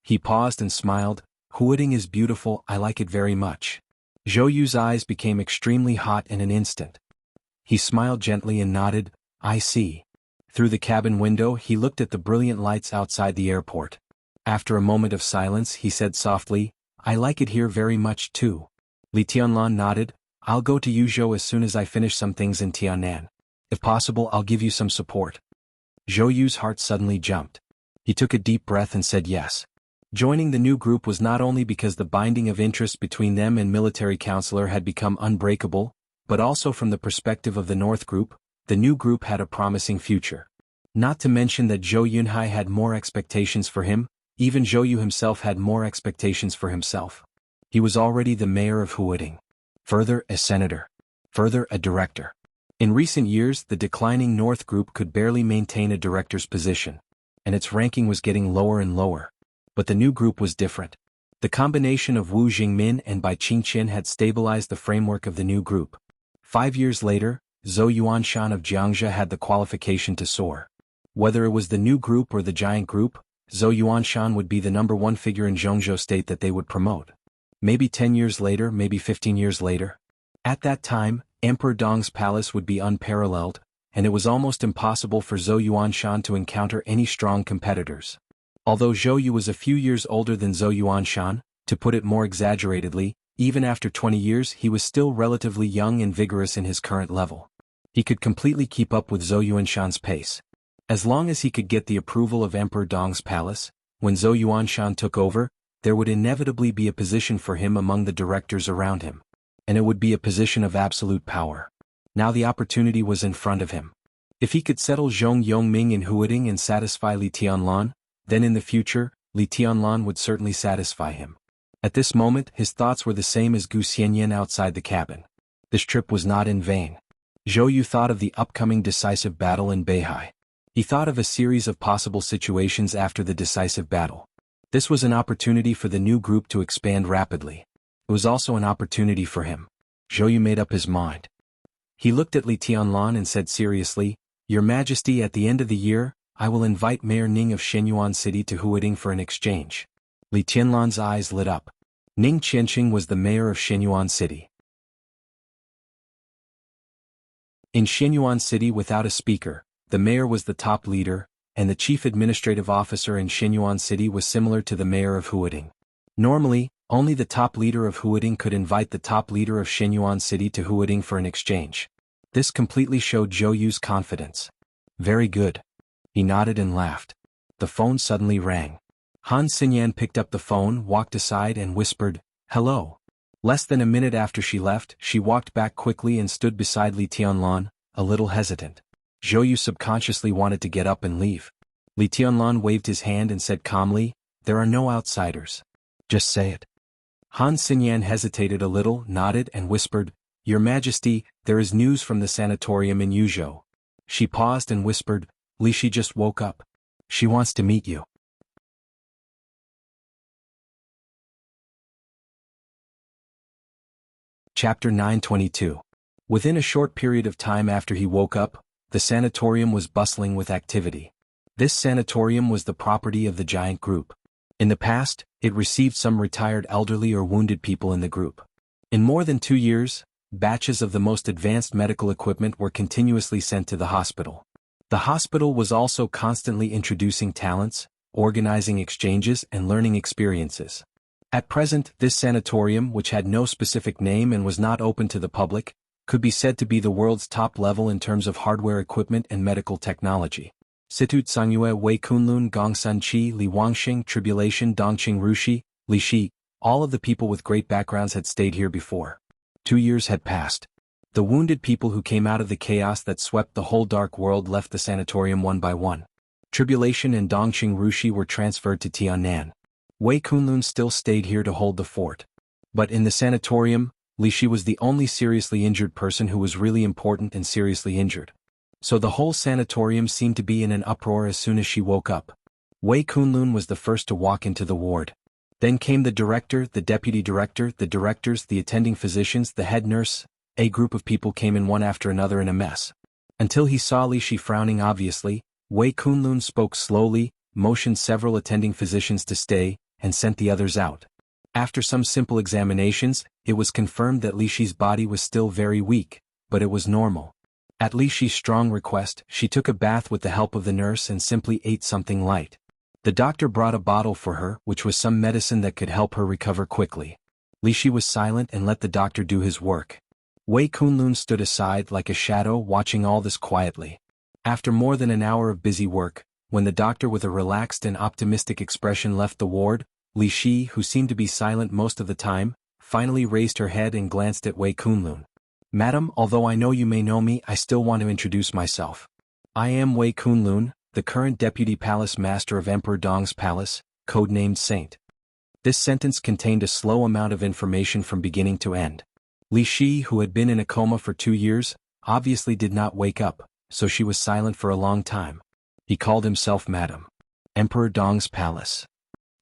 He paused and smiled, Huading is beautiful, I like it very much. Zhou Yu's eyes became extremely hot in an instant. He smiled gently and nodded, I see. Through the cabin window he looked at the brilliant lights outside the airport. After a moment of silence he said softly, I like it here very much too. Li Tianlan nodded, I'll go to Yuzhou as soon as I finish some things in Tianan. If possible I'll give you some support. Zhou Yu's heart suddenly jumped. He took a deep breath and said yes. Joining the new group was not only because the binding of interest between them and military counselor had become unbreakable, but also from the perspective of the North Group, the new group had a promising future. Not to mention that Zhou Yunhai had more expectations for him, even Zhou Yu himself had more expectations for himself. He was already the mayor of Huading. Further, a senator. Further, a director. In recent years, the declining North Group could barely maintain a director's position, and its ranking was getting lower and lower. But the new group was different. The combination of Wu Jingmin and Bai Qingqian had stabilized the framework of the new group. 5 years later, Zhou Yuanshan of Jiangxia had the qualification to soar. Whether it was the new group or the giant group, Zhou Yuanshan would be the #1 figure in Zhongzhou State that they would promote. Maybe 10 years later, maybe 15 years later. At that time, Emperor Dong's palace would be unparalleled, and it was almost impossible for Zhou Yuanshan to encounter any strong competitors. Although Zhou Yu was a few years older than Zhou Yuanshan, to put it more exaggeratedly, even after 20 years he was still relatively young and vigorous in his current level. He could completely keep up with Zhou Yuanshan's pace. As long as he could get the approval of Emperor Dong's palace, when Zhou Yuanshan took over, there would inevitably be a position for him among the directors around him. And it would be a position of absolute power. Now the opportunity was in front of him. If he could settle Zhong Yongming in Huading and satisfy Li Tianlan, then in the future, Li Tianlan would certainly satisfy him. At this moment, his thoughts were the same as Gu Xianyan outside the cabin. This trip was not in vain. Zhou Yu thought of the upcoming decisive battle in Beihai. He thought of a series of possible situations after the decisive battle. This was an opportunity for the new group to expand rapidly. It was also an opportunity for him. Zhou Yu made up his mind. He looked at Li Tianlan and said seriously, "Your Majesty, at the end of the year, I will invite Mayor Ning of Shenyuan City to Huading for an exchange." Li Tianlan's eyes lit up. Ning Qianqing was the mayor of Shenyuan City. In Shenyuan City without a speaker, the mayor was the top leader, and the chief administrative officer in Shenyuan City was similar to the mayor of Huading. Normally, only the top leader of Huading could invite the top leader of Shenyuan City to Huading for an exchange. This completely showed Zhou Yu's confidence. Very good. He nodded and laughed. The phone suddenly rang. Han Xinyan picked up the phone, walked aside and whispered, "Hello." Less than a minute after she left, she walked back quickly and stood beside Li Tianlan, a little hesitant. Zhou Yu subconsciously wanted to get up and leave. Li Tianlan waved his hand and said calmly, "There are no outsiders. Just say it." Han Xinyan hesitated a little, nodded and whispered, "Your Majesty, there is news from the sanatorium in Yuzhou." She paused and whispered, "Li Shi just woke up. She wants to meet you." Chapter 922. Within a short period of time after he woke up, the sanatorium was bustling with activity. This sanatorium was the property of the giant group. In the past, it received some retired elderly or wounded people in the group. In more than 2 years, batches of the most advanced medical equipment were continuously sent to the hospital. The hospital was also constantly introducing talents, organizing exchanges and learning experiences. At present, this sanatorium, which had no specific name and was not open to the public, could be said to be the world's top level in terms of hardware equipment and medical technology. Situ Tsangyue Wei Kunlun Gongsun Qi Li Wangxing Tribulation Dongqing Rushi, Li Shi, all of the people with great backgrounds had stayed here before. 2 years had passed. The wounded people who came out of the chaos that swept the whole dark world left the sanatorium one by one. Tribulation and Dongqing Rushi were transferred to Tiannan. Wei Kunlun still stayed here to hold the fort. But in the sanatorium, Li Shi was the only seriously injured person who was really important and seriously injured. So the whole sanatorium seemed to be in an uproar as soon as she woke up. Wei Kunlun was the first to walk into the ward. Then came the director, the deputy director, the directors, the attending physicians, the head nurse. A group of people came in one after another in a mess. Until he saw Li Shi frowning obviously, Wei Kunlun spoke slowly, motioned several attending physicians to stay, and sent the others out. After some simple examinations, it was confirmed that Li Shi's body was still very weak, but it was normal. At Li Shi's strong request, she took a bath with the help of the nurse and simply ate something light. The doctor brought a bottle for her, which was some medicine that could help her recover quickly. Li Shi was silent and let the doctor do his work. Wei Kunlun stood aside like a shadow watching all this quietly. After more than an hour of busy work, when the doctor with a relaxed and optimistic expression left the ward, Li Shi, who seemed to be silent most of the time, finally raised her head and glanced at Wei Kunlun. "Madam, although I know you may know me, I still want to introduce myself. I am Wei Kunlun, the current deputy palace master of Emperor Dong's palace, codenamed Saint." This sentence contained a slow amount of information from beginning to end. Li Shi, who had been in a coma for 2 years, obviously did not wake up, so she was silent for a long time. He called himself Madam. Emperor Dong's palace.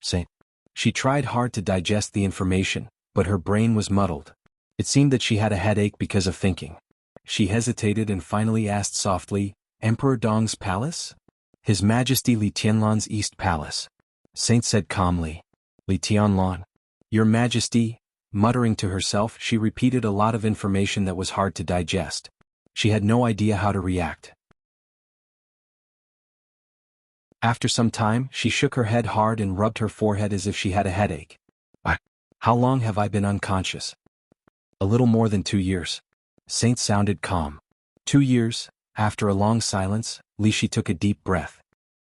Saint. She tried hard to digest the information, but her brain was muddled. It seemed that she had a headache because of thinking. She hesitated and finally asked softly, "Emperor Dong's palace?" "His Majesty Li Tianlan's East Palace." Saint said calmly. "Li Tianlan." "Your Majesty," muttering to herself, she repeated a lot of information that was hard to digest. She had no idea how to react. After some time, she shook her head hard and rubbed her forehead as if she had a headache. "How long have I been unconscious?" "A little more than 2 years." Saint sounded calm. 2 years. After a long silence, Li Shi took a deep breath.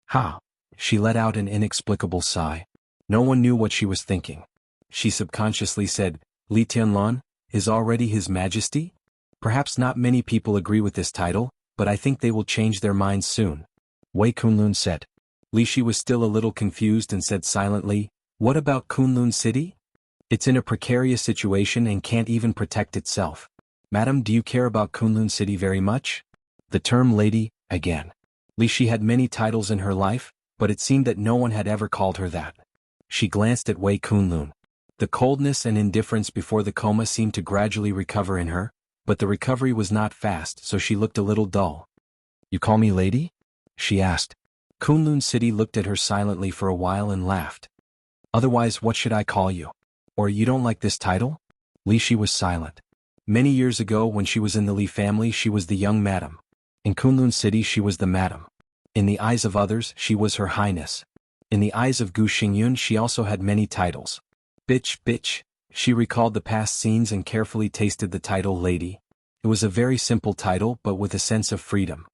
"Ha!" She let out an inexplicable sigh. No one knew what she was thinking. She subconsciously said, "Li Tianlan is already His Majesty?" Perhaps not many people agree with this title, but I think they will change their minds soon. Wei Kunlun said. Li Shi was still a little confused and said silently, "What about Kunlun City? It's in a precarious situation and can't even protect itself. Madam, do you care about Kunlun City very much?" The term lady, again. Li Shi had many titles in her life, but it seemed that no one had ever called her that. She glanced at Wei Kunlun. The coldness and indifference before the coma seemed to gradually recover in her, but the recovery was not fast, so she looked a little dull. "You call me lady?" she asked. Kunlun City looked at her silently for a while and laughed. "Otherwise, what should I call you? Or you don't like this title?" Li Shi was silent. Many years ago when she was in the Li family she was the young madam. In Kunlun City she was the madam. In the eyes of others she was her highness. In the eyes of Gu Xingyun she also had many titles. Bitch. She recalled the past scenes and carefully tasted the title lady. It was a very simple title but with a sense of freedom.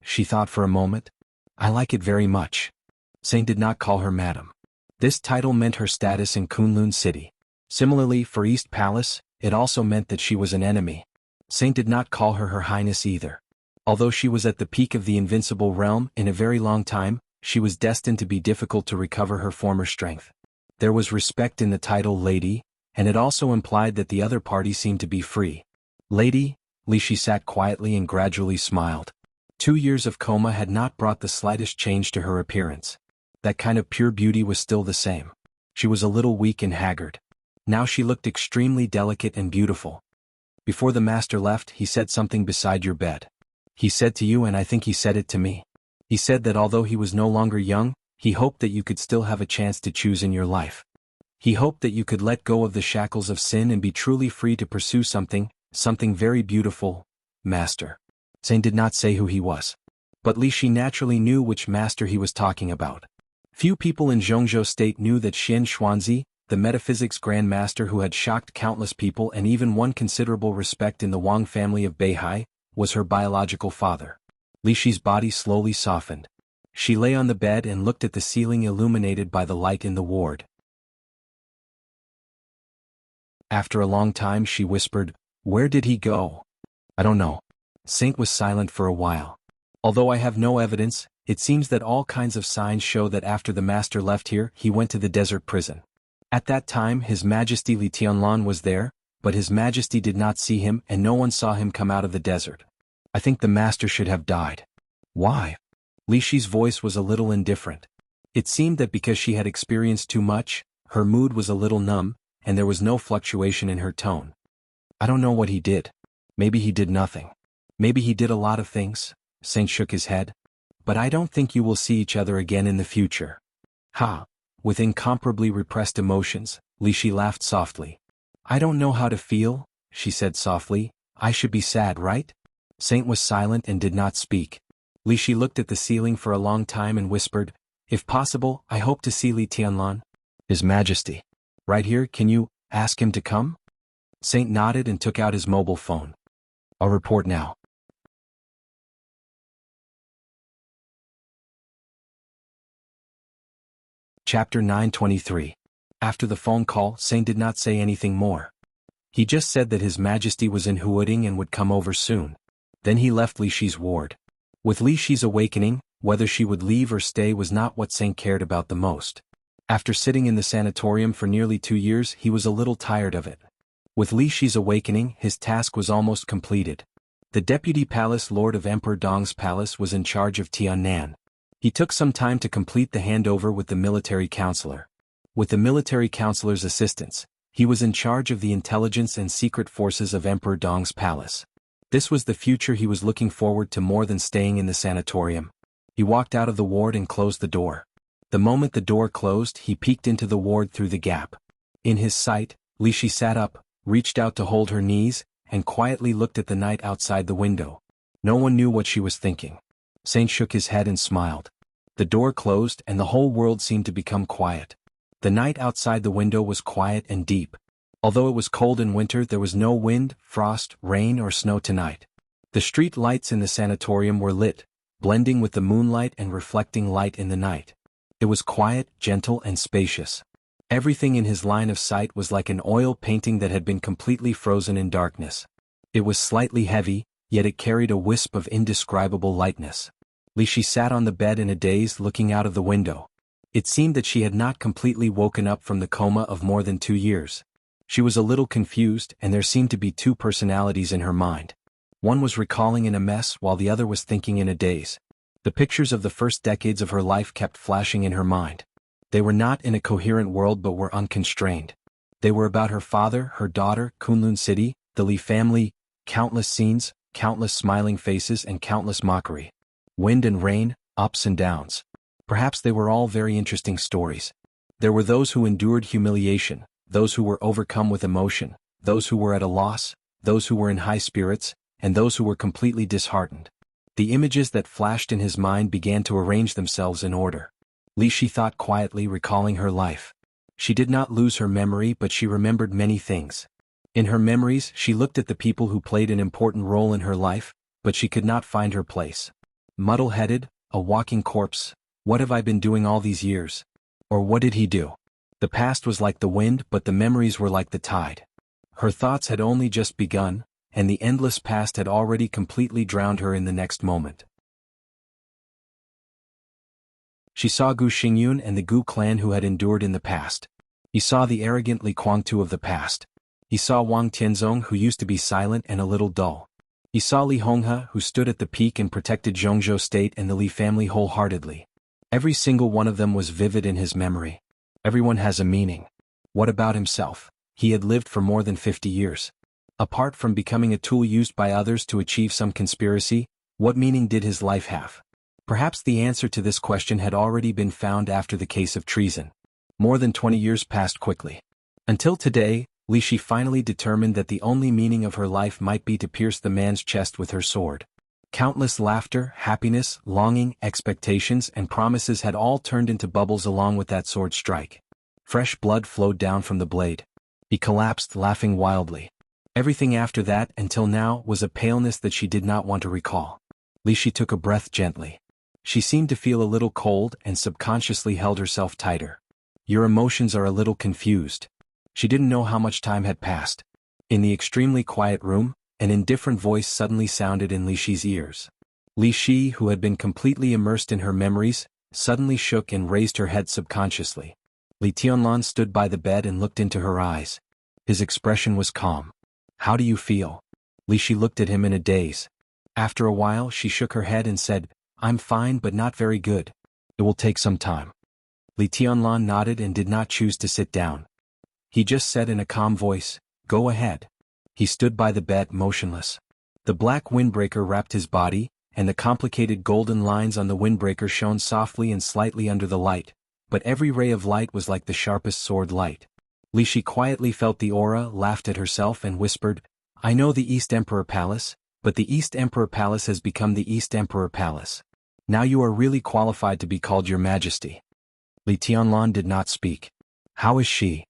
She thought for a moment. I like it very much. Saint did not call her madam. This title meant her status in Kunlun City. Similarly, for East Palace, it also meant that she was an enemy. Saint did not call her her highness either. Although she was at the peak of the invincible realm in a very long time, she was destined to be difficult to recover her former strength. There was respect in the title lady, and it also implied that the other party seemed to be free. Lady, Li Shi sat quietly and gradually smiled. 2 years of coma had not brought the slightest change to her appearance. That kind of pure beauty was still the same. She was a little weak and haggard. Now she looked extremely delicate and beautiful. Before the master left, he said something beside your bed. He said to you, and I think he said it to me. He said that although he was no longer young, he hoped that you could still have a chance to choose in your life. He hoped that you could let go of the shackles of sin and be truly free to pursue something very beautiful, master. Saint did not say who he was. But Li Shi naturally knew which master he was talking about. Few people in Zhongzhou state knew that Xian Xuanzi, the metaphysics grand master who had shocked countless people and even won considerable respect in the Wang family of Beihai, was her biological father. Li Shi's body slowly softened. She lay on the bed and looked at the ceiling illuminated by the light in the ward. After a long time she whispered, "Where did he go?" "I don't know." Saint was silent for a while. "Although I have no evidence, it seems that all kinds of signs show that after the master left here, he went to the desert prison. At that time His Majesty Li Tianlan was there, but His Majesty did not see him and no one saw him come out of the desert. I think the master should have died." "Why?" Li Shi's voice was a little indifferent. It seemed that because she had experienced too much, her mood was a little numb, and there was no fluctuation in her tone. "I don't know what he did. Maybe he did nothing. Maybe he did a lot of things." Saint shook his head. "But I don't think you will see each other again in the future." "Ha!" With incomparably repressed emotions, Li Shi laughed softly. "I don't know how to feel," she said softly. "I should be sad, right?" Saint was silent and did not speak. Li Shi looked at the ceiling for a long time and whispered, "If possible, I hope to see Li Tianlan. His Majesty. Right here, can you ask him to come?" Saint nodded and took out his mobile phone. "I'll report now." Chapter 923. After the phone call, Saint did not say anything more. He just said that His Majesty was in Huading and would come over soon. Then he left Li Shi's ward. With Li Shi's awakening, whether she would leave or stay was not what Saint cared about the most. After sitting in the sanatorium for nearly 2 years, he was a little tired of it. With Li Shi's awakening, his task was almost completed. The deputy palace lord of Emperor Dong's palace was in charge of Tiannan. He took some time to complete the handover with the military counselor. With the military counselor's assistance, he was in charge of the intelligence and secret forces of Emperor Dong's palace. This was the future he was looking forward to more than staying in the sanatorium. He walked out of the ward and closed the door. The moment the door closed, he peeked into the ward through the gap. In his sight, Li Shi sat up, reached out to hold her knees, and quietly looked at the night outside the window. No one knew what she was thinking. Saint shook his head and smiled. The door closed and the whole world seemed to become quiet. The night outside the window was quiet and deep. Although it was cold in winter, there was no wind, frost, rain or snow tonight. The street lights in the sanatorium were lit, blending with the moonlight and reflecting light in the night. It was quiet, gentle and spacious. Everything in his line of sight was like an oil painting that had been completely frozen in darkness. It was slightly heavy, yet it carried a wisp of indescribable lightness. Li Shi sat on the bed in a daze, looking out of the window. It seemed that she had not completely woken up from the coma of more than 2 years. She was a little confused, and there seemed to be two personalities in her mind. One was recalling in a mess while the other was thinking in a daze. The pictures of the first decades of her life kept flashing in her mind. They were not in a coherent world but were unconstrained. They were about her father, her daughter, Kunlun City, the Li family, countless scenes, countless smiling faces and countless mockery. Wind and rain, ups and downs. Perhaps they were all very interesting stories. There were those who endured humiliation, those who were overcome with emotion, those who were at a loss, those who were in high spirits, and those who were completely disheartened. The images that flashed in his mind began to arrange themselves in order. Li Shi thought quietly, recalling her life. She did not lose her memory, but she remembered many things. In her memories, she looked at the people who played an important role in her life, but she could not find her place. Muddle-headed, a walking corpse. What have I been doing all these years? Or what did he do? The past was like the wind, but the memories were like the tide. Her thoughts had only just begun, and the endless past had already completely drowned her in the next moment. She saw Gu Xingyun and the Gu clan who had endured in the past. He saw the arrogant Li Guangtu of the past. He saw Wang Tianzong, who used to be silent and a little dull. He saw Li Honghe, who stood at the peak and protected Zhongzhou state and the Li family wholeheartedly. Every single one of them was vivid in his memory. Everyone has a meaning. What about himself? He had lived for more than 50 years. Apart from becoming a tool used by others to achieve some conspiracy, what meaning did his life have? Perhaps the answer to this question had already been found after the case of treason. More than 20 years passed quickly. Until today, Li Shi finally determined that the only meaning of her life might be to pierce the man's chest with her sword. Countless laughter, happiness, longing, expectations, and promises had all turned into bubbles along with that sword strike. Fresh blood flowed down from the blade. He collapsed, laughing wildly. Everything after that, until now, was a paleness that she did not want to recall. Li Shi took a breath gently. She seemed to feel a little cold and subconsciously held herself tighter. Your emotions are a little confused. She didn't know how much time had passed. In the extremely quiet room, an indifferent voice suddenly sounded in Li Shi's ears. Li Shi, who had been completely immersed in her memories, suddenly shook and raised her head subconsciously. Li Tianlan stood by the bed and looked into her eyes. His expression was calm. How do you feel? Li Shi looked at him in a daze. After a while she shook her head and said, I'm fine but not very good. It will take some time. Li Tianlan nodded and did not choose to sit down. He just said in a calm voice, Go ahead. He stood by the bed motionless. The black windbreaker wrapped his body, and the complicated golden lines on the windbreaker shone softly and slightly under the light, but every ray of light was like the sharpest sword light. Li Shi quietly felt the aura, laughed at herself and whispered, I know the East Emperor Palace, but the East Emperor Palace has become the East Emperor Palace. Now you are really qualified to be called Your Majesty. Li Tianlan did not speak. How is she?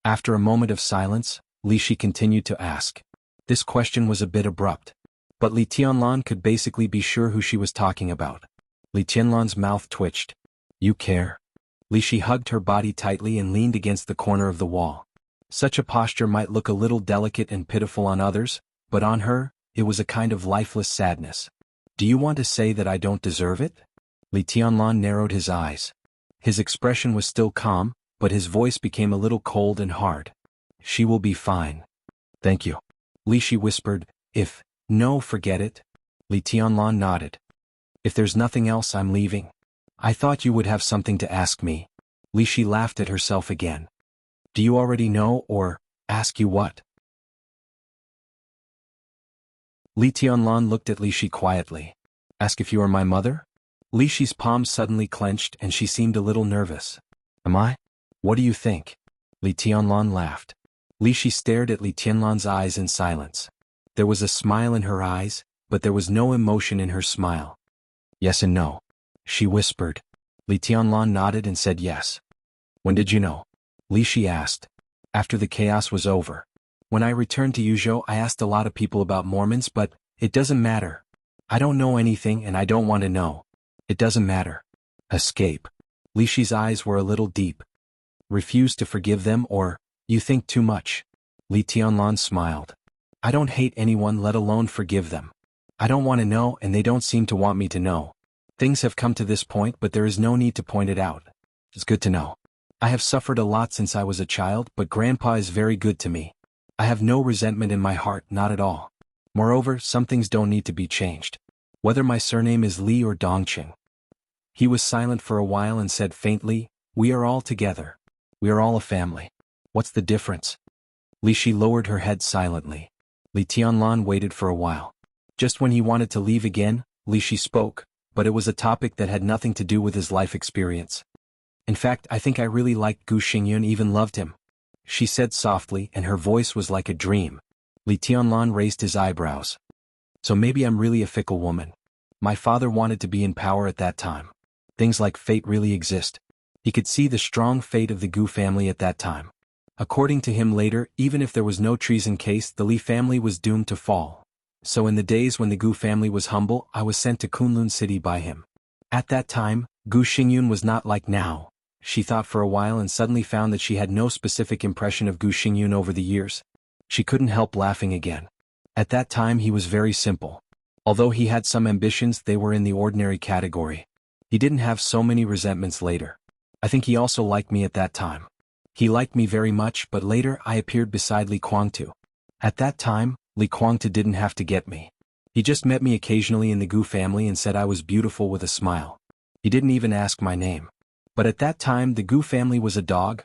After a moment of silence, Li Shi continued to ask. This question was a bit abrupt. But Li Tianlan could basically be sure who she was talking about. Li Tianlan's mouth twitched. You care? Li Shi hugged her body tightly and leaned against the corner of the wall. Such a posture might look a little delicate and pitiful on others, but on her, it was a kind of lifeless sadness. Do you want to say that I don't deserve it? Li Tianlan narrowed his eyes. His expression was still calm, but his voice became a little cold and hard. She will be fine. Thank you. Li Shi whispered, No, forget it. Li Tianlan nodded. If there's nothing else, I'm leaving. I thought you would have something to ask me. Li Shi laughed at herself again. Do you already know, or ask you what? Li Tianlan looked at Li Shi quietly. Ask if you are my mother? Li Shi's palms suddenly clenched and she seemed a little nervous. Am I? What do you think? Li Tianlan laughed. Li Shi stared at Li Tianlan's eyes in silence. There was a smile in her eyes, but there was no emotion in her smile. Yes and no. She whispered. Li Tianlan nodded and said yes. When did you know? Li Shi asked. After the chaos was over. When I returned to Yuzhou, I asked a lot of people about Mormons, but it doesn't matter. I don't know anything and I don't want to know. It doesn't matter. Escape. Li Shi's eyes were a little deep. Refuse to forgive them, or you think too much. Li Tianlan smiled. I don't hate anyone, let alone forgive them. I don't want to know and they don't seem to want me to know. Things have come to this point but there is no need to point it out. It's good to know. I have suffered a lot since I was a child but Grandpa is very good to me. I have no resentment in my heart, not at all. Moreover, some things don't need to be changed. Whether my surname is Li or Dongqing. He was silent for a while and said faintly, we are all together. We are all a family. What's the difference? Li Shi lowered her head silently. Li Tianlan waited for a while. Just when he wanted to leave again, Li Shi spoke, but it was a topic that had nothing to do with his life experience. In fact, I think I really liked Gu Xingyun, even loved him. She said softly and her voice was like a dream. Li Tianlan raised his eyebrows. So maybe I'm really a fickle woman. My father wanted to be in power at that time. Things like fate really exist. He could see the strong fate of the Gu family at that time. According to him later, even if there was no treason case, the Li family was doomed to fall. So in the days when the Gu family was humble, I was sent to Kunlun City by him. At that time, Gu Xingyun was not like now. She thought for a while and suddenly found that she had no specific impression of Gu Xingyun over the years. She couldn't help laughing again. At that time he was very simple. Although he had some ambitions, they were in the ordinary category. He didn't have so many resentments later. I think he also liked me at that time. He liked me very much, but later I appeared beside Li Kuangtu. At that time, Li Kuangtu didn't have to get me. He just met me occasionally in the Gu family and said I was beautiful with a smile. He didn't even ask my name. But at that time the Gu family was a dog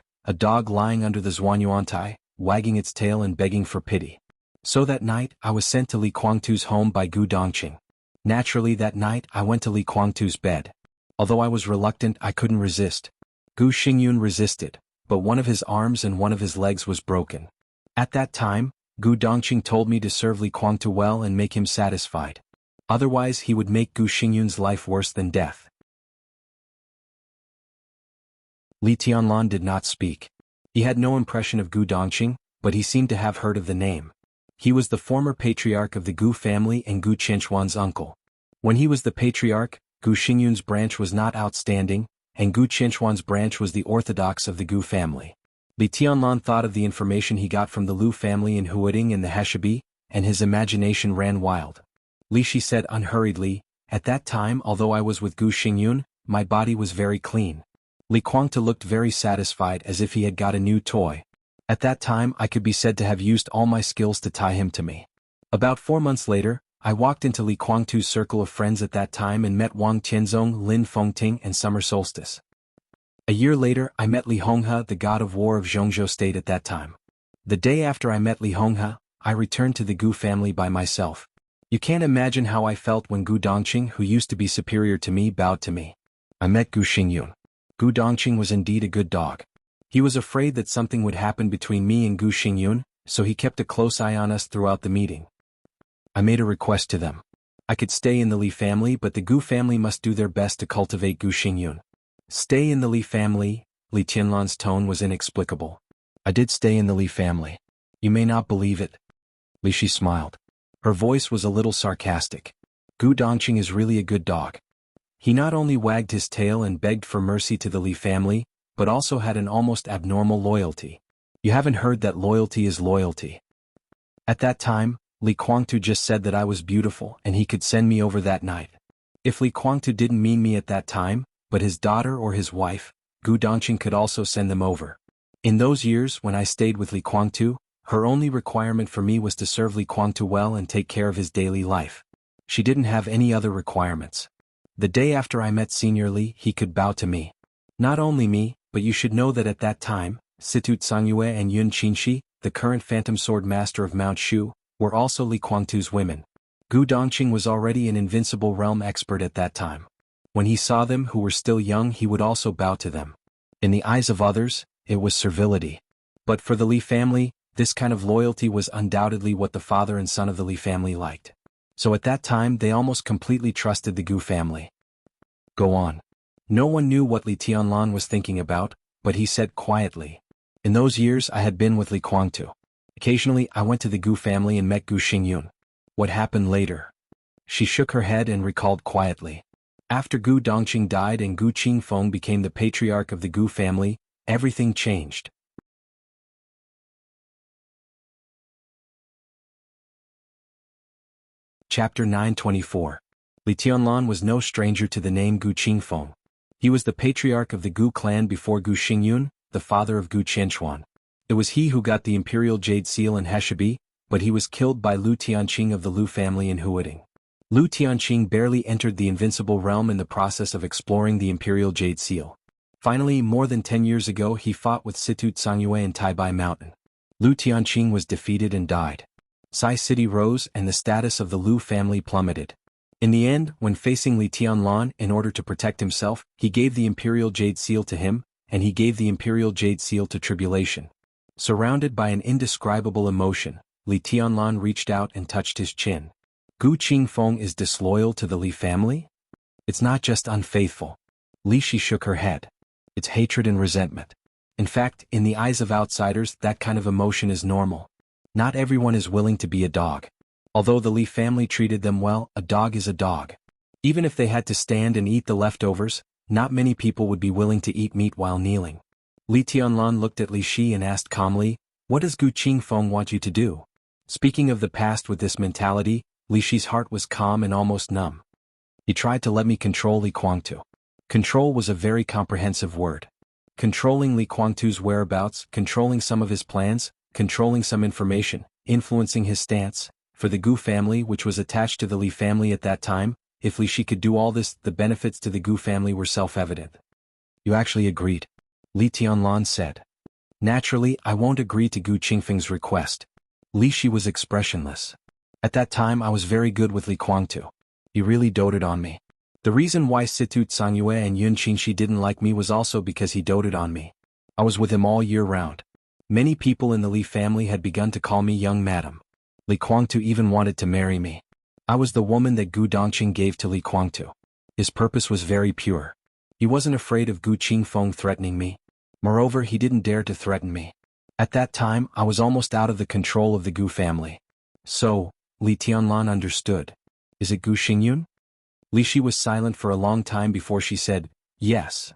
lying under the Zhuanyuantai, wagging its tail and begging for pity. So that night I was sent to Li Kuangtu's home by Gu Dongqing. Naturally that night I went to Li Kuangtu's bed. Although I was reluctant, I couldn't resist. Gu Xingyun resisted, but one of his arms and one of his legs was broken. At that time, Gu Dongqing told me to serve Li Kuangtu well and make him satisfied. Otherwise he would make Gu Xingyun's life worse than death. Li Tianlan did not speak. He had no impression of Gu Dongqing, but he seemed to have heard of the name. He was the former patriarch of the Gu family and Gu Qianchuan's uncle. When he was the patriarch, Gu Xingyun's branch was not outstanding, and Gu Qianchuan's branch was the orthodox of the Gu family. Li Tianlan thought of the information he got from the Lu family in Huading and the Heshabi, and his imagination ran wild. Li Shi said unhurriedly, at that time although I was with Gu Xingyun, my body was very clean. Li Kuangtu looked very satisfied as if he had got a new toy. At that time I could be said to have used all my skills to tie him to me. About 4 months later, I walked into Li Kuangtu's circle of friends at that time and met Wang Tianzong, Lin Fengting and Summer Solstice. A year later I met Li Honghe, the god of war of Zhongzhou state at that time. The day after I met Li Honghe, I returned to the Gu family by myself. You can't imagine how I felt when Gu Dongqing, who used to be superior to me, bowed to me. I met Gu Xingyun. Gu Dongqing was indeed a good dog. He was afraid that something would happen between me and Gu Xingyun, so he kept a close eye on us throughout the meeting. I made a request to them. I could stay in the Li family, but the Gu family must do their best to cultivate Gu Xingyun. Stay in the Li family? Li Tianlan's tone was inexplicable. I did stay in the Li family. You may not believe it. Li Shi smiled. Her voice was a little sarcastic. Gu Dongqing is really a good dog. He not only wagged his tail and begged for mercy to the Li family, but also had an almost abnormal loyalty. You haven't heard that loyalty is loyalty. At that time, Li Kuangtu just said that I was beautiful and he could send me over that night. If Li Kuangtu didn't mean me at that time, but his daughter or his wife, Gu Dongqing could also send them over. In those years when I stayed with Li Kuangtu, her only requirement for me was to serve Li Kuangtu well and take care of his daily life. She didn't have any other requirements. The day after I met Senior Li, he could bow to me. Not only me, but you should know that at that time, Situ Tsangyue and Yun Qinshi, the current Phantom Sword Master of Mount Shu, were also Li Kuangtu's women. Gu Dongqing was already an invincible realm expert at that time. When he saw them who were still young, he would also bow to them. In the eyes of others, it was servility. But for the Li family, this kind of loyalty was undoubtedly what the father and son of the Li family liked. So at that time they almost completely trusted the Gu family. Go on. No one knew what Li Tianlan was thinking about, but he said quietly. In those years I had been with Li Kuangtu. Occasionally I went to the Gu family and met Gu Xingyun. What happened later? She shook her head and recalled quietly. After Gu Dongqing died and Gu Qingfeng became the patriarch of the Gu family, everything changed. Chapter 924. Li Tianlan was no stranger to the name Gu Qingfeng. He was the patriarch of the Gu clan before Gu Xingyun, the father of Gu Qianquan. It was he who got the imperial jade seal in Heshabi, but he was killed by Lu Tianqing of the Lu family in Huading. Lu Tianqing barely entered the invincible realm in the process of exploring the imperial jade seal. Finally, more than 10 years ago he fought with Situ Tsangyue in Taibai Mountain. Lu Tianqing was defeated and died. Sai City rose and the status of the Lu family plummeted. In the end, when facing Li Tianlan in order to protect himself, he gave the imperial jade seal to him, and he gave the imperial jade seal to Tribulation. Surrounded by an indescribable emotion, Li Tianlan reached out and touched his chin. Gu Qingfeng is disloyal to the Li family? It's not just unfaithful. Li Shi shook her head. It's hatred and resentment. In fact, in the eyes of outsiders, that kind of emotion is normal. Not everyone is willing to be a dog. Although the Li family treated them well, a dog is a dog. Even if they had to stand and eat the leftovers, not many people would be willing to eat meat while kneeling. Li Tianlan looked at Li Shi and asked calmly, "What does Gu Qingfeng want you to do?" Speaking of the past with this mentality, Li Shi's heart was calm and almost numb. He tried to let me control Li Guangtu. Control was a very comprehensive word. Controlling Li Guangtu's whereabouts, controlling some of his plans, controlling some information, influencing his stance. For the Gu family, which was attached to the Li family at that time, if Li Shi could do all this, the benefits to the Gu family were self-evident. You actually agreed, Li Tianlan said. Naturally, I won't agree to Gu Qingfeng's request. Li Shi was expressionless. At that time I was very good with Li Guangtu. He really doted on me. The reason why Situ Tsangyue and Yun Qingxi didn't like me was also because he doted on me. I was with him all year round. Many people in the Li family had begun to call me young madam. Li Guangtu even wanted to marry me. I was the woman that Gu Dongqing gave to Li Guangtu. His purpose was very pure. He wasn't afraid of Gu Qingfeng threatening me. Moreover, he didn't dare to threaten me. At that time, I was almost out of the control of the Gu family. So, Li Tianlan understood. Is it Gu Xingyun? Li Shi was silent for a long time before she said, yes.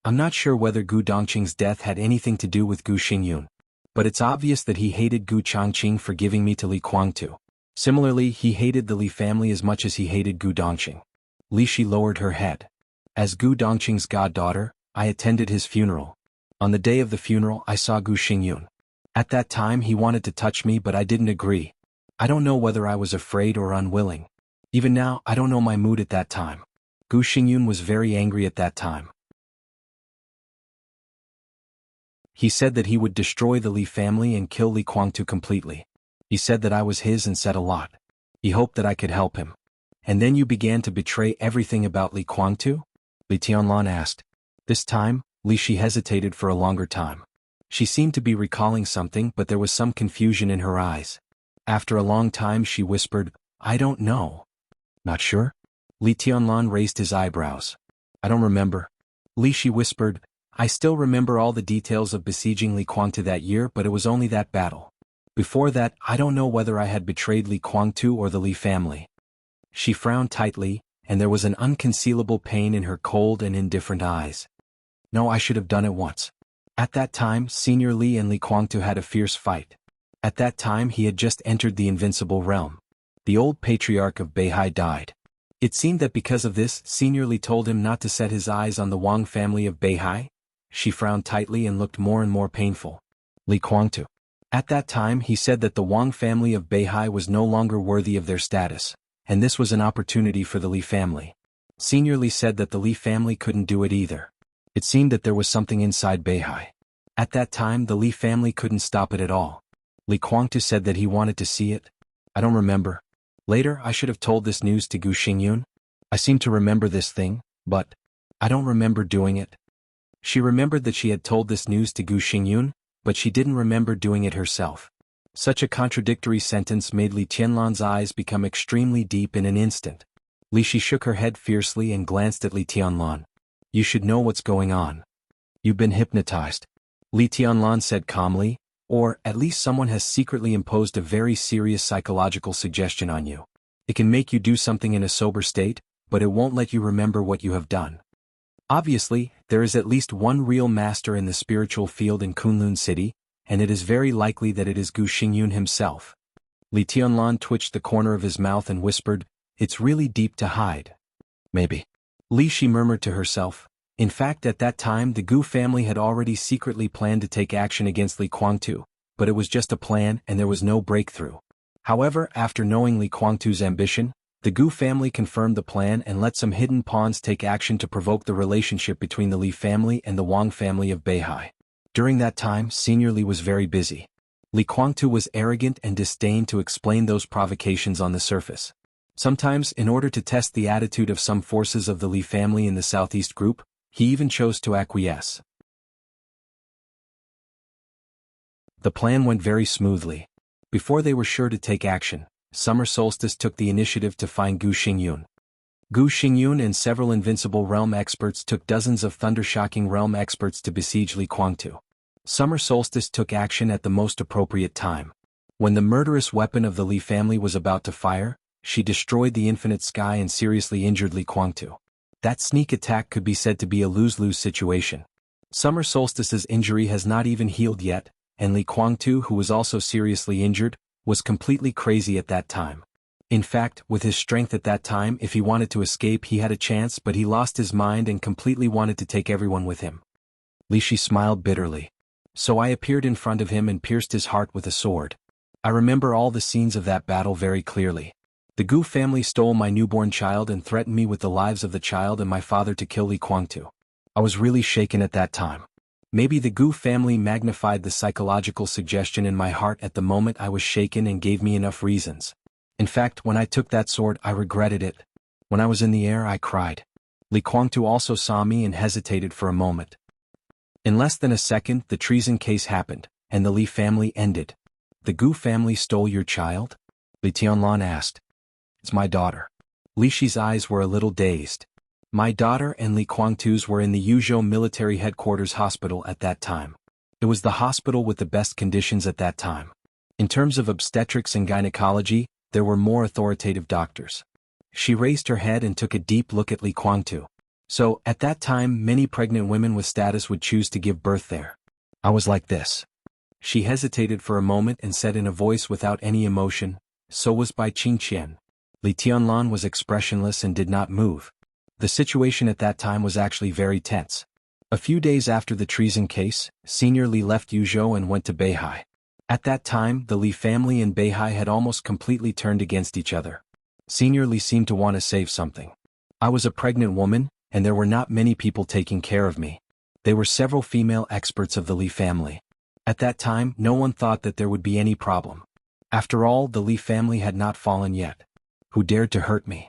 I'm not sure whether Gu Dongqing's death had anything to do with Gu Xingyun. But it's obvious that he hated Gu Changqing for giving me to Li Guangtu. Similarly, he hated the Li family as much as he hated Gu Dongqing. Li Shi lowered her head. As Gu Dongqing's goddaughter, I attended his funeral. On the day of the funeral, I saw Gu Xingyun. At that time he wanted to touch me, but I didn't agree. I don't know whether I was afraid or unwilling. Even now, I don't know my mood at that time. Gu Xingyun was very angry at that time. He said that he would destroy the Li family and kill Li Guangtu completely. He said that I was his and said a lot. He hoped that I could help him. And then you began to betray everything about Li Guangtu? Li Tianlan asked. This time, Li Shi hesitated for a longer time. She seemed to be recalling something, but there was some confusion in her eyes. After a long time she whispered, I don't know. Not sure? Li Tianlan raised his eyebrows. I don't remember. Li Shi whispered, I still remember all the details of besieging Li Guangtu that year, but it was only that battle. Before that, I don't know whether I had betrayed Li Guangtu or the Li family. She frowned tightly, and there was an unconcealable pain in her cold and indifferent eyes. No, I should have done it once. At that time, Senior Li and Li Guangtu had a fierce fight. At that time he had just entered the invincible realm. The old patriarch of Beihai died. It seemed that because of this, Senior Li told him not to set his eyes on the Wang family of Beihai. She frowned tightly and looked more and more painful. Li Guangtu. At that time he said that the Wang family of Beihai was no longer worthy of their status, and this was an opportunity for the Li family. Senior Li said that the Li family couldn't do it either. It seemed that there was something inside Beihai. At that time the Li family couldn't stop it at all. Li Guangtu said that he wanted to see it. I don't remember. Later I should have told this news to Gu Xingyun. I seem to remember this thing, but I don't remember doing it. She remembered that she had told this news to Gu Xingyun, but she didn't remember doing it herself. Such a contradictory sentence made Li Tianlan's eyes become extremely deep in an instant. Li Shi shook her head fiercely and glanced at Li Tianlan. You should know what's going on. You've been hypnotized. Li Tianlan said calmly, or at least someone has secretly imposed a very serious psychological suggestion on you. It can make you do something in a sober state, but it won't let you remember what you have done. Obviously, there is at least one real master in the spiritual field in Kunlun City, and it is very likely that it is Gu Xingyun himself. Li Tianlan twitched the corner of his mouth and whispered, "It's really deep to hide." "Maybe." Li Shi murmured to herself. In fact, at that time the Gu family had already secretly planned to take action against Li Guangtu, but it was just a plan and there was no breakthrough. However, after knowing Li Guangtu's ambition, the Gu family confirmed the plan and let some hidden pawns take action to provoke the relationship between the Li family and the Wang family of Beihai. During that time, Senior Li was very busy. Li Guangtu was arrogant and disdained to explain those provocations on the surface. Sometimes, in order to test the attitude of some forces of the Li family in the Southeast Group, he even chose to acquiesce. The plan went very smoothly. Before they were sure to take action, Summer Solstice took the initiative to find Gu Xingyun. Gu Xingyun and several Invincible Realm experts took dozens of Thundershocking Realm experts to besiege Li Guangtu. Summer Solstice took action at the most appropriate time. When the murderous weapon of the Li family was about to fire, she destroyed the infinite sky and seriously injured Li Guangtu. That sneak attack could be said to be a lose-lose situation. Summer Solstice's injury has not even healed yet, and Li Guangtu, who was also seriously injured, was completely crazy at that time. In fact, with his strength at that time, if he wanted to escape he had a chance, but he lost his mind and completely wanted to take everyone with him. Li Shi smiled bitterly. So I appeared in front of him and pierced his heart with a sword. I remember all the scenes of that battle very clearly. The Gu family stole my newborn child and threatened me with the lives of the child and my father to kill Li Guangtu. I was really shaken at that time. Maybe the Gu family magnified the psychological suggestion in my heart at the moment I was shaken and gave me enough reasons. In fact, when I took that sword I regretted it. When I was in the air I cried. Li Guangtu also saw me and hesitated for a moment. In less than a second the treason case happened, and the Li family ended. The Gu family stole your child? Li Tianlan asked. It's my daughter. Li Shi's eyes were a little dazed. My daughter and Li Guangtu's were in the Yuzhou military headquarters hospital at that time. It was the hospital with the best conditions at that time. In terms of obstetrics and gynecology, there were more authoritative doctors. She raised her head and took a deep look at Li Guangtu. So, at that time many pregnant women with status would choose to give birth there. I was like this. She hesitated for a moment and said in a voice without any emotion, "So was Bai Qingqian." Li Tianlan was expressionless and did not move. The situation at that time was actually very tense. A few days after the treason case, Senior Li left Yuzhou and went to Beihai. At that time, the Li family and Beihai had almost completely turned against each other. Senior Li seemed to want to save something. I was a pregnant woman, and there were not many people taking care of me. There were several female experts of the Li family. At that time, no one thought that there would be any problem. After all, the Li family had not fallen yet. Who dared to hurt me?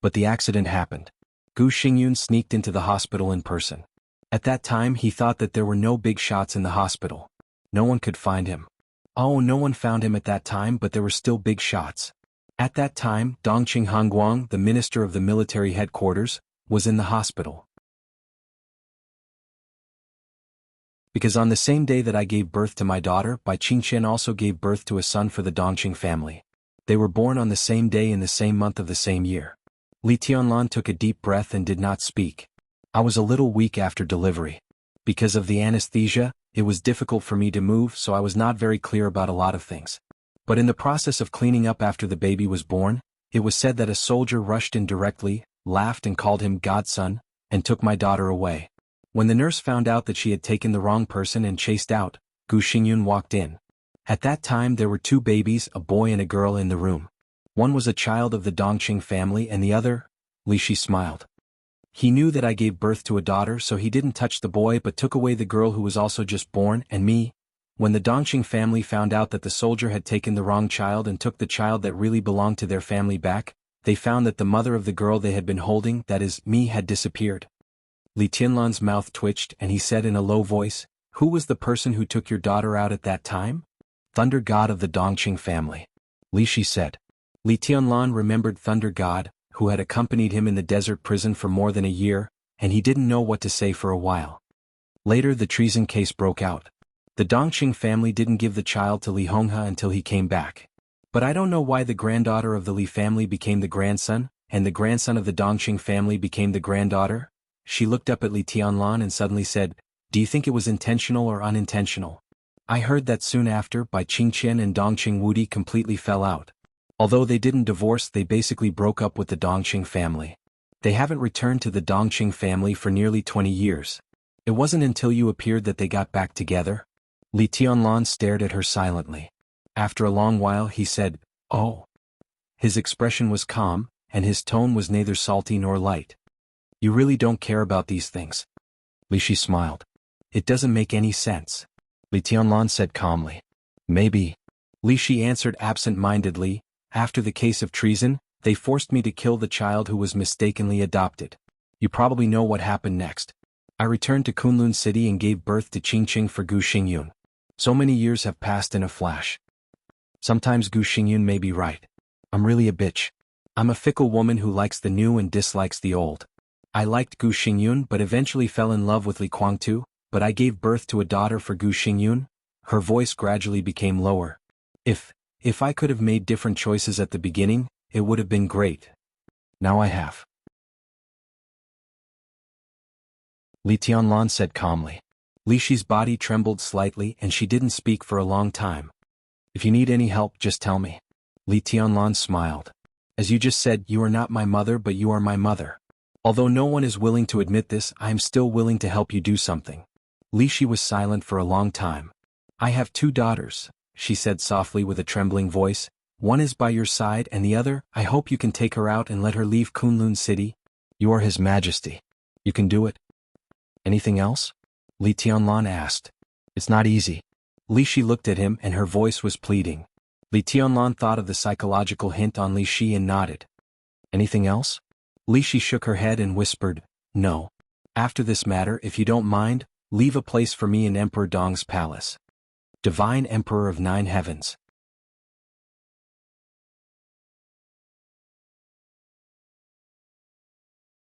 But the accident happened. Gu Xingyun sneaked into the hospital in person. At that time he thought that there were no big shots in the hospital. No one could find him. Oh, no one found him at that time, but there were still big shots. At that time, Dongqing Hongguang, the minister of the military headquarters, was in the hospital. Because on the same day that I gave birth to my daughter, Bai Qingqian also gave birth to a son for the Dongqing family. They were born on the same day in the same month of the same year. Li Tianlan took a deep breath and did not speak. I was a little weak after delivery. Because of the anesthesia, it was difficult for me to move, so I was not very clear about a lot of things. But in the process of cleaning up after the baby was born, it was said that a soldier rushed in directly, laughed and called him godson, and took my daughter away. When the nurse found out that she had taken the wrong person and chased out, Gu Xingyun walked in. At that time there were two babies, a boy and a girl in the room. One was a child of the Dongqing family and the other, Li Shi smiled. He knew that I gave birth to a daughter, so he didn't touch the boy but took away the girl who was also just born, and me. When the Dongqing family found out that the soldier had taken the wrong child and took the child that really belonged to their family back, they found that the mother of the girl they had been holding, that is, me, had disappeared. Li Tianlan's mouth twitched and he said in a low voice, "Who was the person who took your daughter out at that time?" "Thunder God of the Dongqing family," Li Shi said. Li Tianlan remembered Thunder God, who had accompanied him in the desert prison for more than a year, and he didn't know what to say for a while. Later the treason case broke out. The Dongqing family didn't give the child to Li Honghe until he came back. But I don't know why the granddaughter of the Li family became the grandson, and the grandson of the Dongqing family became the granddaughter. She looked up at Li Tianlan and suddenly said, "Do you think it was intentional or unintentional?" I heard that soon after, Bai Qingqian and Dongqing Wudi completely fell out. Although they didn't divorce, they basically broke up with the Dongqing family. They haven't returned to the Dongqing family for nearly 20 years. It wasn't until you appeared that they got back together. Li Tianlan stared at her silently. After a long while he said, "Oh." His expression was calm, and his tone was neither salty nor light. "You really don't care about these things?" Li Shi smiled. "It doesn't make any sense," Li Tianlan said calmly. "Maybe." Li Shi answered absent-mindedly, "After the case of treason, they forced me to kill the child who was mistakenly adopted. You probably know what happened next. I returned to Kunlun City and gave birth to Qingqing for Gu Xingyun. So many years have passed in a flash. Sometimes Gu Xingyun may be right. I'm really a bitch. I'm a fickle woman who likes the new and dislikes the old. I liked Gu Xingyun but eventually fell in love with Li Guangtu, but I gave birth to a daughter for Gu Xingyun." Her voice gradually became lower. If I could have made different choices at the beginning, it would have been great. Now I have." Li Tianlan said calmly. Li Shi's body trembled slightly and she didn't speak for a long time. "If you need any help, just tell me." Li Tianlan smiled. "As you just said, you are not my mother but you are my mother. Although no one is willing to admit this, I am still willing to help you do something." Li Shi was silent for a long time. "I have 2 daughters," she said softly with a trembling voice. "One is by your side and the other, I hope you can take her out and let her leave Kunlun City. You are His Majesty. You can do it." "Anything else?" Li Tianlan asked. "It's not easy." Li Shi looked at him and her voice was pleading. Li Tianlan thought of the psychological hint on Li Shi and nodded. "Anything else?" Li Shi shook her head and whispered, "No. After this matter, if you don't mind, leave a place for me in Emperor Dong's palace." Divine Emperor of 9 Heavens.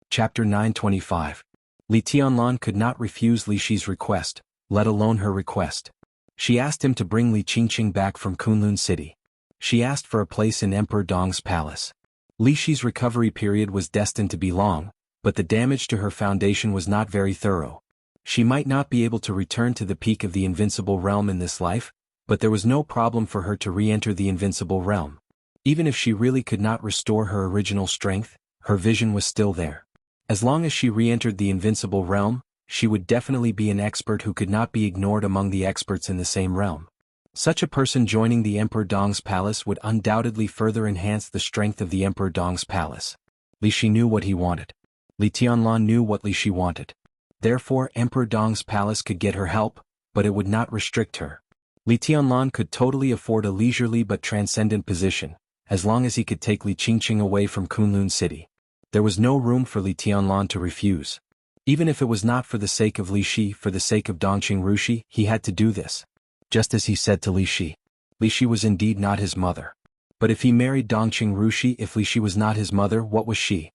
Chapter 925. Li Tianlan could not refuse Li Shi's request, let alone her request. She asked him to bring Li Qingqing back from Kunlun City. She asked for a place in Emperor Dong's palace. Li Shi's recovery period was destined to be long, but the damage to her foundation was not very thorough. She might not be able to return to the peak of the invincible realm in this life, but there was no problem for her to re-enter the invincible realm. Even if she really could not restore her original strength, her vision was still there. As long as she re-entered the invincible realm, she would definitely be an expert who could not be ignored among the experts in the same realm. Such a person joining the Emperor Dong's palace would undoubtedly further enhance the strength of the Emperor Dong's palace. Li Shi knew what he wanted. Li Tianlan knew what Li Shi wanted. Therefore Emperor Dong's palace could get her help, but it would not restrict her. Li Tianlan could totally afford a leisurely but transcendent position, as long as he could take Li Qingqing away from Kunlun City. There was no room for Li Tianlan to refuse. Even if it was not for the sake of Li Shi, for the sake of Dongqing Rushi, he had to do this. Just as he said to Li Shi. Li Shi was indeed not his mother. But if he married Dongqing Rushi, if Li Shi was not his mother, what was she?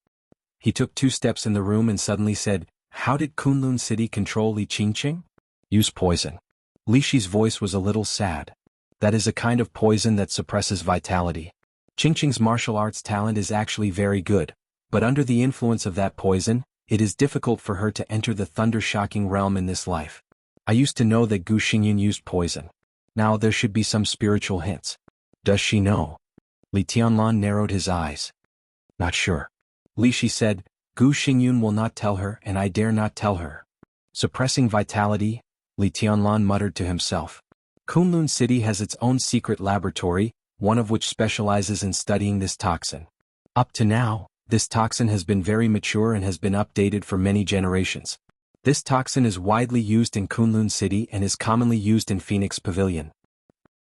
He took 2 steps in the room and suddenly said, "How did Kunlun City control Li Qingqing?" "Use poison." Li Shi's voice was a little sad. "That is a kind of poison that suppresses vitality. Qingqing's martial arts talent is actually very good, but under the influence of that poison, it is difficult for her to enter the thunder-shocking realm in this life. I used to know that Gu Xingyun used poison. Now there should be some spiritual hints. Does she know?" Li Tianlan narrowed his eyes. "Not sure." Li Shi said, "Gu Xingyun will not tell her and I dare not tell her." Suppressing vitality, Li Tianlan muttered to himself. Kunlun City has its own secret laboratory, one of which specializes in studying this toxin. Up to now, this toxin has been very mature and has been updated for many generations. This toxin is widely used in Kunlun City and is commonly used in Phoenix Pavilion.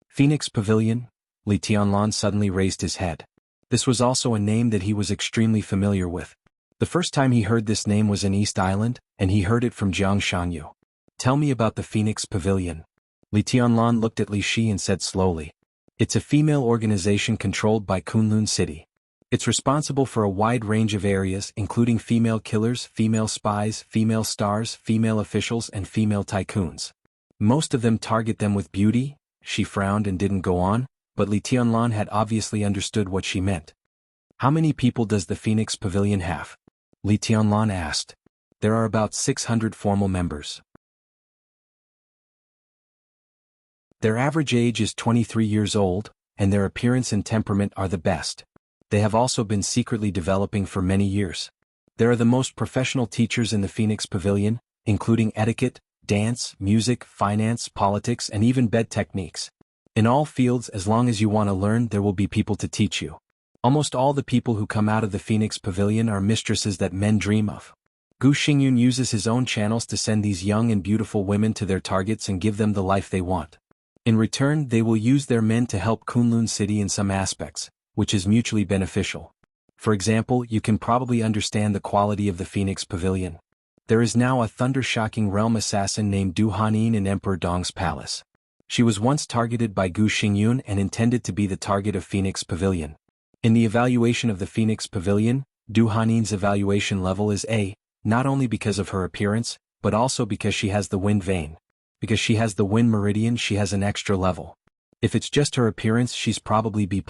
Phoenix Pavilion? Li Tianlan suddenly raised his head. This was also a name that he was extremely familiar with. The first time he heard this name was in East Island, and he heard it from Jiang Shangyu. "Tell me about the Phoenix Pavilion." Li Tianlan looked at Li Shi and said slowly. "It's a female organization controlled by Kunlun City. It's responsible for a wide range of areas including female killers, female spies, female stars, female officials and female tycoons. Most of them target them with beauty." She frowned and didn't go on, but Li Tianlan had obviously understood what she meant. "How many people does the Phoenix Pavilion have?" Li Tianlan asked. "There are about 600 formal members." Their average age is 23 years old, and their appearance and temperament are the best. They have also been secretly developing for many years. There are the most professional teachers in the Phoenix Pavilion, including etiquette, dance, music, finance, politics, and even bed techniques. In all fields, as long as you want to learn, there will be people to teach you. Almost all the people who come out of the Phoenix Pavilion are mistresses that men dream of. Gu Xingyun uses his own channels to send these young and beautiful women to their targets and give them the life they want. In return, they will use their men to help Kunlun City in some aspects, which is mutually beneficial. For example, you can probably understand the quality of the Phoenix Pavilion. There is now a thunder-shocking realm assassin named Du Hanin in Emperor Dong's palace. She was once targeted by Gu Xingyun and intended to be the target of Phoenix Pavilion. In the evaluation of the Phoenix Pavilion, Du Hanin's evaluation level is A, not only because of her appearance, but also because she has the wind vein. Because she has the wind meridian, she has an extra level. If it's just her appearance, she's probably B+.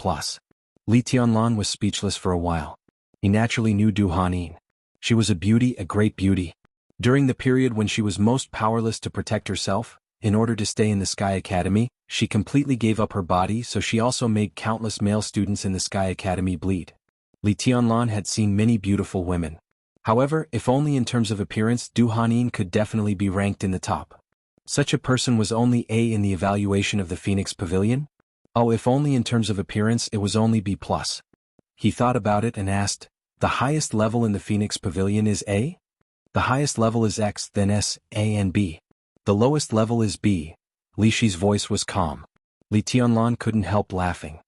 Li Tianlan was speechless for a while. He naturally knew Du Hanin. She was a beauty, a great beauty. During the period when she was most powerless to protect herself, in order to stay in the Sky Academy, she completely gave up her body, so she also made countless male students in the Sky Academy bleed. Li Tianlan had seen many beautiful women. However, if only in terms of appearance, Du Hanin could definitely be ranked in the top. Such a person was only A in the evaluation of the Phoenix Pavilion? Oh, if only in terms of appearance it was only B+. He thought about it and asked, the highest level in the Phoenix Pavilion is A? The highest level is X, then S, A and B. The lowest level is B. Li Shi's voice was calm. Li Tianlan couldn't help laughing.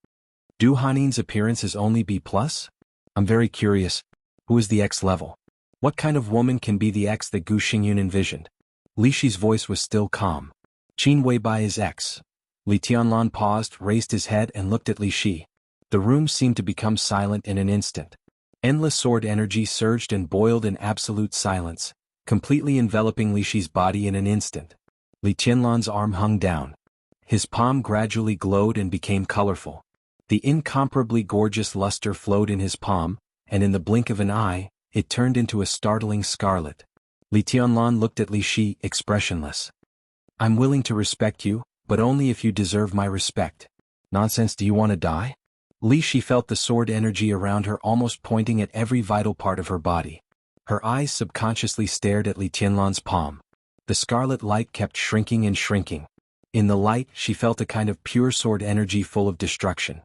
Du Hanin's appearance is only B+? I'm very curious. Who is the X level? What kind of woman can be the X that Gu Xingyun envisioned? Li Shi's voice was still calm. Qin Weibai is X. Li Tianlan paused, raised his head and looked at Li Shi. The room seemed to become silent in an instant. Endless sword energy surged and boiled in absolute silence, completely enveloping Li Shi's body in an instant. Li Tianlan's arm hung down. His palm gradually glowed and became colorful. The incomparably gorgeous luster flowed in his palm, and in the blink of an eye, it turned into a startling scarlet. Li Tianlan looked at Li Shi, expressionless. I'm willing to respect you, but only if you deserve my respect. Nonsense, do you want to die? Li Shi felt the sword energy around her almost pointing at every vital part of her body. Her eyes subconsciously stared at Li Tianlan's palm. The scarlet light kept shrinking and shrinking. In the light, she felt a kind of pure sword energy full of destruction.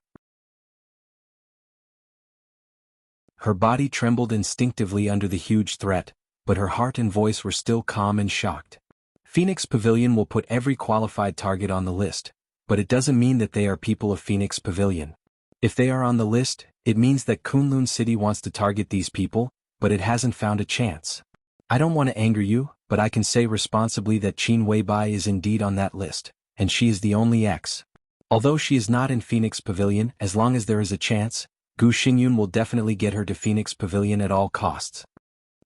Her body trembled instinctively under the huge threat, but her heart and voice were still calm and shocked. Phoenix Pavilion will put every qualified target on the list, but it doesn't mean that they are people of Phoenix Pavilion. If they are on the list, it means that Kunlun City wants to target these people, but it hasn't found a chance. I don't want to anger you, but I can say responsibly that Qin Weibai is indeed on that list, and she is the only X. Although she is not in Phoenix Pavilion, as long as there is a chance, Gu Xingyun will definitely get her to Phoenix Pavilion at all costs.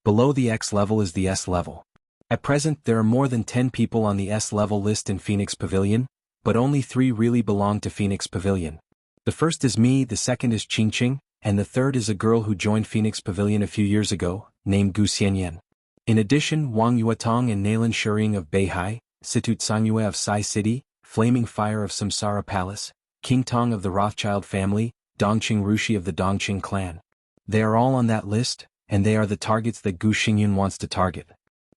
Below the X level is the S level. At present there are more than 10 people on the S level list in Phoenix Pavilion, but only 3 really belong to Phoenix Pavilion. The first is me, the second is Qingqing, and the third is a girl who joined Phoenix Pavilion a few years ago, named Gu Xianyan. In addition, Wang Yuetong and Nalan Shuring of Beihai, Situ Tsangyue of Sai City, Flaming Fire of Samsara Palace, King Tong of the Rothschild family, Dongqing Rushi of the Dongqing clan. They are all on that list, and they are the targets that Gu Xingyun wants to target.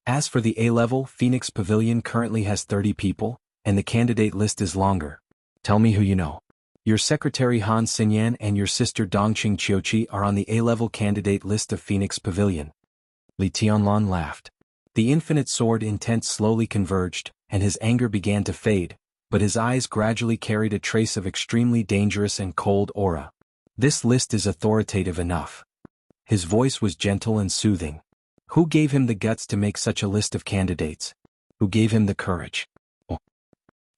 As for the A level, Phoenix Pavilion currently has 30 people, and the candidate list is longer. Tell me who you know. Your secretary Han Xinyan and your sister Dongqing Qiuqi are on the A-level candidate list of Phoenix Pavilion. Li Tianlan laughed. The infinite sword intent slowly converged, and his anger began to fade, but his eyes gradually carried a trace of extremely dangerous and cold aura. This list is authoritative enough. His voice was gentle and soothing. Who gave him the guts to make such a list of candidates? Who gave him the courage? Oh,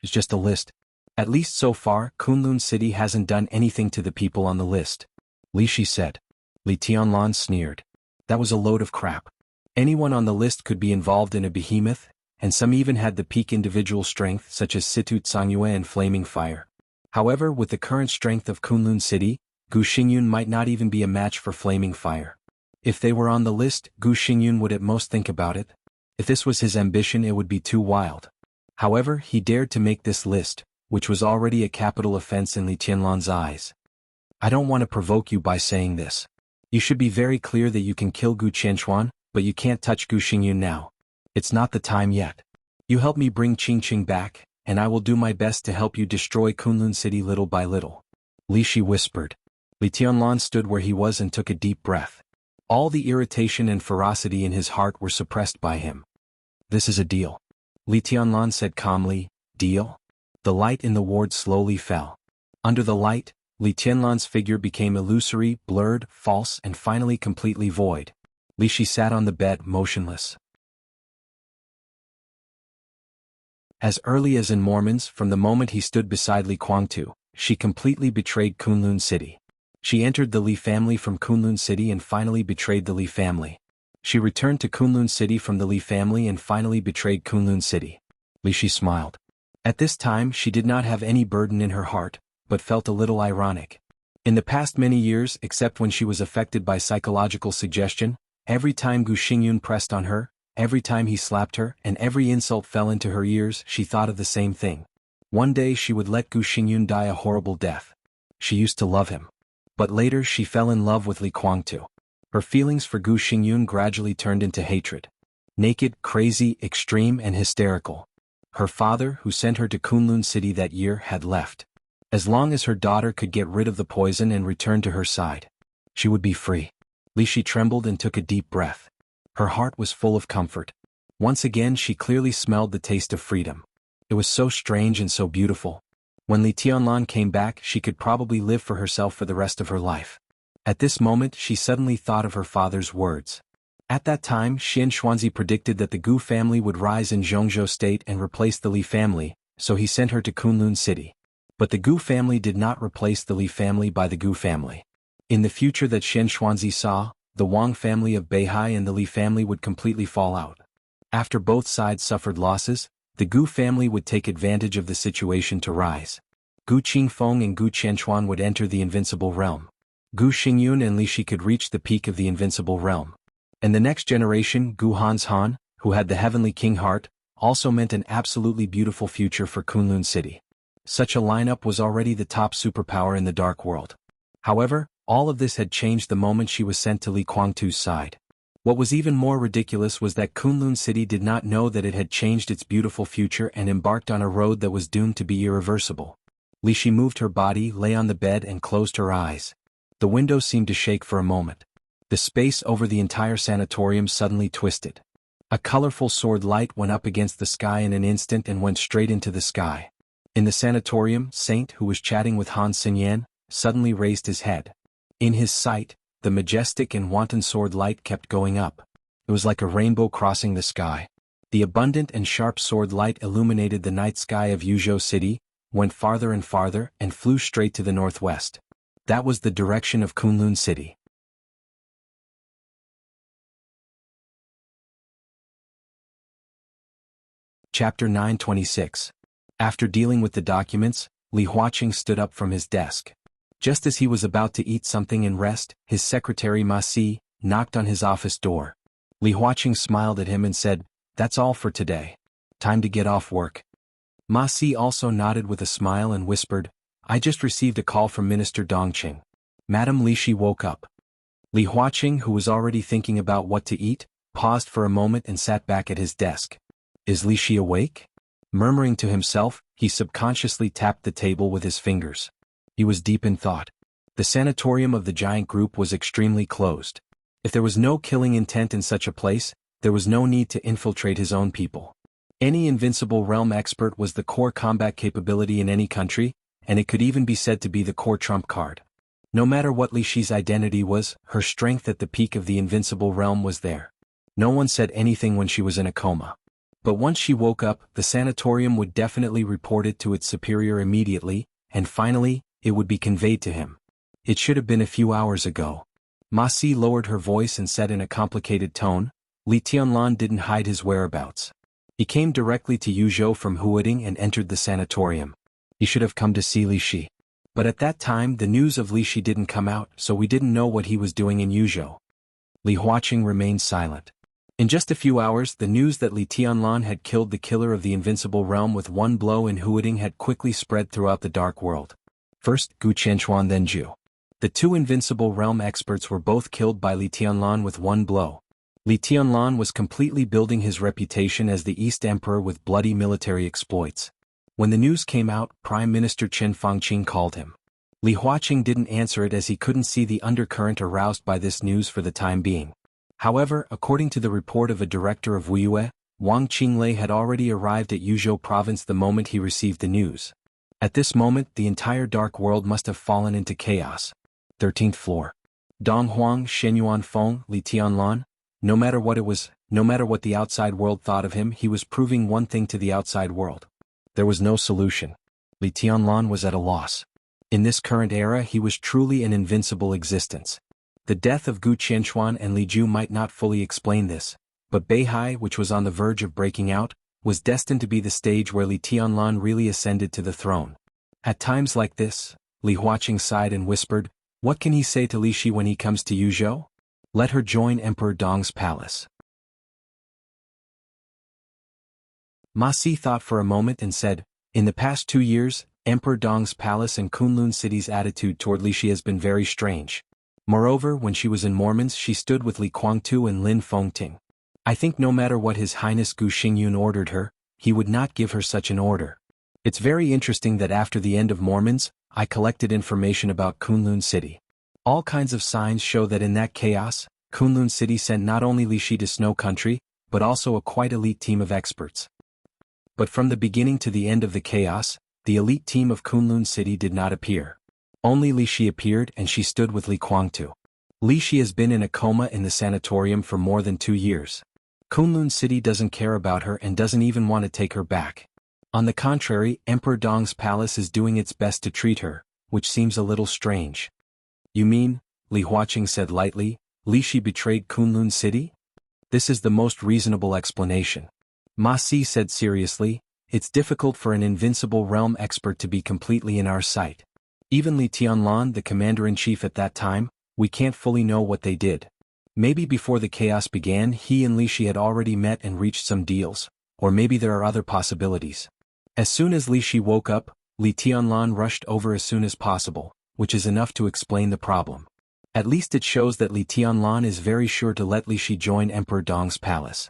it's just a list. At least so far, Kunlun City hasn't done anything to the people on the list. Li Shi said. Li Tianlan sneered. That was a load of crap. Anyone on the list could be involved in a behemoth, and some even had the peak individual strength such as Situ Tsangyue and Flaming Fire. However, with the current strength of Kunlun City, Gu Xingyun might not even be a match for Flaming Fire. If they were on the list, Gu Xingyun would at most think about it. If this was his ambition, it would be too wild. However, he dared to make this list, which was already a capital offense in Li Tianlan's eyes. I don't want to provoke you by saying this. You should be very clear that you can kill Gu Qianchuan, but you can't touch Gu Xingyun now. It's not the time yet. You help me bring Qingqing back, and I will do my best to help you destroy Kunlun City little by little. Li Shi whispered. Li Tianlan stood where he was and took a deep breath. All the irritation and ferocity in his heart were suppressed by him. This is a deal. Li Tianlan said calmly, deal? The light in the ward slowly fell. Under the light, Li Tianlan's figure became illusory, blurred, false, and finally completely void. Li Shi sat on the bed, motionless. As early as in Mormons, from the moment he stood beside Li Guangtu, she completely betrayed Kunlun City. She entered the Li family from Kunlun City and finally betrayed the Li family. She returned to Kunlun City from the Li family and finally betrayed Kunlun City. Li Shi smiled. At this time she did not have any burden in her heart, but felt a little ironic. In the past many years, except when she was affected by psychological suggestion, every time Gu Xingyun pressed on her, every time he slapped her, and every insult fell into her ears, she thought of the same thing. One day she would let Gu Xingyun die a horrible death. She used to love him. But later she fell in love with Li Guangtu. Her feelings for Gu Xingyun gradually turned into hatred. Naked, crazy, extreme, and hysterical. Her father, who sent her to Kunlun City that year, had left. As long as her daughter could get rid of the poison and return to her side, she would be free. Li Shi trembled and took a deep breath. Her heart was full of comfort. Once again she clearly smelled the taste of freedom. It was so strange and so beautiful. When Li Tianlan came back, she could probably live for herself for the rest of her life. At this moment she suddenly thought of her father's words. At that time Xian Xuanzi predicted that the Gu family would rise in Zhongzhou state and replace the Li family, so he sent her to Kunlun City. But the Gu family did not replace the Li family by the Gu family. In the future that Xian Xuanzi saw, the Wang family of Beihai and the Li family would completely fall out. After both sides suffered losses, the Gu family would take advantage of the situation to rise. Gu Qingfeng and Gu Qianchuan would enter the invincible realm. Gu Xingyun and Li Shi could reach the peak of the invincible realm. And the next generation, Gu Han, who had the heavenly king heart, also meant an absolutely beautiful future for Kunlun City. Such a lineup was already the top superpower in the dark world. However, all of this had changed the moment she was sent to Li Guangtu's side. What was even more ridiculous was that Kunlun City did not know that it had changed its beautiful future and embarked on a road that was doomed to be irreversible. Li Shi moved her body, lay on the bed and closed her eyes. The window seemed to shake for a moment. The space over the entire sanatorium suddenly twisted. A colorful sword light went up against the sky in an instant and went straight into the sky. In the sanatorium, Saint, who was chatting with Han Xinyan, suddenly raised his head. In his sight, the majestic and wanton sword light kept going up. It was like a rainbow crossing the sky. The abundant and sharp sword light illuminated the night sky of Yuzhou City, went farther and farther, and flew straight to the northwest. That was the direction of Kunlun City. Chapter 926. After dealing with the documents, Li Huaqing stood up from his desk. Just as he was about to eat something and rest, his secretary Ma Si knocked on his office door. Li Huaqing smiled at him and said, "That's all for today. Time to get off work." Ma Si also nodded with a smile and whispered, "I just received a call from Minister Dongqing." Madame Li Shi woke up. Li Huaqing, who was already thinking about what to eat, paused for a moment and sat back at his desk. Is Li Shi awake? Murmuring to himself, he subconsciously tapped the table with his fingers. He was deep in thought. The sanatorium of the giant group was extremely closed. If there was no killing intent in such a place, there was no need to infiltrate his own people. Any invincible realm expert was the core combat capability in any country, and it could even be said to be the core trump card. No matter what Li Shi's identity was, her strength at the peak of the invincible realm was there. No one said anything when she was in a coma. But once she woke up, the sanatorium would definitely report it to its superior immediately, and finally, it would be conveyed to him. It should have been a few hours ago. Ma Si lowered her voice and said in a complicated tone, Li Tianlan didn't hide his whereabouts. He came directly to Yuzhou from Huading and entered the sanatorium. He should have come to see Li Shi. But at that time the news of Li Shi didn't come out, so we didn't know what he was doing in Yuzhou. Li Huaqing remained silent. In just a few hours, the news that Li Tianlan had killed the killer of the invincible realm with one blow in Huading had quickly spread throughout the dark world. First Gu Qianchuan, then Zhu. The two invincible realm experts were both killed by Li Tianlan with one blow. Li Tianlan was completely building his reputation as the East Emperor with bloody military exploits. When the news came out, Prime Minister Chen Fangqing called him. Li Huaqing didn't answer it as he couldn't see the undercurrent aroused by this news for the time being. However, according to the report of a director of Wuxia, Wang Qinglei had already arrived at Yuzhou province the moment he received the news. At this moment, the entire dark world must have fallen into chaos. 13th floor. Dong Huang, Shenyuan Feng, Li Tianlan. No matter what it was, no matter what the outside world thought of him, he was proving one thing to the outside world. There was no solution. Li Tianlan was at a loss. In this current era, he was truly an invincible existence. The death of Gu Qianchuan and Li Ju might not fully explain this, but Beihai, which was on the verge of breaking out, was destined to be the stage where Li Tianlan really ascended to the throne. At times like this, Li Huaqing sighed and whispered, "What can he say to Li Shi when he comes to Yuzhou? Let her join Emperor Dong's palace." Ma Si thought for a moment and said, "In the past 2 years, Emperor Dong's palace and Kunlun City's attitude toward Li Shi has been very strange. Moreover, when she was in Mormons, she stood with Li Guangtu and Lin Fengting. I think no matter what His Highness Gu Xingyun ordered her, he would not give her such an order. It's very interesting that after the end of Mormons, I collected information about Kunlun City. All kinds of signs show that in that chaos, Kunlun City sent not only Li Shi to Snow Country, but also a quite elite team of experts. But from the beginning to the end of the chaos, the elite team of Kunlun City did not appear. Only Li Shi appeared and she stood with Li Guangtu. Li Shi has been in a coma in the sanatorium for more than 2 years. Kunlun City doesn't care about her and doesn't even want to take her back. On the contrary, Emperor Dong's palace is doing its best to treat her, which seems a little strange." "You mean," Li Huaqing said lightly, "Li Shi betrayed Kunlun City? This is the most reasonable explanation." Ma Si said seriously, "It's difficult for an invincible realm expert to be completely in our sight. Even Li Tianlan, the commander-in-chief at that time, we can't fully know what they did. Maybe before the chaos began he and Li Shi had already met and reached some deals, or maybe there are other possibilities." As soon as Li Shi woke up, Li Tianlan rushed over as soon as possible, which is enough to explain the problem. At least it shows that Li Tianlan is very sure to let Li Shi join Emperor Dong's palace.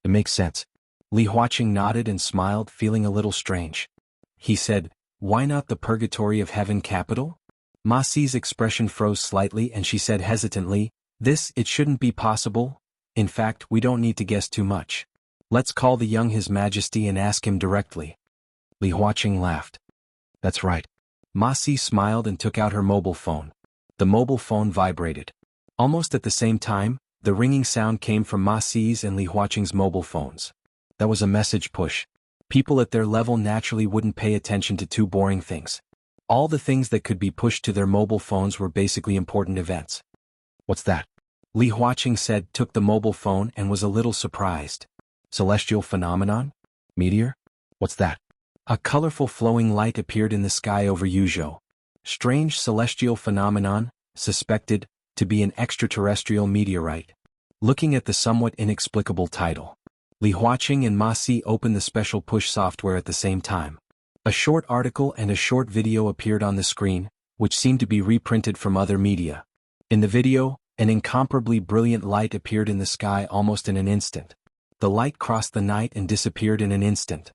It makes sense. Li Huaqing nodded and smiled, feeling a little strange. He said, "Why not the purgatory of heaven capital?" Ma Si's expression froze slightly and she said hesitantly, It shouldn't be possible. In fact, we don't need to guess too much. Let's call the young His Majesty and ask him directly." Li Huaqing laughed. "That's right." Ma Si smiled and took out her mobile phone. The mobile phone vibrated. Almost at the same time, the ringing sound came from Ma Si's and Li Huaqing's mobile phones. That was a message push. People at their level naturally wouldn't pay attention to 2 boring things. All the things that could be pushed to their mobile phones were basically important events. "What's that?" Li Huaqing said, took the mobile phone and was a little surprised. "Celestial phenomenon? Meteor? What's that?" A colorful flowing light appeared in the sky over Yuzhou. Strange celestial phenomenon, suspected to be an extraterrestrial meteorite. Looking at the somewhat inexplicable title, Li Huaqing and Ma Si opened the special push software at the same time. A short article and a short video appeared on the screen, which seemed to be reprinted from other media. In the video, an incomparably brilliant light appeared in the sky almost in an instant. The light crossed the night and disappeared in an instant.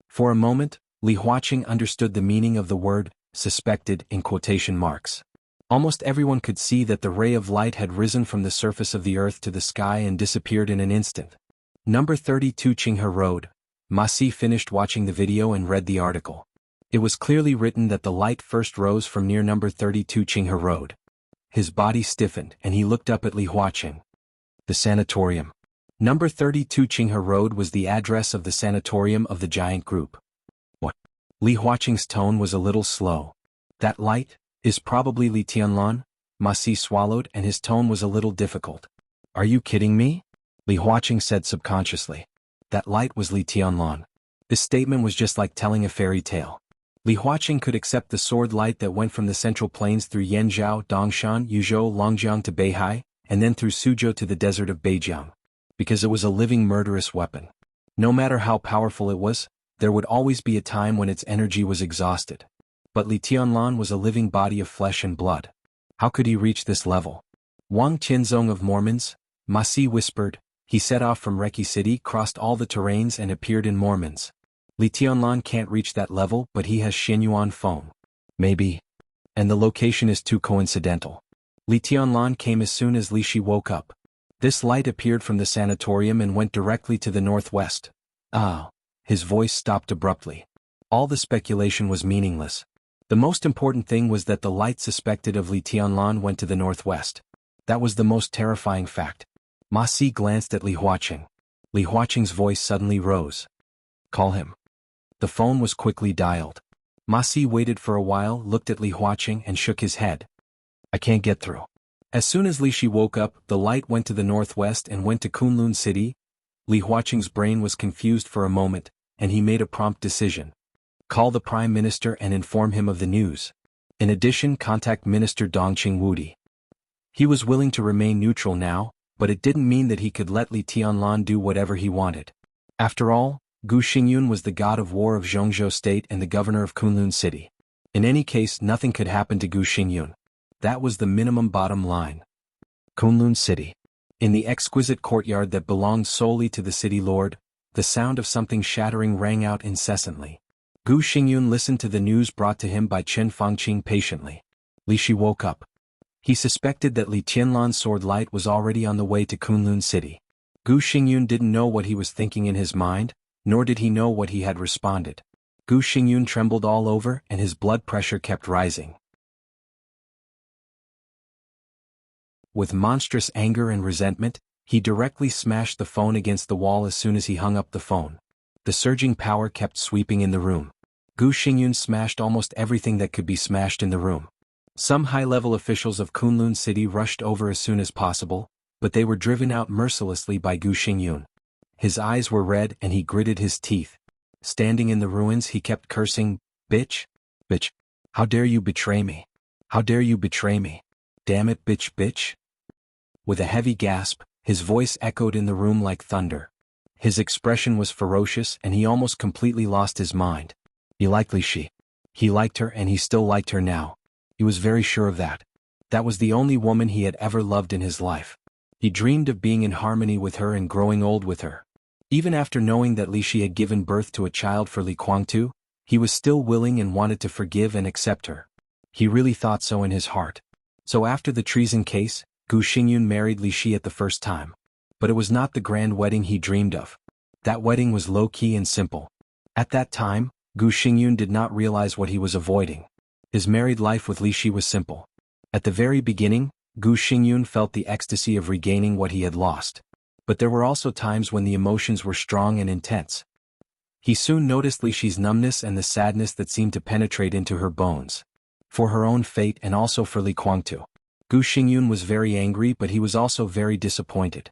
For a moment, Li Huaqing understood the meaning of the word "suspected" in quotation marks. Almost everyone could see that the ray of light had risen from the surface of the earth to the sky and disappeared in an instant. Number 32 Qinghe Road. Ma Si finished watching the video and read the article. It was clearly written that the light first rose from near number 32 Qinghe Road. His body stiffened and he looked up at Li Huaqing. The sanatorium. Number 32 Qinghe Road was the address of the sanatorium of the giant group. What? Li Huaqing's tone was a little slow. That light is probably Li Tianlan. Ma Si swallowed and his tone was a little difficult. Are you kidding me? Li Huaqing said subconsciously. That light was Li Tianlan. This statement was just like telling a fairy tale. Li Huaqing could accept the sword light that went from the central plains through Yanzhou, Dongshan, Yuzhou, Longjiang to Beihai, and then through Suzhou to the desert of Beijiang. Because it was a living murderous weapon. No matter how powerful it was, there would always be a time when its energy was exhausted. But Li Tianlan was a living body of flesh and blood. How could he reach this level? Wang Qianzong of Mormons, Ma Si whispered. He set off from Reki City, crossed all the terrains and appeared in Mormons. Li Tianlan can't reach that level, but he has Xinyuan phone. Maybe. And the location is too coincidental. Li Tianlan came as soon as Li Shi woke up. This light appeared from the sanatorium and went directly to the northwest. Ah. His voice stopped abruptly. All the speculation was meaningless. The most important thing was that the light suspected of Li Tianlan went to the northwest. That was the most terrifying fact. Ma Si glanced at Li Huaqing. Li Huaqing's voice suddenly rose. Call him. The phone was quickly dialed. Ma Si waited for a while, looked at Li Huaqing and shook his head. I can't get through. As soon as Li Shi woke up, the light went to the northwest and went to Kunlun City. Li Huaqing's brain was confused for a moment, and he made a prompt decision. Call the Prime Minister and inform him of the news. In addition, contact Minister Dongqing Wudi. He was willing to remain neutral now, but it didn't mean that he could let Li Tianlan do whatever he wanted. After all, Gu Xingyun was the god of war of Zhongzhou State and the governor of Kunlun City. In any case, nothing could happen to Gu Xingyun. That was the minimum bottom line. Kunlun City. In the exquisite courtyard that belonged solely to the city lord, the sound of something shattering rang out incessantly. Gu Xingyun listened to the news brought to him by Chen Fangqing patiently. Li Shi woke up. He suspected that Li Tianlan's sword light was already on the way to Kunlun City. Gu Xingyun didn't know what he was thinking in his mind, nor did he know what he had responded. Gu Xingyun trembled all over and his blood pressure kept rising. With monstrous anger and resentment, he directly smashed the phone against the wall as soon as he hung up the phone. The surging power kept sweeping in the room. Gu Xingyun smashed almost everything that could be smashed in the room. Some high-level officials of Kunlun City rushed over as soon as possible, but they were driven out mercilessly by Gu Xingyun. His eyes were red and he gritted his teeth. Standing in the ruins, he kept cursing, "Bitch! Bitch! How dare you betray me? How dare you betray me? Damn it, bitch, bitch!" With a heavy gasp, his voice echoed in the room like thunder. His expression was ferocious and he almost completely lost his mind. He liked Li Shi. He liked her and he still liked her now. He was very sure of that. That was the only woman he had ever loved in his life. He dreamed of being in harmony with her and growing old with her. Even after knowing that Li Shi had given birth to a child for Li Guangtu, he was still willing and wanted to forgive and accept her. He really thought so in his heart. So after the treason case, Gu Xingyun married Li Shi at the first time. But it was not the grand wedding he dreamed of. That wedding was low-key and simple. At that time, Gu Xingyun did not realize what he was avoiding. His married life with Li Shi was simple. At the very beginning, Gu Xingyun felt the ecstasy of regaining what he had lost. But there were also times when the emotions were strong and intense. He soon noticed Li Shi's numbness and the sadness that seemed to penetrate into her bones. For her own fate and also for Li Guangtu. Gu Xingyun was very angry, but he was also very disappointed.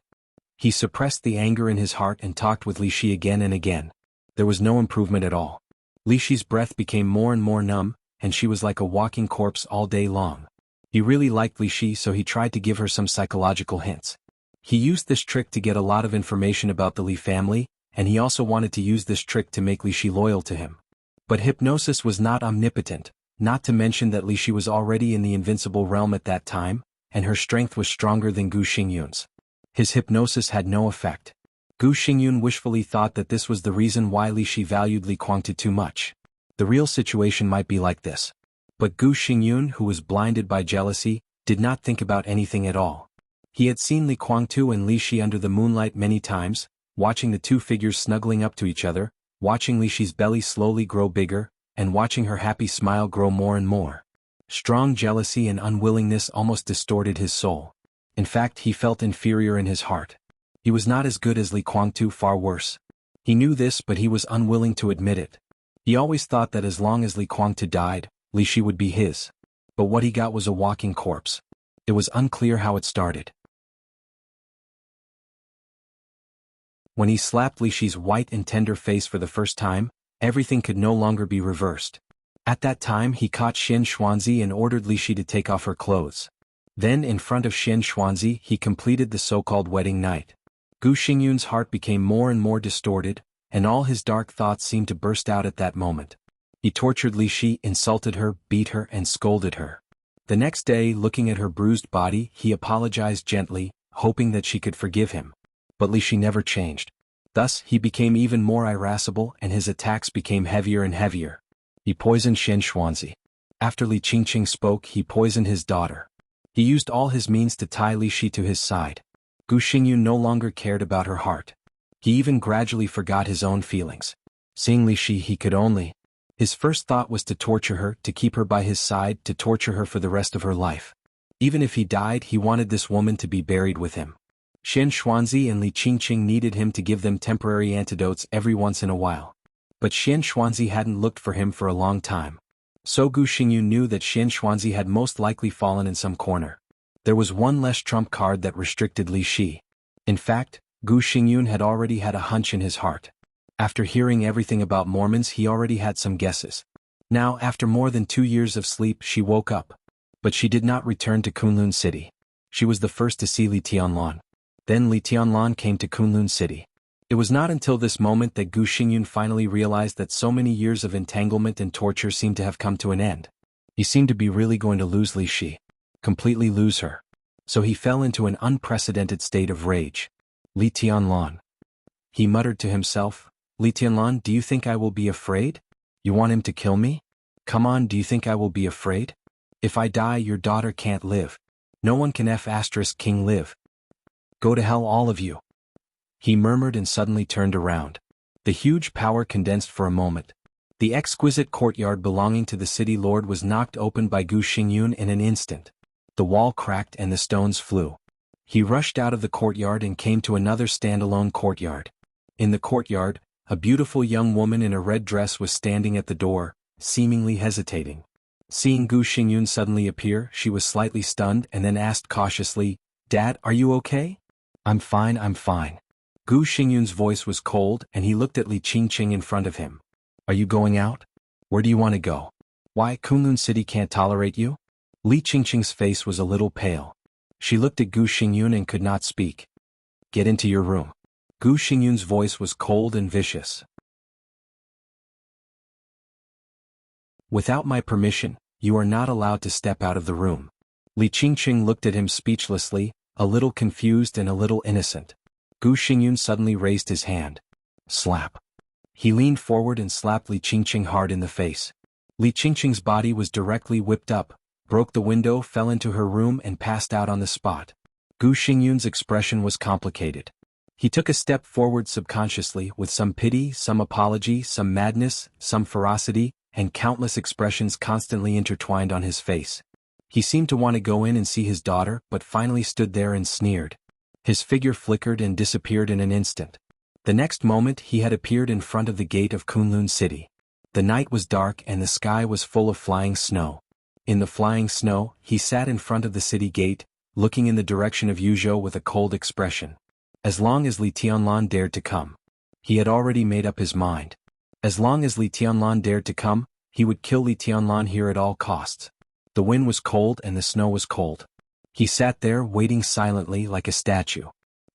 He suppressed the anger in his heart and talked with Li Shi again and again. There was no improvement at all. Li Shi's breath became more and more numb, and she was like a walking corpse all day long. He really liked Li Shi, so he tried to give her some psychological hints. He used this trick to get a lot of information about the Li family, and he also wanted to use this trick to make Li Shi loyal to him. But hypnosis was not omnipotent. Not to mention that Li Shi was already in the invincible realm at that time, and her strength was stronger than Gu Xingyun's. His hypnosis had no effect. Gu Xingyun wishfully thought that this was the reason why Li Shi valued Li Guangtu too much. The real situation might be like this. But Gu Xingyun, who was blinded by jealousy, did not think about anything at all. He had seen Li Guangtu and Li Shi under the moonlight many times, watching the two figures snuggling up to each other, watching Li Shi's belly slowly grow bigger, and watching her happy smile grow more and more. Strong jealousy and unwillingness almost distorted his soul. In fact, he felt inferior in his heart. He was not as good as Li Guangtu, far worse. He knew this, but he was unwilling to admit it. He always thought that as long as Li Guangtu died, Li Shi would be his. But what he got was a walking corpse. It was unclear how it started. When he slapped Li Shi's white and tender face for the first time, everything could no longer be reversed. At that time he caught Xin Xuanzi and ordered Li Shi to take off her clothes. Then in front of Xin Xuanzi he completed the so-called wedding night. Gu Xingyun's heart became more and more distorted, and all his dark thoughts seemed to burst out at that moment. He tortured Li Shi, insulted her, beat her and scolded her. The next day, looking at her bruised body, he apologized gently, hoping that she could forgive him. But Li Shi never changed. Thus he became even more irascible and his attacks became heavier and heavier. He poisoned Xin Xuanzi. After Li Qingqing spoke, he poisoned his daughter. He used all his means to tie Li Shi to his side. Gu Xingyun no longer cared about her heart. He even gradually forgot his own feelings. Seeing Li Shi, he could only. His first thought was to torture her, to keep her by his side, to torture her for the rest of her life. Even if he died, he wanted this woman to be buried with him. Xin Xuanzi and Li Qingqing needed him to give them temporary antidotes every once in a while. But Xin Xuanzi hadn't looked for him for a long time. So Gu Xingyun knew that Xin Xuanzi had most likely fallen in some corner. There was one less trump card that restricted Li Shi. In fact, Gu Xingyun had already had a hunch in his heart. After hearing everything about Mormons, he already had some guesses. Now, after more than 2 years of sleep, she woke up. But she did not return to Kunlun City. She was the first to see Li Tianlan. Then Li Tianlan came to Kunlun City. It was not until this moment that Gu Xingyun finally realized that so many years of entanglement and torture seemed to have come to an end. He seemed to be really going to lose Li Shi. Completely lose her. So he fell into an unprecedented state of rage. Li Tianlan. He muttered to himself, Li Tianlan, do you think I will be afraid? You want him to kill me? Come on, do you think I will be afraid? If I die, your daughter can't live. No one can King live. Go to hell, all of you. He murmured and suddenly turned around. The huge power condensed for a moment. The exquisite courtyard belonging to the city lord was knocked open by Gu Xingyun in an instant. The wall cracked and the stones flew. He rushed out of the courtyard and came to another standalone courtyard. In the courtyard, a beautiful young woman in a red dress was standing at the door, seemingly hesitating. Seeing Gu Xingyun suddenly appear, she was slightly stunned and then asked cautiously, Dad, are you okay? I'm fine, I'm fine. Gu Xingyun's voice was cold and he looked at Li Qingqing in front of him. Are you going out? Where do you want to go? Why, Kunlun City can't tolerate you? Li Qingqing's face was a little pale. She looked at Gu Xingyun and could not speak. Get into your room. Gu Xingyun's voice was cold and vicious. Without my permission, you are not allowed to step out of the room. Li Qingqing looked at him speechlessly, a little confused and a little innocent. Gu Xingyun suddenly raised his hand. Slap. He leaned forward and slapped Li Qingqing hard in the face. Li Qingqing's body was directly whipped up, broke the window, fell into her room and passed out on the spot. Gu Xingyun's expression was complicated. He took a step forward subconsciously with some pity, some apology, some madness, some ferocity, and countless expressions constantly intertwined on his face. He seemed to want to go in and see his daughter, but finally stood there and sneered. His figure flickered and disappeared in an instant. The next moment he had appeared in front of the gate of Kunlun City. The night was dark and the sky was full of flying snow. In the flying snow, he sat in front of the city gate, looking in the direction of Yuzhou with a cold expression. As long as Li Tianlan dared to come. He had already made up his mind. As long as Li Tianlan dared to come, he would kill Li Tianlan here at all costs. The wind was cold and the snow was cold. He sat there waiting silently like a statue.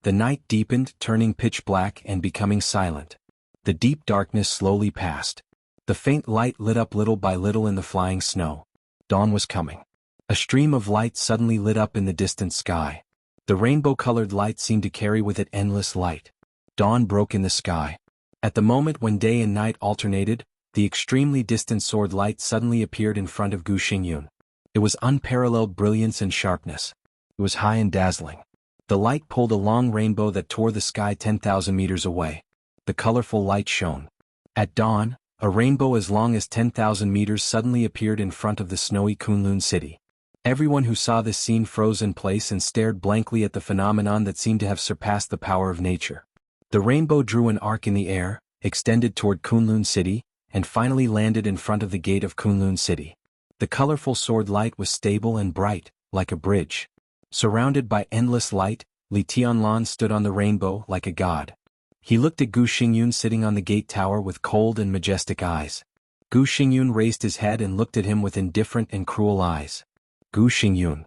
The night deepened, turning pitch black and becoming silent. The deep darkness slowly passed. The faint light lit up little by little in the flying snow. Dawn was coming. A stream of light suddenly lit up in the distant sky. The rainbow-colored light seemed to carry with it endless light. Dawn broke in the sky. At the moment when day and night alternated, the extremely distant sword light suddenly appeared in front of Gu Xingyun. It was unparalleled brilliance and sharpness. It was high and dazzling. The light pulled a long rainbow that tore the sky 10,000 meters away. The colorful light shone. At dawn, a rainbow as long as 10,000 meters suddenly appeared in front of the snowy Kunlun City. Everyone who saw this scene froze in place and stared blankly at the phenomenon that seemed to have surpassed the power of nature. The rainbow drew an arc in the air, extended toward Kunlun City, and finally landed in front of the gate of Kunlun City. The colorful sword light was stable and bright, like a bridge. Surrounded by endless light, Li Tianlan stood on the rainbow like a god. He looked at Gu Xingyun sitting on the gate tower with cold and majestic eyes. Gu Xingyun raised his head and looked at him with indifferent and cruel eyes. Gu Xingyun.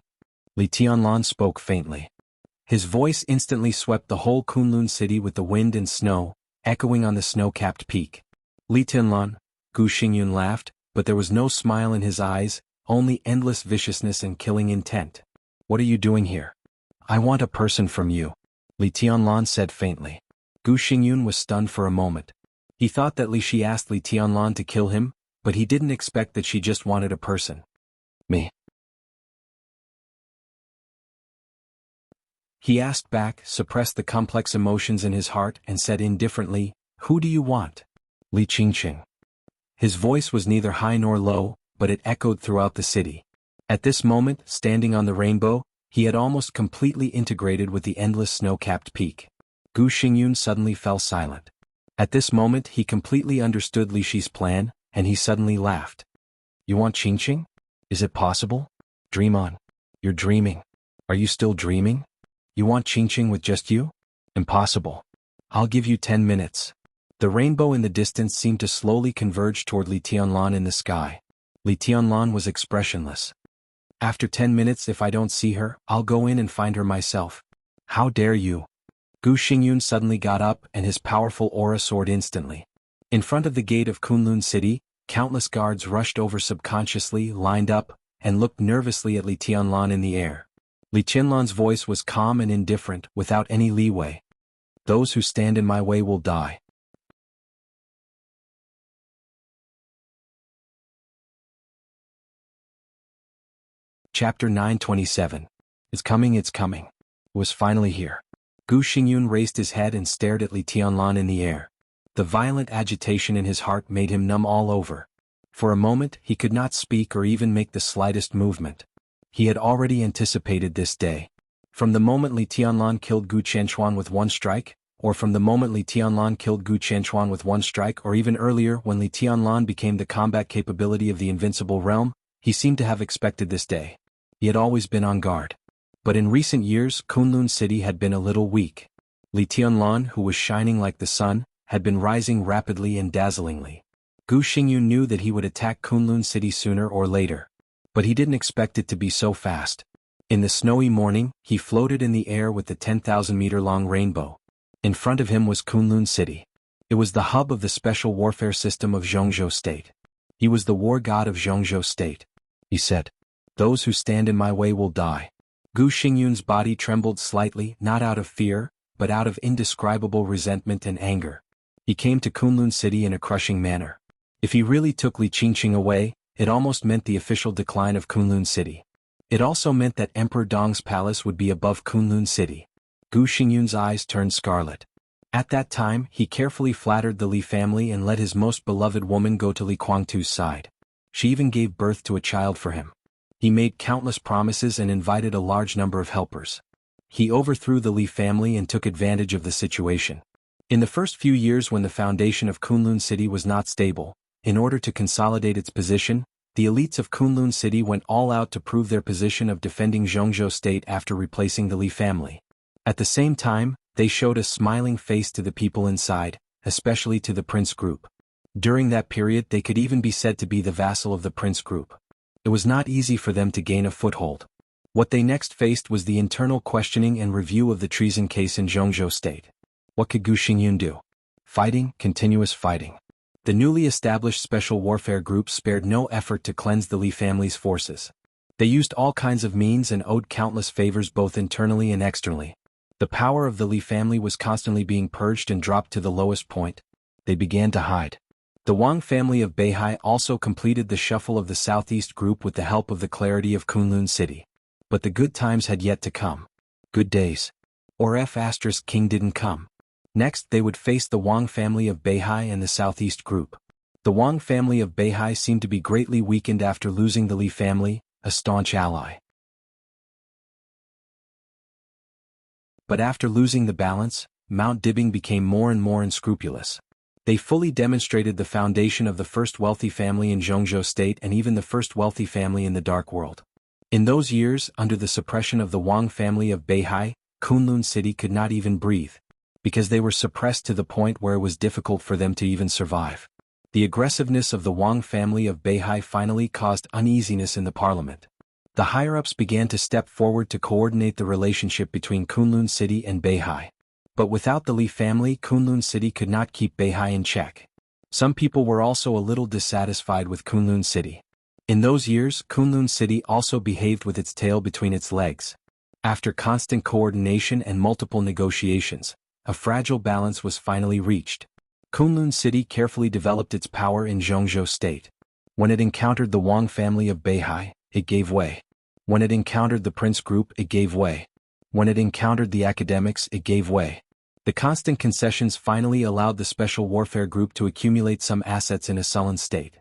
Li Tianlan spoke faintly. His voice instantly swept the whole Kunlun city with the wind and snow, echoing on the snow-capped peak. Li Tianlan, Gu Xingyun laughed, but there was no smile in his eyes, only endless viciousness and killing intent. What are you doing here? I want a person from you. Li Tianlan said faintly. Gu Xingyun was stunned for a moment. He thought that Li Shi asked Li Tianlan to kill him, but he didn't expect that she just wanted a person. Me. He asked back, suppressed the complex emotions in his heart, and said indifferently, Who do you want? Li Qingqing. His voice was neither high nor low, but it echoed throughout the city. At this moment, standing on the rainbow, he had almost completely integrated with the endless snow-capped peak. Gu Xingyun suddenly fell silent. At this moment he completely understood Li Shi's plan, and he suddenly laughed. You want Qingqing? Is it possible? Dream on. You're dreaming. Are you still dreaming? You want Qingqing with just you? Impossible. I'll give you 10 minutes. The rainbow in the distance seemed to slowly converge toward Li Tianlan in the sky. Li Tianlan was expressionless. After 10 minutes, if I don't see her, I'll go in and find her myself. How dare you? Gu Xingyun suddenly got up and his powerful aura soared instantly. In front of the gate of Kunlun City, countless guards rushed over subconsciously, lined up, and looked nervously at Li Tianlan in the air. Li Tianlan's voice was calm and indifferent, without any leeway. Those who stand in my way will die. Chapter 927. It's coming, it's coming. It was finally here. Gu Xingyun raised his head and stared at Li Tianlan in the air. The violent agitation in his heart made him numb all over. For a moment, he could not speak or even make the slightest movement. He had already anticipated this day. From the moment Li Tianlan killed Gu Qianchuan with one strike, or from the moment Li Tianlan killed Gu Qianchuan with one strike, or even earlier when Li Tianlan became the combat capability of the invincible realm, he seemed to have expected this day. He had always been on guard. But in recent years, Kunlun City had been a little weak. Li Tianlan, who was shining like the sun, had been rising rapidly and dazzlingly. Gu Xingyun knew that he would attack Kunlun City sooner or later. But he didn't expect it to be so fast. In the snowy morning, he floated in the air with the 10,000-meter-long rainbow. In front of him was Kunlun City. It was the hub of the special warfare system of Zhongzhou State. He was the war god of Zhongzhou State. He said, Those who stand in my way will die. Gu Xingyun's body trembled slightly, not out of fear, but out of indescribable resentment and anger. He came to Kunlun City in a crushing manner. If he really took Li Qingqing away, it almost meant the official decline of Kunlun City. It also meant that Emperor Dong's palace would be above Kunlun City. Gu Xingyun's eyes turned scarlet. At that time, he carefully flattered the Li family and let his most beloved woman go to Li Guangtu's side. She even gave birth to a child for him. He made countless promises and invited a large number of helpers. He overthrew the Li family and took advantage of the situation. In the first few years when the foundation of Kunlun City was not stable, in order to consolidate its position, the elites of Kunlun City went all out to prove their position of defending Zhongzhou State after replacing the Li family. At the same time, they showed a smiling face to the people inside, especially to the Prince Group. During that period they could even be said to be the vassal of the Prince Group. It was not easy for them to gain a foothold. What they next faced was the internal questioning and review of the treason case in Zhongzhou State. What could Gu Xingyun do? Fighting, continuous fighting. The newly established Special Warfare Group spared no effort to cleanse the Li family's forces. They used all kinds of means and owed countless favors both internally and externally. The power of the Li family was constantly being purged and dropped to the lowest point. They began to hide. The Wang family of Beihai also completed the shuffle of the Southeast Group with the help of the clarity of Kunlun City. But the good times had yet to come. Good days. Or F** King didn't come. Next they would face the Wang family of Beihai and the Southeast Group. The Wang family of Beihai seemed to be greatly weakened after losing the Li family, a staunch ally. But after losing the balance, Mount Dibing became more and more unscrupulous. They fully demonstrated the foundation of the first wealthy family in Zhongzhou State and even the first wealthy family in the Dark World. In those years, under the suppression of the Wang family of Beihai, Kunlun City could not even breathe, because they were suppressed to the point where it was difficult for them to even survive. The aggressiveness of the Wang family of Beihai finally caused uneasiness in the parliament. The higher-ups began to step forward to coordinate the relationship between Kunlun City and Beihai. But without the Li family, Kunlun City could not keep Beihai in check. Some people were also a little dissatisfied with Kunlun City. In those years, Kunlun City also behaved with its tail between its legs. After constant coordination and multiple negotiations, a fragile balance was finally reached. Kunlun City carefully developed its power in Zhongzhou State. When it encountered the Wang family of Beihai, it gave way. When it encountered the Prince Group, it gave way. When it encountered the academics, it gave way. The constant concessions finally allowed the Special Warfare Group to accumulate some assets in a sullen state.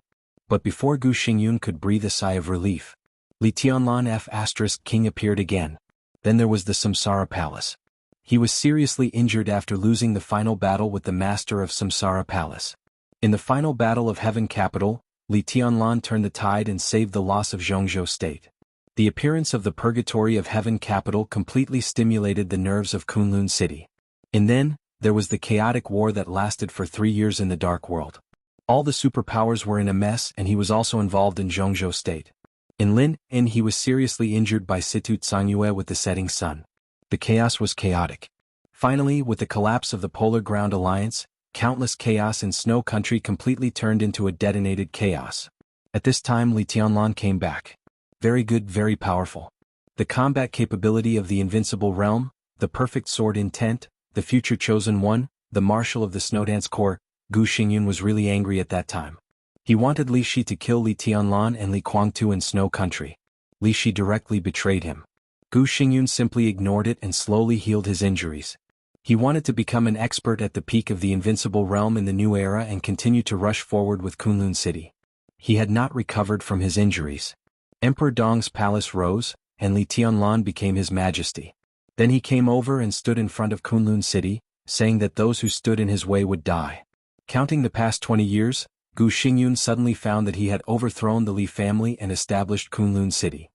But before Gu Xingyun could breathe a sigh of relief, Li Tianlan F** King appeared again. Then there was the Samsara Palace. He was seriously injured after losing the final battle with the master of Samsara Palace. In the final battle of Heaven Capital, Li Tianlan turned the tide and saved the loss of Zhongzhou State. The appearance of the Purgatory of Heaven Capital completely stimulated the nerves of Kunlun City. And then, there was the chaotic war that lasted for 3 years in the Dark World. All the superpowers were in a mess, and he was also involved in Zhongzhou State. In Lin, he was seriously injured by Situ Tsangyue with the setting sun. The chaos was chaotic. Finally, with the collapse of the Polar Ground Alliance, countless chaos in Snow Country completely turned into a detonated chaos. At this time Li Tianlan came back. Very good, very powerful. The combat capability of the Invincible Realm, the perfect sword intent, the future Chosen One, the Marshal of the Snowdance Corps. Gu Xingyun was really angry at that time. He wanted Li Shi to kill Li Tianlan and Li Guangtu in Snow Country. Li Shi directly betrayed him. Gu Xingyun simply ignored it and slowly healed his injuries. He wanted to become an expert at the peak of the Invincible Realm in the new era and continue to rush forward with Kunlun City. He had not recovered from his injuries. Emperor Dong's palace rose, and Li Tianlan became his majesty. Then he came over and stood in front of Kunlun City, saying that those who stood in his way would die. Counting the past 20 years, Gu Xingyun suddenly found that he had overthrown the Li family and established Kunlun City.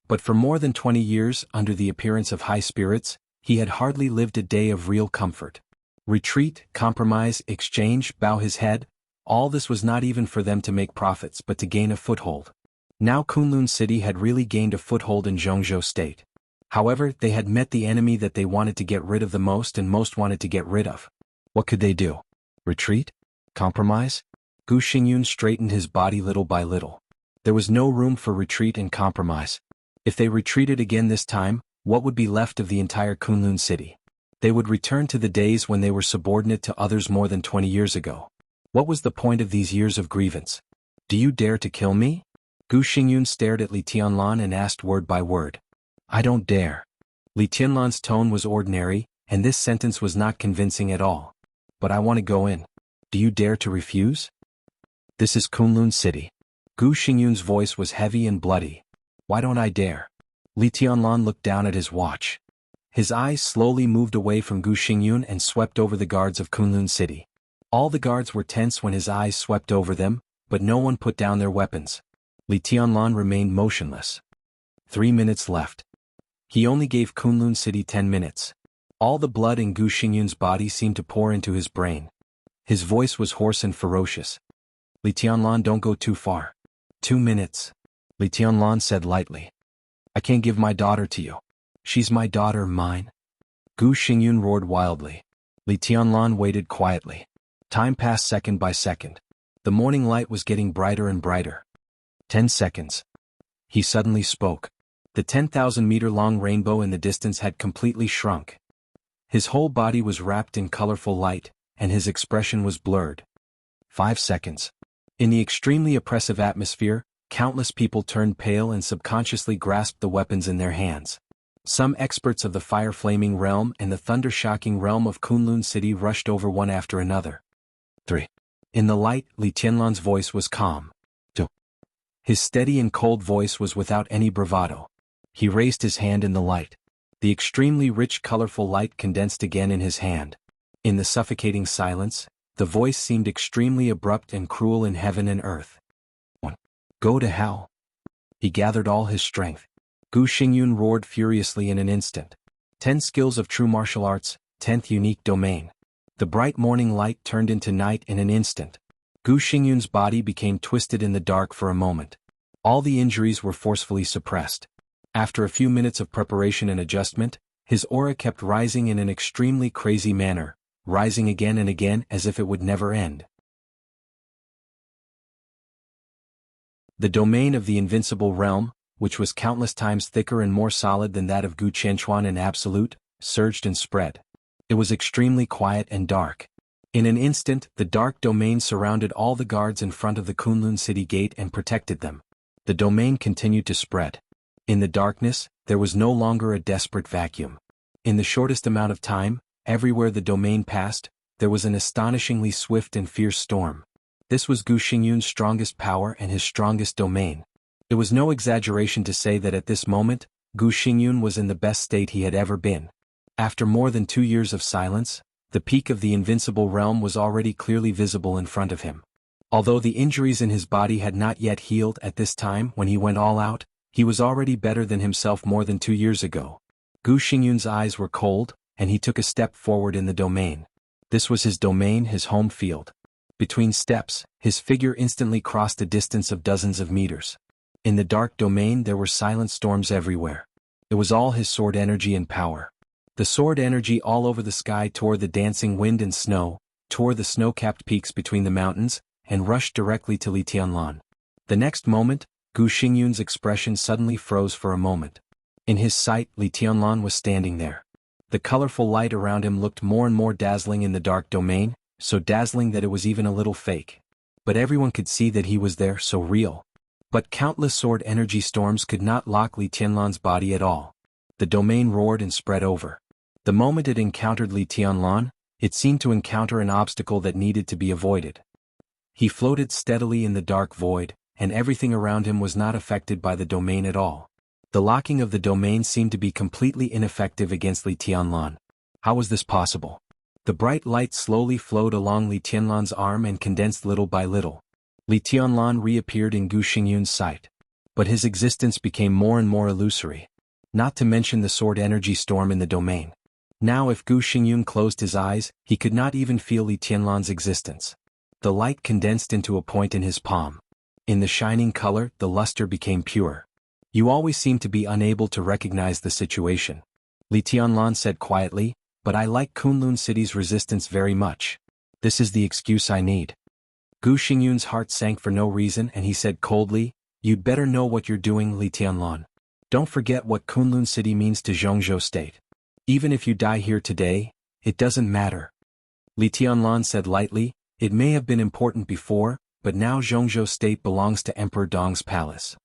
But for more than 20 years, under the appearance of high spirits, he had hardly lived a day of real comfort. Retreat, compromise, exchange, bow his head, all this was not even for them to make profits but to gain a foothold. Now Kunlun City had really gained a foothold in Zhongzhou State. However, they had met the enemy that they wanted to get rid of the most and most wanted to get rid of. What could they do? Retreat? Compromise? Gu Xingyun straightened his body little by little. There was no room for retreat and compromise. If they retreated again this time, what would be left of the entire Kunlun City? They would return to the days when they were subordinate to others more than 20 years ago. What was the point of these years of grievance? Do you dare to kill me? Gu Xingyun stared at Li Tianlan and asked word by word. I don't dare. Li Tianlan's tone was ordinary, and this sentence was not convincing at all. But I want to go in. Do you dare to refuse? This is Kunlun City. Gu Xingyun's voice was heavy and bloody. Why don't I dare? Li Tianlan looked down at his watch. His eyes slowly moved away from Gu Xingyun and swept over the guards of Kunlun City. All the guards were tense when his eyes swept over them, but no one put down their weapons. Li Tianlan remained motionless. 3 minutes left. He only gave Kunlun City 10 minutes. All the blood in Gu Xingyun's body seemed to pour into his brain. His voice was hoarse and ferocious. Li Tianlan, don't go too far. 2 minutes. Li Tianlan said lightly. I can't give my daughter to you. She's my daughter, mine. Gu Xingyun roared wildly. Li Tianlan waited quietly. Time passed second by second. The morning light was getting brighter and brighter. 10 seconds. He suddenly spoke. The 10,000-meter-long rainbow in the distance had completely shrunk. His whole body was wrapped in colorful light, and his expression was blurred. 5 seconds. In the extremely oppressive atmosphere, countless people turned pale and subconsciously grasped the weapons in their hands. Some experts of the fire-flaming realm and the thunder-shocking realm of Kunlun City rushed over one after another. 3. In the light, Li Tianlan's voice was calm. 2. His steady and cold voice was without any bravado. He raised his hand in the light. The extremely rich colorful light condensed again in his hand. In the suffocating silence, the voice seemed extremely abrupt and cruel in heaven and earth. 1. Go to hell. He gathered all his strength. Gu Xingyun roared furiously in an instant. 10 skills of true martial arts, 10th unique domain. The bright morning light turned into night in an instant. Gu Xingyun's body became twisted in the dark for a moment. All the injuries were forcefully suppressed. After a few minutes of preparation and adjustment, his aura kept rising in an extremely crazy manner, rising again and again as if it would never end. The domain of the invincible realm, which was countless times thicker and more solid than that of Gu Qianchuan in absolute, surged and spread. It was extremely quiet and dark. In an instant, the dark domain surrounded all the guards in front of the Kunlun city gate and protected them. The domain continued to spread. In the darkness, there was no longer a desperate vacuum. In the shortest amount of time, everywhere the domain passed, there was an astonishingly swift and fierce storm. This was Gu Xingyun's strongest power and his strongest domain. It was no exaggeration to say that at this moment, Gu Xingyun was in the best state he had ever been. After more than 2 years of silence, the peak of the invincible realm was already clearly visible in front of him. Although the injuries in his body had not yet healed at this time when he went all out, he was already better than himself more than 2 years ago. Gu Xingyun's eyes were cold, and he took a step forward in the domain. This was his domain, his home field. Between steps, his figure instantly crossed a distance of dozens of meters. In the dark domain there were silent storms everywhere. It was all his sword energy and power. The sword energy all over the sky tore the dancing wind and snow, tore the snow-capped peaks between the mountains, and rushed directly to Li Tianlan. The next moment, Gu Xingyun's expression suddenly froze for a moment. In his sight, Li Tianlan was standing there. The colorful light around him looked more and more dazzling in the dark domain, so dazzling that it was even a little fake. But everyone could see that he was there, so real. But countless sword energy storms could not lock Li Tianlan's body at all. The domain roared and spread over. The moment it encountered Li Tianlan, it seemed to encounter an obstacle that needed to be avoided. He floated steadily in the dark void, and everything around him was not affected by the domain at all. The locking of the domain seemed to be completely ineffective against Li Tianlan. How was this possible? The bright light slowly flowed along Li Tianlan's arm and condensed little by little. Li Tianlan reappeared in Gu Xingyun's sight. But his existence became more and more illusory. Not to mention the sword energy storm in the domain. Now if Gu Xingyun closed his eyes, he could not even feel Li Tianlan's existence. The light condensed into a point in his palm. In the shining color, the luster became pure. You always seem to be unable to recognize the situation. Li Tianlan said quietly, but I like Kunlun City's resistance very much. This is the excuse I need. Gu Xingyun's heart sank for no reason and he said coldly, you'd better know what you're doing, Li Tianlan. Don't forget what Kunlun City means to Zhongzhou State. Even if you die here today, it doesn't matter. Li Tianlan said lightly, it may have been important before, but now Zhongzhou State belongs to Emperor Dong's palace.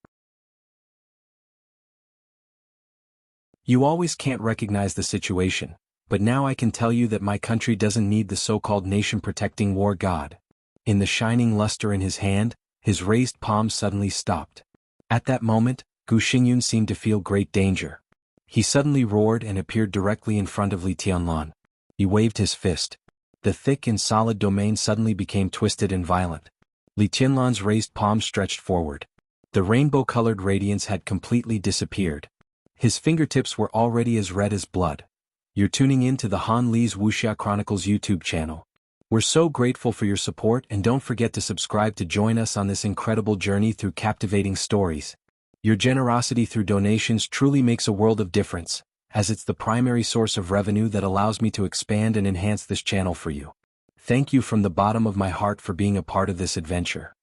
You always can't recognize the situation, but now I can tell you that my country doesn't need the so-called nation-protecting war god. In the shining luster in his hand, his raised palm suddenly stopped. At that moment, Gu Xingyun seemed to feel great danger. He suddenly roared and appeared directly in front of Li Tianlan. He waved his fist. The thick and solid domain suddenly became twisted and violent. Li Tianlan's raised palm stretched forward. The rainbow-colored radiance had completely disappeared. His fingertips were already as red as blood. You're tuning in to the Han Li's Wuxia Chronicles YouTube channel. We're so grateful for your support and don't forget to subscribe to join us on this incredible journey through captivating stories. Your generosity through donations truly makes a world of difference, as it's the primary source of revenue that allows me to expand and enhance this channel for you. Thank you from the bottom of my heart for being a part of this adventure.